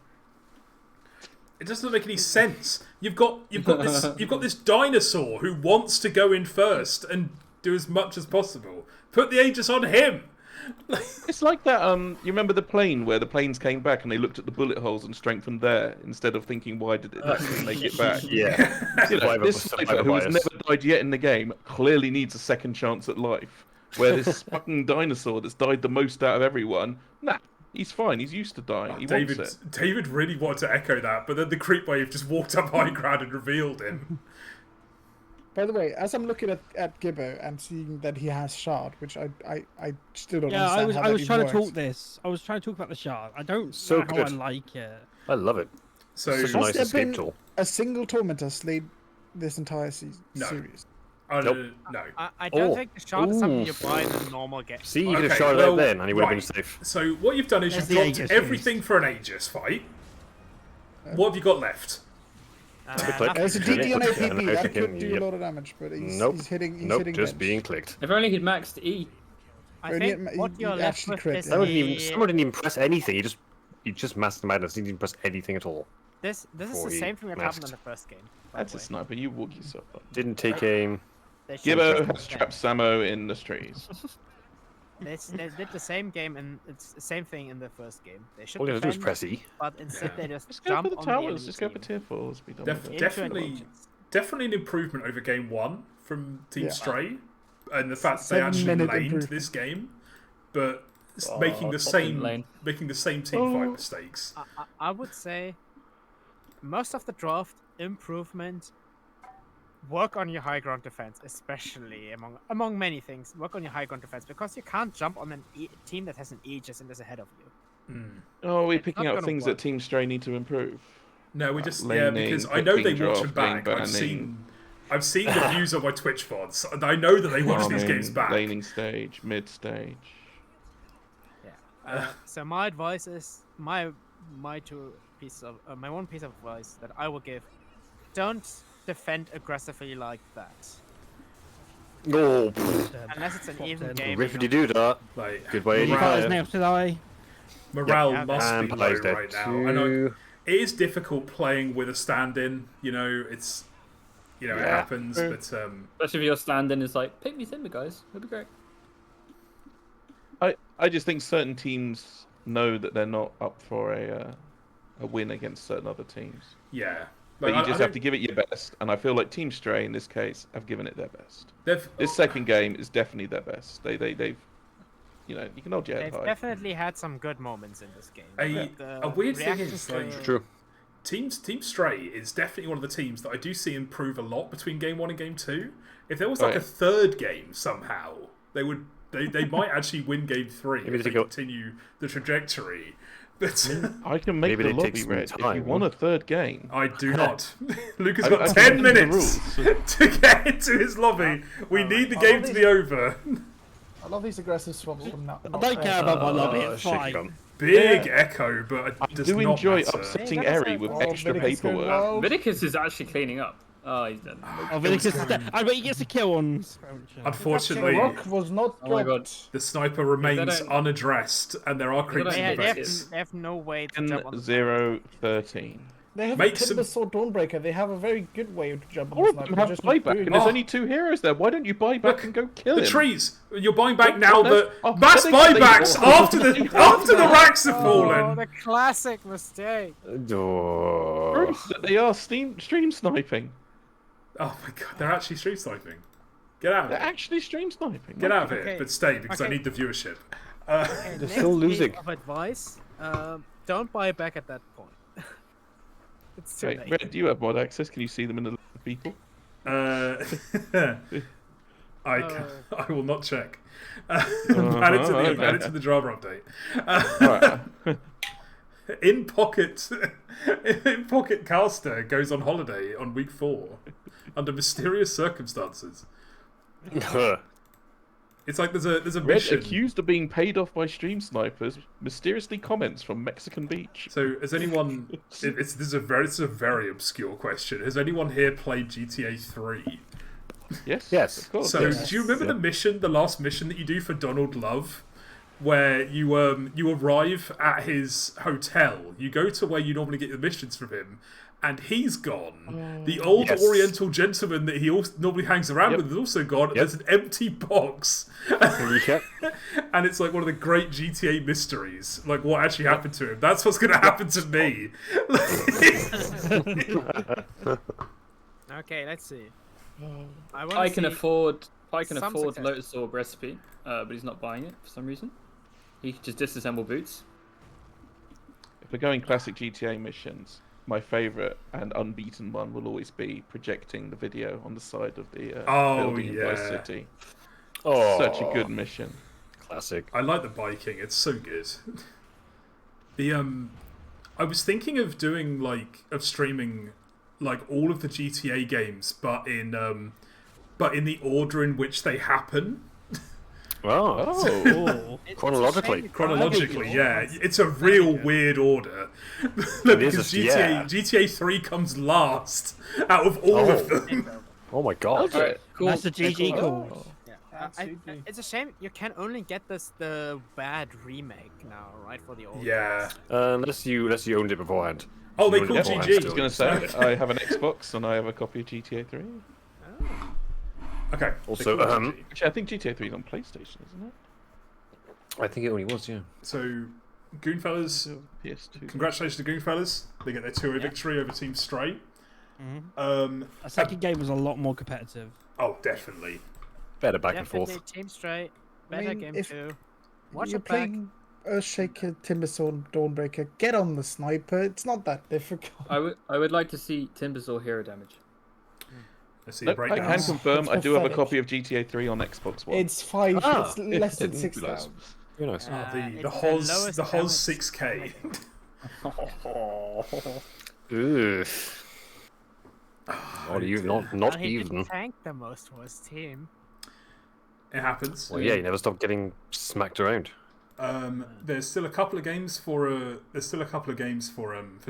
It doesn't make any sense. You've got this dinosaur who wants to go in first and do as much as possible. Put the Aegis on him. It's like that. You remember the plane where the planes came back and they looked at the bullet holes and strengthened there instead of thinking why did it actually make it back? yeah. You know, Survivor- this survivor sniper who has bias. never died yet in the game clearly needs a second chance at life. Where this fucking dinosaur that's died the most out of everyone, nah, he's fine. He's used to dying. He wants it. David really wanted to echo that, but then the creep wave just walked up high ground and revealed him. By the way, as I'm looking at Gibbo and seeing that he has shard, which I still don't Yeah, understand how I was that trying even to works. talk this. I was trying to talk about the shard. I don't So know how I good. like it. I love it. So Such a Has nice there escape been tool. a single tormentor slayed this entire No. series? Nope. No. I don't Oh. think the shard is something you Oof. buy in a normal game. See, you could have Okay, shot it well, out then, and he would have right. been safe. So what you've done is There's you've the dropped Aegis everything for an Aegis fight. What have you got left? click. There's a Yeah, DD on yeah, APB no, that thinking, could do yep. a lot of damage, but he's Nope. hitting. He's Nope, hitting just bench. being clicked. If only he'd maxed E. I Only think at- what he you're left actually with crit, is yeah. Someone didn't even press anything. He just masked the madness. He didn't press anything at all. this is before the he same thing that happened in masked. the first game. by That's the a way. sniper. You walk yourself up. Didn't take aim. They should Gibbo have has trapped Samo in the trees. They did the same game and it's the same thing in the first game. They should All you have to do is defend, press E. but instead they just Just go jump for the on towers. enemy Just go for team tier 4s. Be done Def- with it. into definitely- advantage. Definitely an improvement over game one from Team Yeah. Stray, and the fact they 7 actually minute laned improvement. this game, but Oh, making the top same lane. team fight Oh. mistakes. I would say most of the draft improvement. Work on your high ground defense, especially among many things. Work on your high ground defense because you can't jump on a team that has an Aegis and is ahead of you. Oh, we're It's picking not out gonna things work. that Team Stray need to improve. No, we just laning, because I know they picking watch draft, them back. lane I've seen the views on my Twitch VODs, and I know that they watch these Farming, games back. Laning stage, mid stage. Yeah. So my advice is my one piece of advice that I will give: don't defend aggressively like that. Oh, Unless it's an even game. rippity do that. Like, Good way to Guys, play now it. today. morale Yeah, must And be low Pie's dead right now. I know too. it is difficult playing with a stand-in. You know, it's it happens, True. but Especially if you're standing, it's like, pick me Timber, guys. It'll be great. I just think certain teams know that they're not up for a win against certain other teams. yeah. But Like, you just have to give it your best, and I feel like Team Stray in this case have given it their best. They've, This second game is definitely their best. They've, you know, you can hold your head They've high. definitely had some good moments in this game. a weird thing reactions is like to- True. Team Stray is definitely one of the teams that I do see improve a lot between game 1 and game 2. If there was like a third game somehow, they might actually win game 3 Maybe if they they go- continue the trajectory. But I can make Maybe the they lobby take some red if you time. want a third game. I do not. Luke has I- got I 10 can read the minutes rules. to get into his lobby. We need the game to be over. I love these aggressive swaps from now. I don't care about my lobby. It's shaky fine. gun. Big Yeah. echo, but I it does do not enjoy matter. upsetting Hey, that's Eri a- with Oh, extra Vidicus going paperwork. well. Vidicus is actually cleaning up. Oh, he's dead. Vidicus is dead. I bet he gets a kill on Squelching. Unfortunately, The rock was not Oh my dropped. god. the sniper remains don't- unaddressed, and there are creeps don't in the hit base. They have no way to jump on the 10-0-13. They have Make a Timber some- Sword Dawnbreaker. They have a very good way to jump on All the of them sniper. have just not buyback, doing and there's it. only 2 heroes there. Why don't you buy back and go kill The him? trees. You're buying back now that's- that oh, mass they- buybacks they- after the racks have Oh, fallen. the classic mistake. Oh. They are stream sniping. Oh my god, they're actually stream sniping. Get out of They're it. actually stream sniping. Get out of it, Okay. but stay because I Okay. need the viewership. Okay, They're next still piece losing. Of advice: don't buy back at that point. It's too Wait, late. Red, do you have mod access? Can you see them in the list of people? I will not check. Add it to the driver update. Alright. In Pocket Caster goes on holiday on week 4 under mysterious circumstances. It's like there's a Red, mission. accused of being paid off by stream snipers, mysteriously comments from Mexican Beach. So has anyone? This is a very obscure question. Has anyone here played GTA 3? Yes. Yes. Of course. So yes. do you remember the last mission that you do for Donald Love, where you arrive at his hotel, you go to where you normally get the missions from him, and he's gone. The old Yes. Oriental gentleman that he normally hangs around Yep. with is also gone. And there's an empty box, Yep. and it's like one of the great GTA mysteries. Like what actually happened to him? That's what's going to happen to me. Okay, let's see. I can afford some success. Lotus Orb recipe, but he's not buying it for some reason. He can just disassemble boots. If we're going classic GTA missions, my favourite and unbeaten one will always be projecting the video on the side of the building in Vice yeah. City. Oh, Such a good mission. classic. I like the biking. It's so good. I was thinking of doing of streaming like all of the GTA games, but in the order in which they happen. Oh, Oh, chronologically. Chronologically, yeah, it's a real weird order. Because yeah. GTA 3 comes last out of all of them. Oh my god. Alright, cool. That's the GG Cool. call. It's a shame you can only get the bad remake now, right? For the old. Yeah. Unless you owned it beforehand. Oh, You they owned call it beforehand GG. I was still. going to say, I have an Xbox and I have a copy of GTA 3. Okay. Also, they call um, GG. Actually, I think GTA 3 is on PlayStation, isn't it? I think it only was, yeah. So, Goonfellas, PS2. congratulations to Goonfellas. They get their 2-0 victory over Team Stray. A second game was a lot more competitive. Oh, definitely. Better back and Definitely forth. Team Straight. I Better mean, game if 2. Watch You're it back. playing Earthshaker, Timbersaw, Dawnbreaker. Get on the sniper. It's not that difficult. I would like to see Timbersaw hero damage. Let's see Nope, a I breakdown. can confirm It's I do have a pathetic. copy of GTA 3 on Xbox One. It's 5. Ah, it's less than Didn't 6 realise. now. Very nice. Oh, the It's the Hoz lowest the Hoz damage. 6K. Ugh. Not even. Not He even. didn't tank the most for his team. It happens. Well, yeah, you never stop getting smacked around. There's still a couple of games for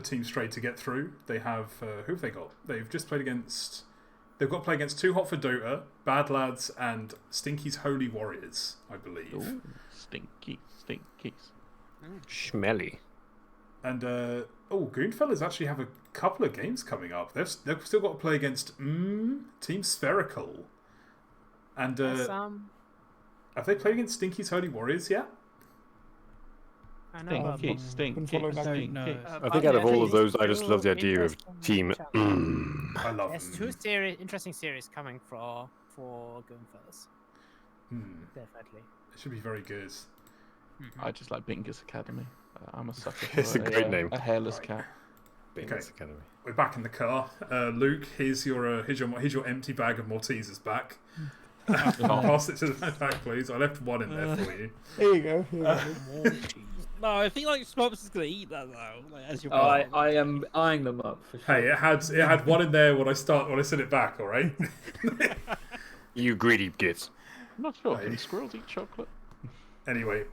Team Stray to get through. They have who have they got? They've just played against. They've got to play against Too Hot for Dota, Bad Lads, and Stinky's Holy Warriors, I believe. Ooh, Stinkies. Schmelly. And Goonfellas actually have a couple of games coming up. They've still got to play against Team Spherical. And have they played against Stinky's Holy Warriors yet? I know. Stinkies. I think out of all of those, I just love the idea of Team. I love There's them. two interesting series coming for Goonfellas. Definitely. It should be very good. I just like Bingus Academy. I'm a sucker It's for a great name. A hairless cat. Okay. We're back in the car. Luke, here's your empty bag of Maltesers back. Pass it to the back, please. I left one in there for you. Here you go. No, I think like Schmupster's gonna eat that though. Like, as you're I am eyeing them up for sure. Hey, it had one in there when I sent it back. All right. You greedy gits. I'm not sure. Can squirrels eat chocolate? Anyway,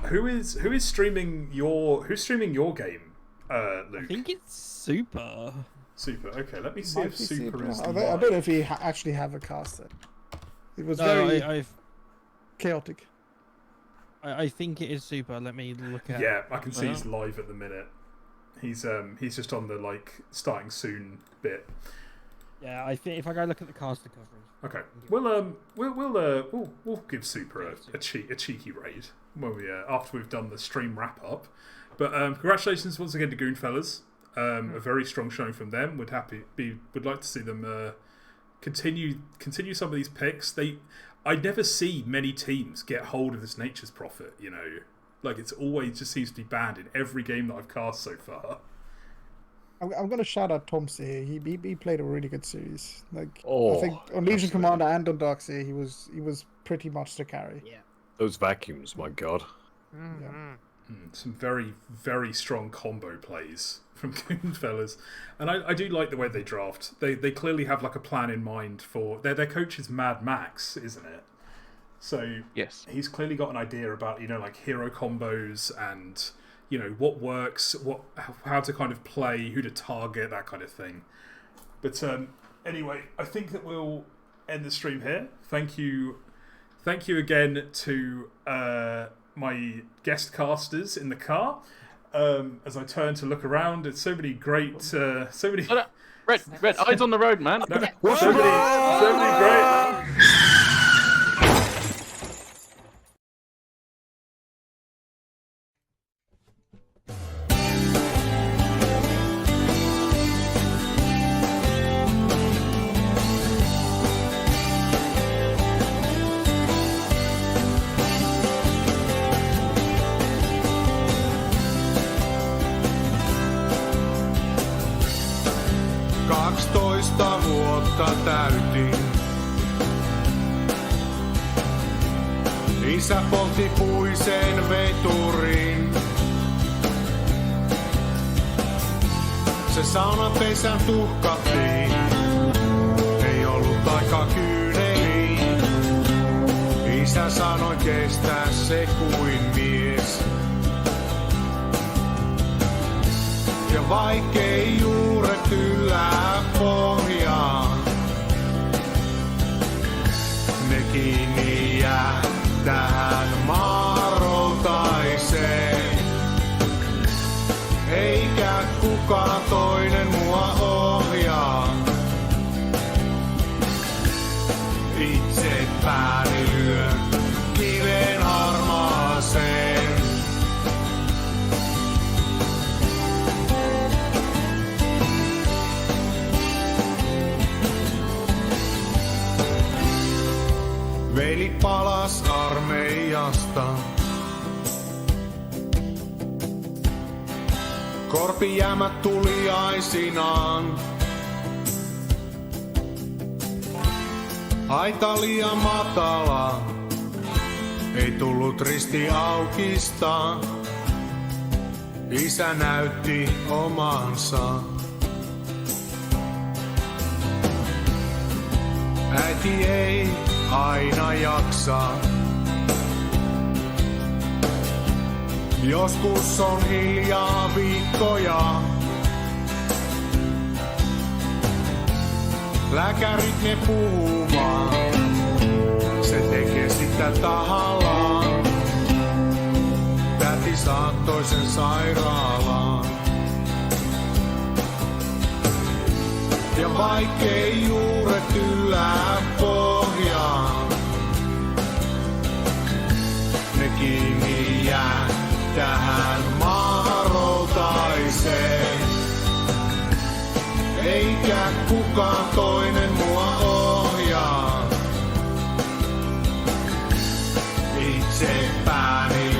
who's streaming your game, Luke? I think it's Super. Super. Okay, let me see if Super is. I don't know if he actually have a caster. It was No, very chaotic. I think it is Super. Let me look at. Yeah, I can see he's live at the minute. He's just on the starting soon bit. Yeah, I think if I go look at the caster coverage. Okay, we'll give Super a cheeky raid when we after we've done the stream wrap up. But congratulations once again to Goonfellas. A very strong showing from them. Would like to see them continue some of these picks. I never see many teams get hold of this Nature's Prophet. You know, like it's always just seems to be banned in every game that I've cast so far. I'm going to shout out Thomse here. He played a really good series. I think on absolutely. Legion Commander and on Darkseer, he was pretty much the carry. Yeah. Those vacuums, my god. Some very, very strong combo plays from Goonfellas. And I do like the way they draft. They clearly have like a plan in mind for... Their coach is Mad Max, isn't it? So yes, he's clearly got an idea about, like hero combos and, what works, how to kind of play, who to target, that kind of thing. But anyway, I think that we'll end the stream here. Thank you again to... my guest casters in the car. As I turn to look around, it's so many great, Red, eyes on the road, man. so many great. Täytin. Isä poltti puisen veturin. Se saunapesän tuhkattiin. Ei ollut aika kyyneliin. Isä sanoi kestää se kuin mies. Ja vaikkei juuret yllää pohjaan, ne kiinni jää tähän maaroutaiseen. Eikä kukaan toinen mua ohjaa. Itse pääni lyön kiven harmaaseen. Veli palas armeijasta. Korpijäämät tuliaisinaan. Aita liian matala. Ei tullut risti aukista. Isä näytti omansa. Äiti ei aina jaksa. Joskus on hiljaa viikkoja. Lääkärit ne puhuu vaan, se tekee sitä tahallaan. Täti saattoi sen sairaalaan. Ja vaikkei juuret yllää pohjaan, ne kiinni jää tähän maahan routaiseen. Eikä kukaan toinen mua ohjaa. Itse pääni